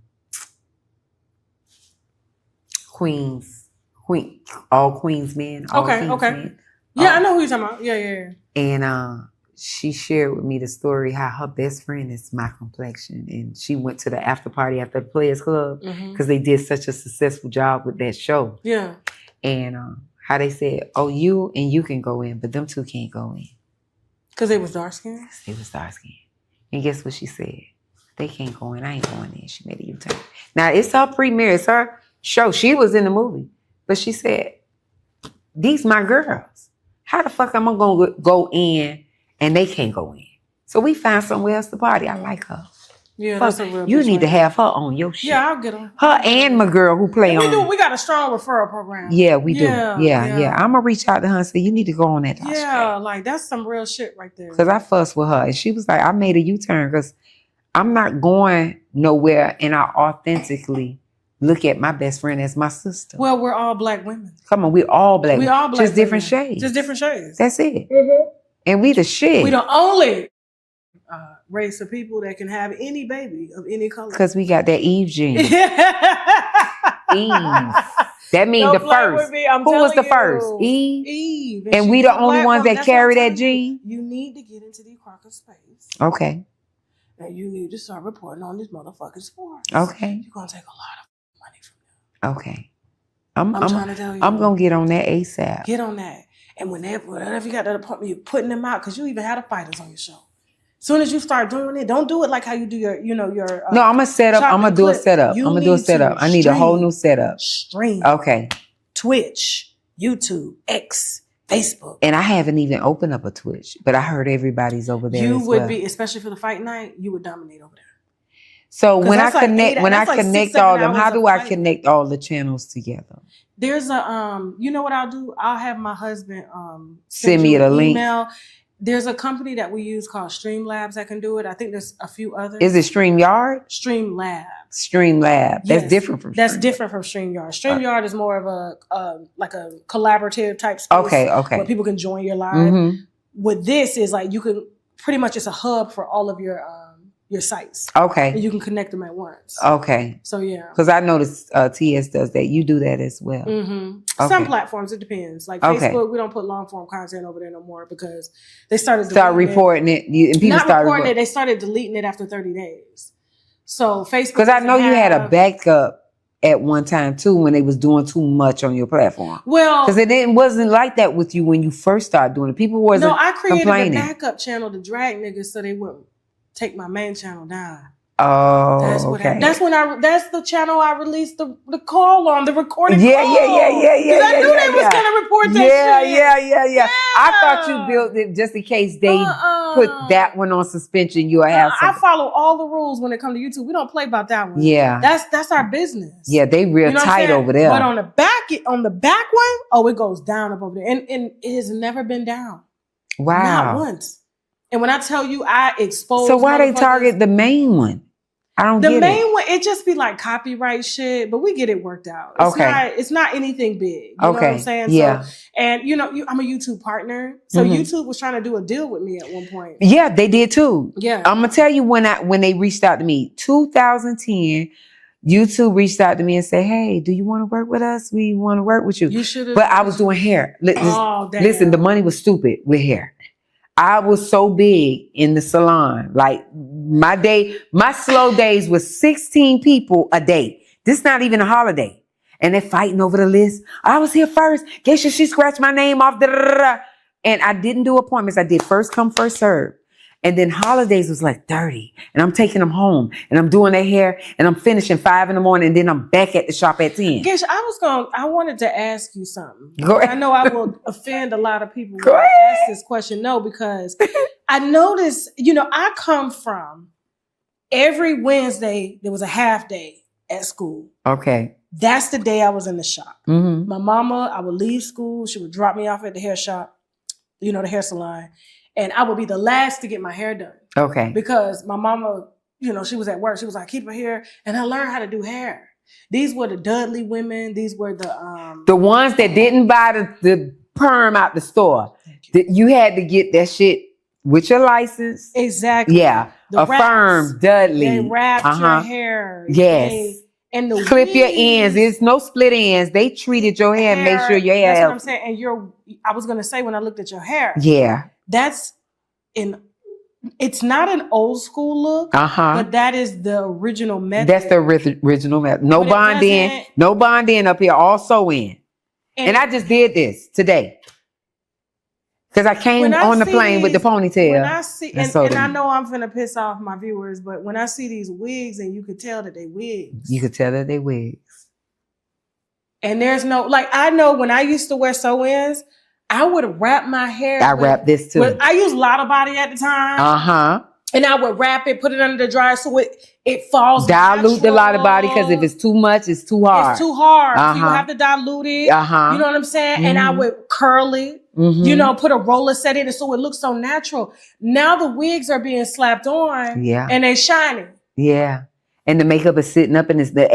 Queens Men. Okay. Yeah, I know who you're talking about. Yeah. And she shared with me the story how her best friend is my complexion, and she went to the after party after the Players Club because they did such a successful job with that show. Yeah. And how they said, "Oh, you can go in, but them two can't go in." Because they was dark skinned. They was dark skinned. And guess what she said? They can't go in. I ain't going in. She made a U-turn. Now, it's her premiere. It's her show. She was in the movie. But she said, these my girls. How the fuck am I going to go in and they can't go in? So we found somewhere else to party. I like her. Yeah, Fuck, that's a real you bitch need to right have her on your shit. Yeah, I'll get her. Her and my girl who play on. We got a strong referral program. Yeah, we do. Yeah, Yeah. I'm going to reach out to her and say, you need to go on that. Yeah, like that's some real shit right there. Because I fussed with her. And she was like, I made a U-turn because I'm not going nowhere and I authentically look at my best friend as my sister. Well, we're all black women. Come on, we're all black. We all black Just different women. shades. Just different shades. That's it. Mm-hmm. And we the shit. We the only race of people that can have any baby of any color. Because we got that Eve gene. Eve. That means the first. Who was the first? Eve? Eve. And we the only ones that carry that gene? You need to get into the Crocker space. Okay. And you need to start reporting on these motherfucking sports. Okay. You're going to take a lot of money from them. Okay. I'm trying to tell you. I'm going to get on that ASAP. Get on that. And whenever you got that appointment, you're putting them out because you even had the fighters on your show. As soon as you start doing it, don't do it like how you do your. No, I'm gonna set up. I'm gonna do a setup. I'm gonna do a setup. I need a whole new setup. Stream. Okay. Twitch, YouTube, X, Facebook. And I haven't even opened up a Twitch, but I heard everybody's over there. You would be, especially for the fight night. You would dominate over there. So when I connect all them, how do I connect all the channels together? There's a you know what I'll do? I'll have my husband send me the link. There's a company that we use called Streamlabs that can do it. I think there's a few others. Is it StreamYard? Streamlabs. Streamlab. That's different from. That's different from StreamYard. StreamYard is more of a like a collaborative type space. Okay. Where people can join your live. Mm-hmm. What this is like, you can pretty much, it's a hub for all of your sites. Okay. And you can connect them at once. Okay. So yeah. Because I noticed TS does that. You do that as well. Mm-hmm. Okay. Some platforms, it depends. Like Facebook, we don't put long form content over there no more because they started reporting it. And people not reporting it. They started deleting it after 30 days. So Facebook. Because I know you had a backup at one time too when they was doing too much on your platform. Well, because it wasn't like that with you when you first started doing it. People wasn't. No, I created complaining. a backup channel to drag niggas so they wouldn't take my main channel down. Oh, that's what okay. That's the channel I released the call on, the recorded yeah, call. Yeah. I knew they was gonna report that shit. Yeah. I thought you built it just in case they put that one on suspension. You'll have I follow all the rules when it comes to YouTube. We don't play about that one. Yeah. That's our business. Yeah, they real tight over there. But on the back one, it goes down up over there. And it has never been down. Wow. Not once. And when I tell you I expose. So why they target the main one? I don't get it. The main one, it just be like copyright shit, but we get it worked out. It's not anything big. You know what I'm saying? Yeah. So, and I'm a YouTube partner. So YouTube was trying to do a deal with me at one point. Yeah, they did too. Yeah. I'm gonna tell you when they reached out to me, 2010, YouTube reached out to me and said, "Hey, do you want to work with us? We want to work with you." You should have. But I was doing hair. Listen, the money was stupid with hair. I was so big in the salon. Like my slow days was 16 people a day. This is not even a holiday. And they're fighting over the list. I was here first. Geisha, she scratched my name off. And I didn't do appointments. I did first come, first serve. And then holidays was like 30. And I'm taking them home. And I'm doing their hair. And I'm finishing 5 a.m. And then I'm back at the shop at 10. Geisha, I wanted to ask you something. Go ahead. I know I will offend a lot of people when I ask this question. No, because I noticed, I come from every Wednesday, there was a half day at school. Okay. That's the day I was in the shop. Mm-hmm. My mama, I would leave school. She would drop me off at the hair shop, the hair salon. And I would be the last to get my hair done. Okay. Because my mama, she was at work. She was like, keep her here. And I learned how to do hair. These were the Dudley women. These were the ones that didn't buy the perm out the store. You had to get that shit with your license. Exactly. Yeah. A firm Dudley. They wrapped your hair. Yes. And the clip your ends. There's no split ends. They treated your hair and made sure your hair. That's what I'm saying. And I was gonna say when I looked at your hair. Yeah. It's not an old school look, but that is the original method. That's the original method. No bond in up here, all sew in. And I just did this today. Because I came on the plane with the ponytail. When I see, and I know I'm finna piss off my viewers, but when I see these wigs, and you could tell that they wigs. You could tell that they wigs. And there's no, like, I know when I used to wear sew-ins, I would wrap my hair. I wrap this too. I used Lotta Body at the time. Uh-huh. And I would wrap it, put it under the dryer so it falls. Dilute the Lotta Body, because if it's too much, it's too hard. It's too hard. So you have to dilute it. Uh-huh. You know what I'm saying? And I would curl it. You know, put a roller set in it so it looks so natural. Now the wigs are being slapped on. Yeah. And they shining. Yeah. And the makeup is sitting up, and it's the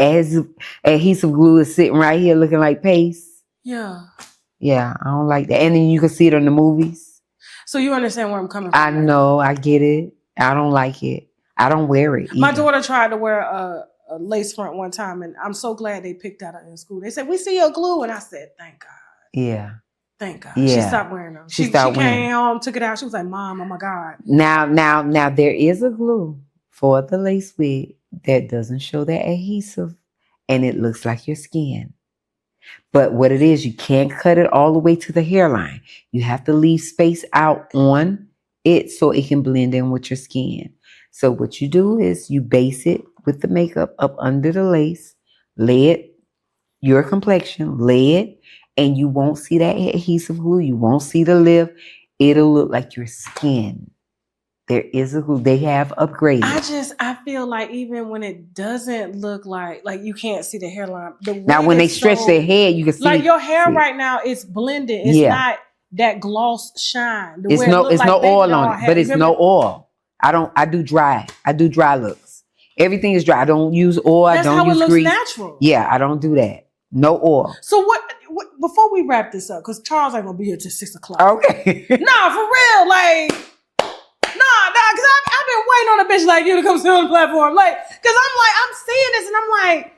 adhesive glue is sitting right here looking like paste. Yeah. Yeah, I don't like that. And then you can see it in the movies. So you understand where I'm coming from. I know, I get it. I don't like it. I don't wear it either. My daughter tried to wear a lace front one time, and I'm so glad they picked that up in school. They said, "We see your glue," and I said, "Thank God." Yeah. Thank God. Yeah. She stopped wearing them. She came home, took it out. She was like, "Mom, oh my God." Now there is a glue for the lace wig that doesn't show that adhesive, and it looks like your skin. But what it is, you can't cut it all the way to the hairline. You have to leave space out on it so it can blend in with your skin. So what you do is you base it with the makeup up under the lace, lay it, your complexion, lay it, and you won't see that adhesive glue. You won't see the lift. It'll look like your skin. There is a glue. They have upgraded. I feel like even when it doesn't look like you can't see the hairline. Now when they stretch their head, you can see. Like your hair right now, it's blended. It's not that gloss shine. It's no oil on it, but it's no oil. I do dry looks. Everything is dry. I don't use oil. I don't use grease. That's how it looks natural. Yeah, I don't do that. No oil. So what before we wrap this up, because Charles ain't gonna be here till 6 o'clock. Okay. Nah, for real. Because I've been waiting on a bitch like you to come sit on the platform. Because I'm seeing this and I'm like,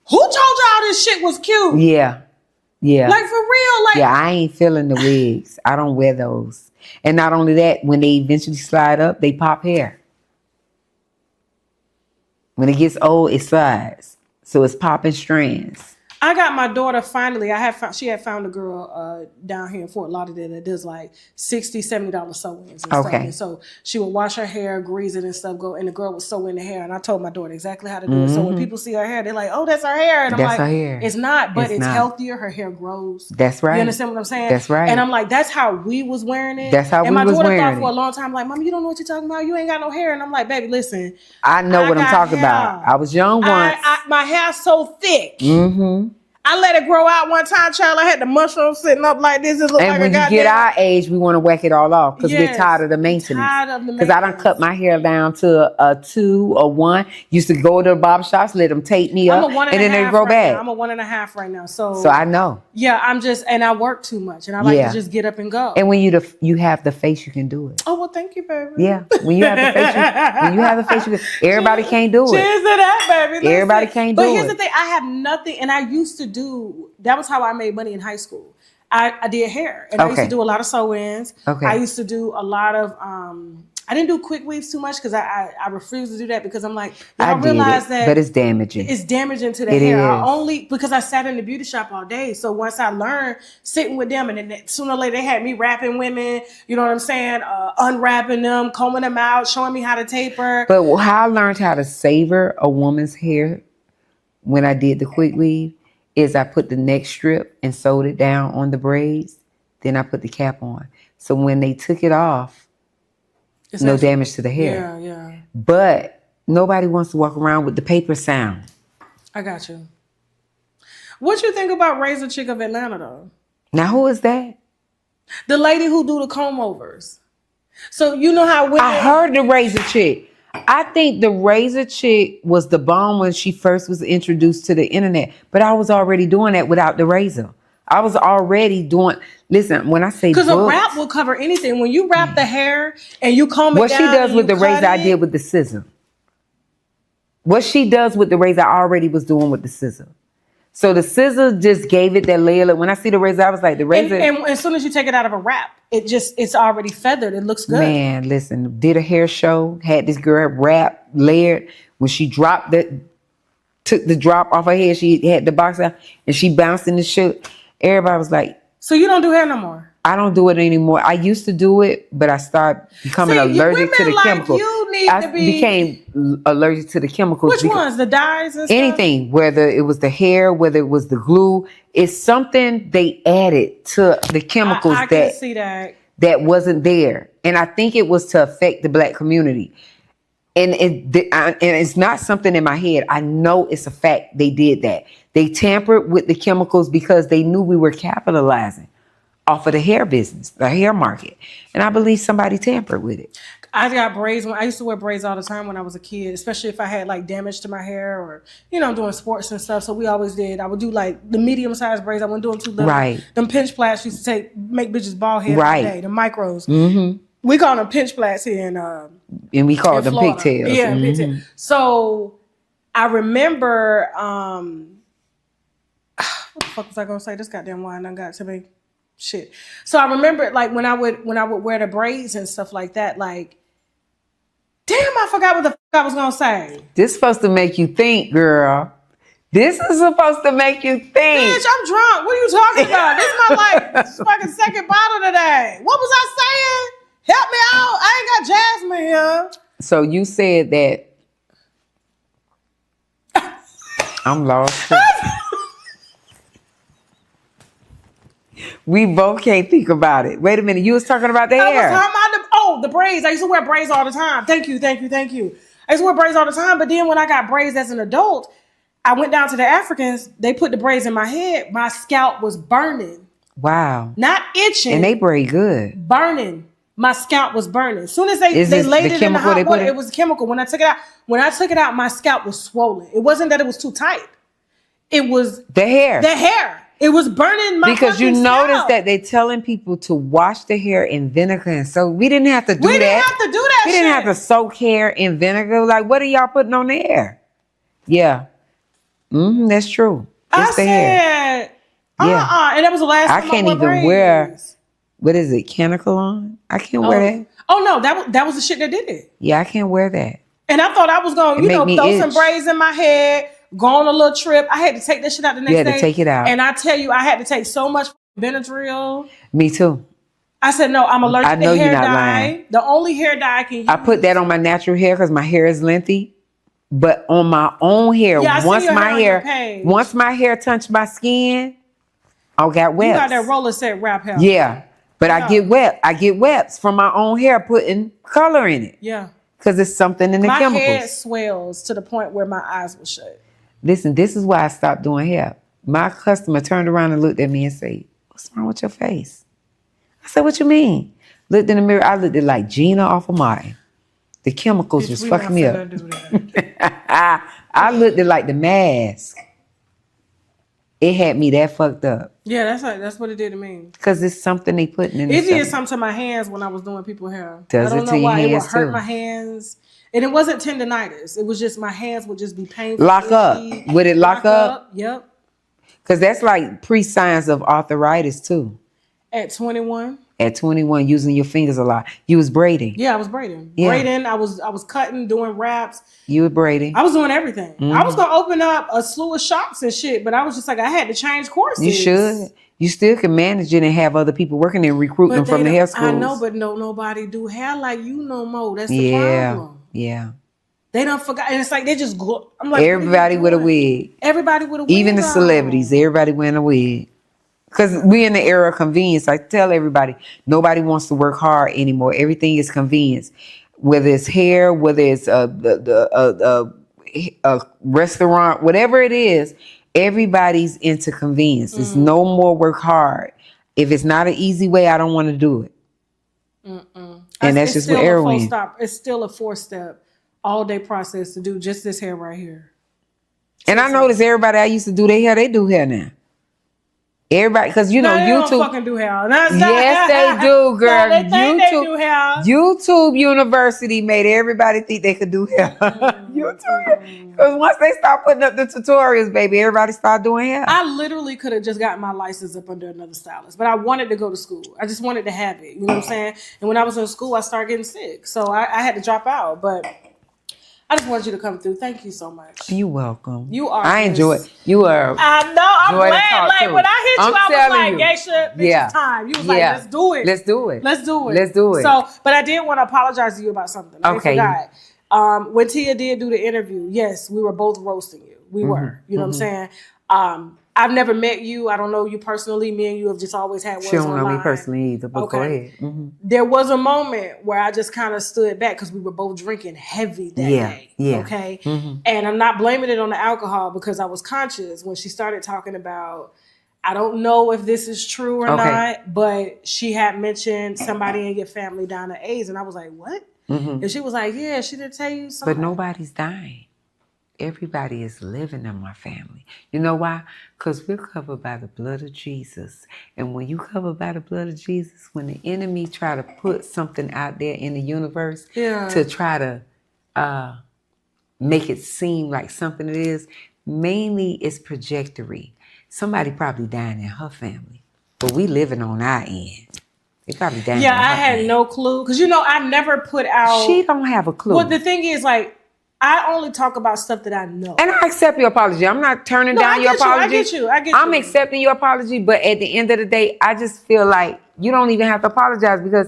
who told y'all this shit was cute? Yeah. Yeah. Like, for real. Yeah, I ain't feeling the wigs. I don't wear those. And not only that, when they eventually slide up, they pop hair. When it gets old, it slides. So it's popping strands. I got my daughter finally. She had found a girl down here in Fort Lauderdale that does like $60, $70 sew-ins and stuff. And so she would wash her hair, grease it and stuff, and the girl would sew in the hair. And I told my daughter exactly how to do it. So when people see her hair, they're like, "Oh, that's her hair." And I'm like, her hair. "It's not, but it's not. Healthier. Her hair grows." That's right. You understand what I'm saying? That's right. And I'm like, that's how we was wearing it. That's how we was wearing it. And my daughter thought for a it. long time, like, "Mom, you don't know what you're talking about. You ain't got no hair." And I'm like, "Baby, listen. I know what I'm talking hair. about. I was young once. My hair's so thick. Mm-hmm. I let it grow out one time, child. I had the mushrooms sitting up like this. It looked and like when you get our age, we want to whack it all off because we're tired of the maintenance. Because I done cut my hair down to a 2 or 1. Used to go to the barber shops, let them tape me up, and then they grow back. I'm a 1.5 right now. So I know. Yeah, and I work too much, and I like to just get up and go. And when you have the face, you can do it. Oh well, thank you, baby. Yeah, when you have the face, everybody can't do it. Cheers to that, baby. Listen, everybody can't do it. But here's the thing: I have nothing, and I used to do. That was how I made money in high school. I did hair, and I used to do a lot of sew-ins. Okay. I used to do a lot of. I didn't do quick weaves too much because I refused to do that because I'm like, I realized that, but it's damaging. It's damaging to the hair. Because I sat in the beauty shop all day. So once I learned sitting with them, and then sooner or later they had me wrapping women. You know what I'm saying? Unwrapping them, combing them out, showing me how to taper. But how I learned how to savor a woman's hair when I did the quick weave is I put the neck strip and sewed it down on the braids. Then I put the cap on. So when they took it off, no damage to the hair. Yeah. But nobody wants to walk around with the paper sound. I got you. What you think about Razor Chick of Atlanta, though? Now, who is that? The lady who do the comb overs. So you know how women... I heard the Razor Chick. I think the Razor Chick was the bomb when she first was introduced to the internet. But I was already doing that without the razor. I was already doing... Listen, when I say because a wrap will cover anything. When you wrap the hair and you comb it what down... What she does with the razor, I did with the scissor. What she does with the razor, I already was doing with the scissor. So the scissor just gave it that layer. Like when I see the razor, I was like, the razor... And as soon as you take it out of a wrap, it's already feathered. It looks good. Man, listen, did a hair show, had this girl wrap, layered. When she took the drop off her head, she had the box out, and she bounced in the shoe. Everybody was like, So you don't do hair no more? I don't do it anymore. I used to do it, but I started becoming allergic to the chemicals. You need I to be... became allergic to the chemicals. Which ones? The dyes and stuff? Anything, whether it was the hair, whether it was the glue, it's something they added to the chemicals I can see that wasn't there. And I think it was to affect the Black community. And it's not something in my head. I know it's a fact they did that. They tampered with the chemicals because they knew we were capitalizing off of the hair business, the hair market. And I believe somebody tampered with it. I got braids. I used to wear braids all the time when I was a kid, especially if I had like damage to my hair or, doing sports and stuff. So we always did. I would do like the medium-sized braids. I wouldn't do them too little. Right. Them pinch plaits used to make bitches bald head right. all day. The micros. Mm-hmm. We call them pinch plaits here and we call them Florida. pigtails. Yeah, pigtails. So I remember, what the fuck was I gonna say? This goddamn wine done got to me. Shit. So I remember like when I would wear the braids and stuff like that, like, damn, I forgot what the fuck I was gonna say. This is supposed to make you think, girl. This is supposed to make you think. Bitch, I'm drunk. What are you talking about? This is my fucking second bottle today. What was I saying? Help me out. I ain't got Jasmine here. So you said that I'm lost. We both can't think about it. Wait a minute. You was talking about the hair. I was talking about the braids. I used to wear braids all the time. Thank you. I used to wear braids all the time. But then when I got braids as an adult, I went down to the Africans. They put the braids in my head. My scalp was burning. Wow. Not itching. And they braid good. Burning. My scalp was burning. As soon as they laid it in the hot water, it was chemical. When I took it out, my scalp was swollen. It wasn't that it was too tight. It was the hair. It was burning my because you scalp. notice that they're telling people to wash the hair in vinegar, and so we didn't have to do that. We didn't have to soak hair in vinegar. Like, what are y'all putting on the hair? Yeah, that's true. Just the hair. Yeah, and that was the last time I can't even wear. What is it? Canicolon? I can't wear that. Oh no, that was the shit that did it. Yeah, I can't wear that. And I thought I was going to, throw some braids in my head, go on a little trip. I had to take that shit out the next day. You had to take it out. And I tell you, I had to take so much Benadryl. Me too. I said, no, I'm allergic to hair dye. Lying. The only hair dye I can use. I put that on my natural hair because my hair is lengthy. But on my own hair, once my hair touched my skin, I got webs. You got that roller set wrap hair. Yeah. But I get webs from my own hair putting color in it. Yeah. Because it's something in the chemicals. My head swells to the point where my eyes will shut. Listen, this is why I stopped doing hair. My customer turned around and looked at me and said, "What's wrong with your face?" I said, "What you mean?" Looked in the mirror. I looked like Gina off of Martin. The chemicals was fucking me up. I looked like the mask. It had me that fucked up. Yeah, that's what it did to me. Because it's something they putting in. It did something to my hands when I was doing people's hair. Does I don't it know to why your it would hands hurt too? my hands, and it wasn't tendonitis. It was just my hands would just be painful. Lock up. Would it lock up? Yep. Because that's like pre-signs of arthritis too. At 21. At 21, using your fingers a lot. You was braiding. Yeah, I was braiding. Yeah. Braiding. I was cutting, doing wraps. You were braiding. I was doing everything. I was gonna open up a slew of shops and shit, but I was just like, I had to change courses. You should. You still can manage it and have other people working and recruit them from the hair schools. I know, but nobody do hair like you no more. That's the problem. Yeah. They don't forget, and it's like they just go. I'm like, everybody with a wig. Everybody with a wig. Even the celebrities, everybody wearing a wig. Because we in the era of convenience. I tell everybody, nobody wants to work hard anymore. Everything is convenience. Whether it's hair, whether it's a restaurant, whatever it is, everybody's into convenience. It's no more work hard. If it's not an easy way, I don't want to do it. And that's just what everyone. It's still a 4-step, all-day process to do just this hair right here. And I notice everybody I used to do their hair, they do hair now. Everybody, because you know, YouTube. They don't fucking do hair. Yes, they do, girl. They think they do hair. YouTube University made everybody think they could do hair. YouTube, because once they start putting up the tutorials, baby, everybody start doing hair. I literally could have just gotten my license up under another stylist, but I wanted to go to school. I just wanted to have it. You know what I'm saying? And when I was in school, I started getting sick, so I had to drop out. But I just wanted you to come through. Thank you so much. You're welcome. You are. I enjoy it. You are. I know. I'm joy to glad. talk Like to. when I hit you, I'm I was telling like, you. Geisha, bitch, it's time. You was like, let's do it. Let's do it. Let's do it. Let's do it. So, but I did want to apologize to you about something. I forgot. When Tia did do the interview, yes, we were both roasting you. We were. You know what I'm saying? I've never met you. I don't know you personally. Me and you have just always had words She don't online. know me personally either, but go ahead. There was a moment where I just kind of stood back because we were both drinking heavy that day. Okay. And I'm not blaming it on the alcohol because I was conscious when she started talking about, I don't know if this is true or not, but she had mentioned somebody in your family dying of AIDS. And I was like, what? And she was like, yeah, she didn't tell you something. But nobody's dying. Everybody is living in my family. You know why? Because we're covered by the blood of Jesus. And when you covered by the blood of Jesus, when the enemy try to put something out there in the universe to try to make it seem like something it is, mainly it's trajectory. Somebody probably dying in her family, but we living on our end. They probably dying. Yeah, I had no clue. Because, you know, I never put out. She don't have a clue. Well, the thing is, like, I only talk about stuff that I know. And I accept your apology. I'm not turning down your apology. I get you. I'm accepting your apology, but at the end of the day, I just feel like you don't even have to apologize because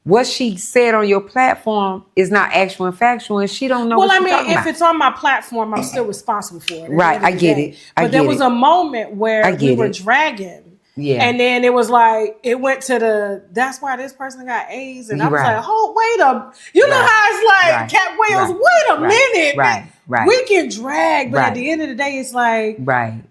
what she said on your platform is not actual and factual, and she don't know what she's talking about. If it's on my platform, I'm still responsible for it. Right, I get it. But there was a moment where we were dragging. Yeah. And then it was like, it went to that's why this person got AIDS. And I was like, oh, wait you know how it's like, Cat Williams, wait a minute. Right. We can drag, but at the end of the day, it's like,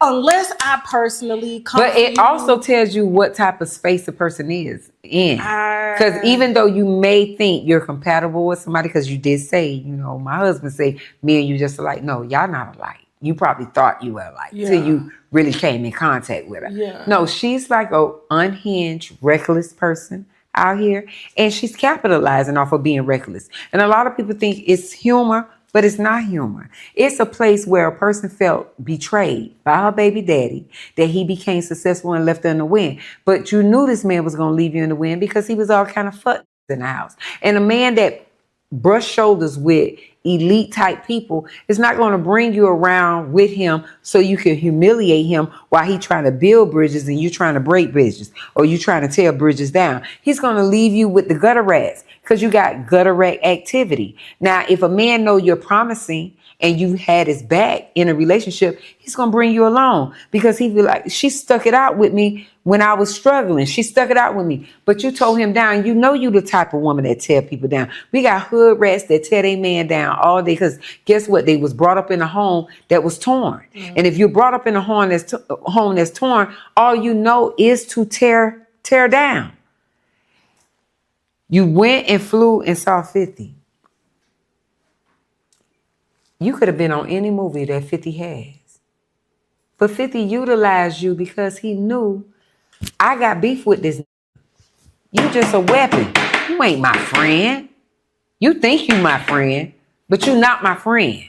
unless I personally come But it also tells you what type of space a person is in. Because even though you may think you're compatible with somebody, because you did say, you know, my husband say, me and you just alike. No, y'all not alike. You probably thought you were alike till you really came in contact with her. Yeah. No, she's like a unhinged, reckless person out here, and she's capitalizing off of being reckless. And a lot of people think it's humor, but it's not humor. It's a place where a person felt betrayed by her baby daddy, that he became successful and left her in the wind. But you knew this man was going to leave you in the wind because he was all kind of fucked in the house. And a man that brush shoulders with elite type people is not going to bring you around with him so you can humiliate him while he's trying to build bridges and you're trying to break bridges, or you trying to tear bridges down. He's going to leave you with the gutter rats because you got gutter rat activity. Now, if a man know you're promising and you had his back in a relationship, he's going to bring you along because he feel like, she stuck it out with me when I was struggling. She stuck it out with me. But you told him down. You know you the type of woman that tear people down. We got hood rats that tear their man down all day because guess what? They was brought up in a home that was torn. And if you're brought up in a home that's torn, all you know is to tear down. You went and flew and saw 50. You could have been on any movie that 50 has. But 50 utilized you because he knew, I got beef with this. You just a weapon. You ain't my friend. You think you my friend, but you not my friend.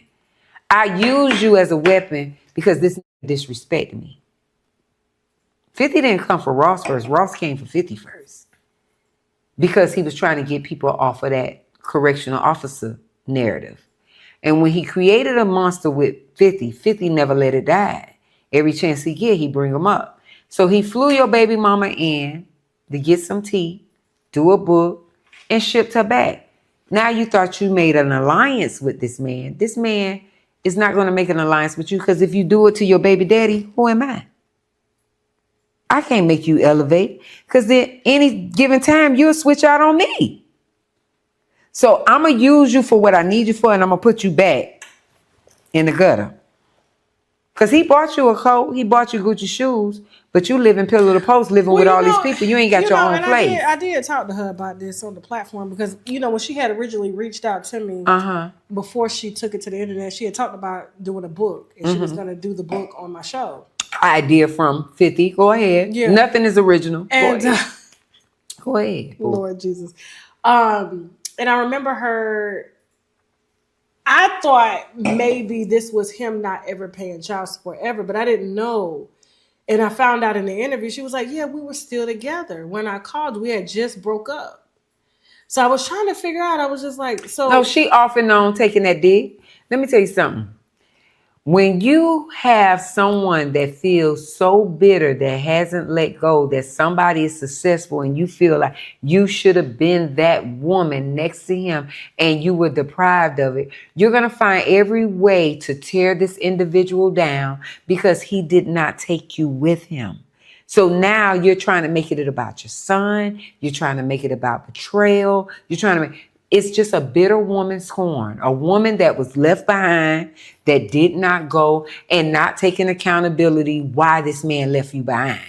I use you as a weapon because this disrespected me. 50 didn't come for Ross first. Ross came for 50 first. Because he was trying to get people off of that correctional officer narrative. And when he created a monster with 50, 50 never let it die. Every chance he get, he bring them up. So he flew your baby mama in to get some tea, do a book, and shipped her back. Now you thought you made an alliance with this man. This man is not going to make an alliance with you because if you do it to your baby daddy, who am I? I can't make you elevate because at any given time, you'll switch out on me. So I'm going to use you for what I need you for, and I'm going to put you back in the gutter. Because he bought you a coat, he bought you Gucci shoes, but you live in pillar to post, living with all these people. You ain't got your own place. I did talk to her about this on the platform because, you know, when she had originally reached out to me before she took it to the internet, she had talked about doing a book, and she was going to do the book on my show. Idea from 50. Go ahead. Yeah. Nothing is original. And, go ahead. Lord Jesus. And I remember her, I thought maybe this was him not ever paying child support ever, but I didn't know. And I found out in the interview, she was like, yeah, we were still together. When I called, we had just broke up. So I was trying to figure out, I was just like, so. No, she off and on taking that dick. Let me tell you something. When you have someone that feels so bitter that hasn't let go, that somebody is successful and you feel like you should have been that woman next to him and you were deprived of it, you're going to find every way to tear this individual down because he did not take you with him. So now you're trying to make it about your son. You're trying to make it about betrayal. You're trying to make... It's just a bitter woman's scorn, a woman that was left behind, that did not go and not taking accountability why this man left you behind.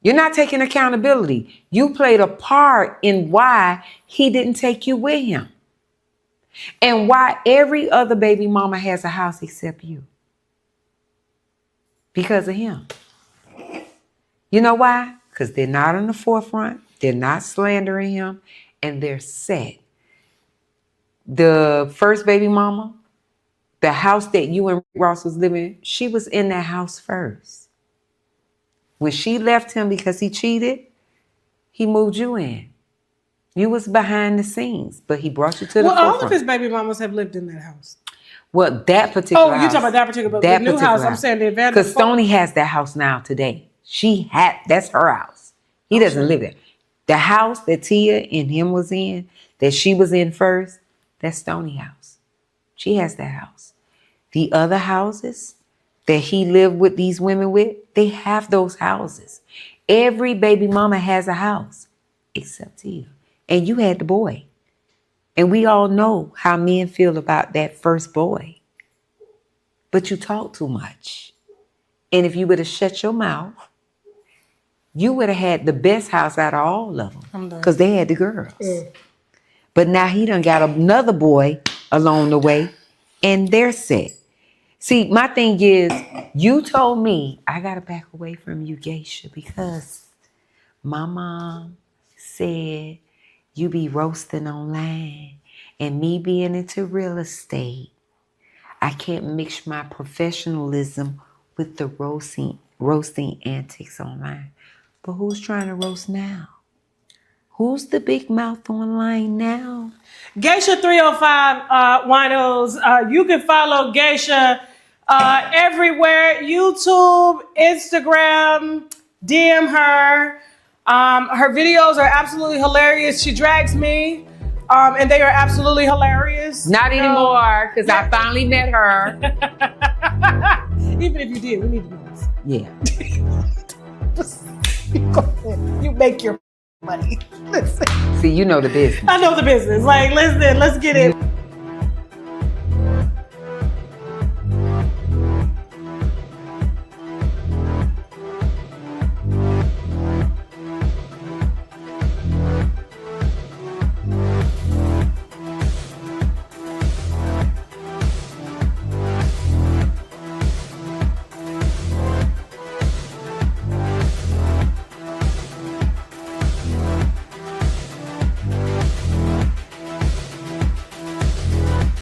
You're not taking accountability. You played a part in why he didn't take you with him and why every other baby mama has a house except you. Because of him. You know why? Because they're not on the forefront. They're not slandering him. And they're set. The first baby mama, the house that you and Ross was living in, she was in that house first. When she left him because he cheated, he moved you in. You was behind the scenes, but he brought you to the forefront. All of his baby mamas have lived in that house. Well, that particular house. Oh, you're talking about that particular, but the new house. I'm saying the advantage. Because Stoney has that house now today. That's her house. He doesn't live there. The house that Tia and him was in, that she was in first, that's Stoney house. She has that house. The other houses that he lived with these women with, they have those houses. Every baby mama has a house, except Tia. And you had the boy. And we all know how men feel about that first boy. But you talk too much. And if you would have shut your mouth, you would have had the best house out of all of them because they had the girls. But now he done got another boy along the way and they're set. See, my thing is, you told me I got to back away from you, Geisha, because my mom said you be roasting online and me being into real estate. I can't mix my professionalism with the roasting antics online. But who's trying to roast now? Who's the big mouth online now? Geisha 305 Winos. You can follow Geisha everywhere. YouTube, Instagram, DM her. Her videos are absolutely hilarious. She drags me. And they are absolutely hilarious. Not anymore, because I finally met her. Even if you did, we need to do this. Yeah. You make your money. Listen. See, you know the business. I know the business. Like, listen, let's get it.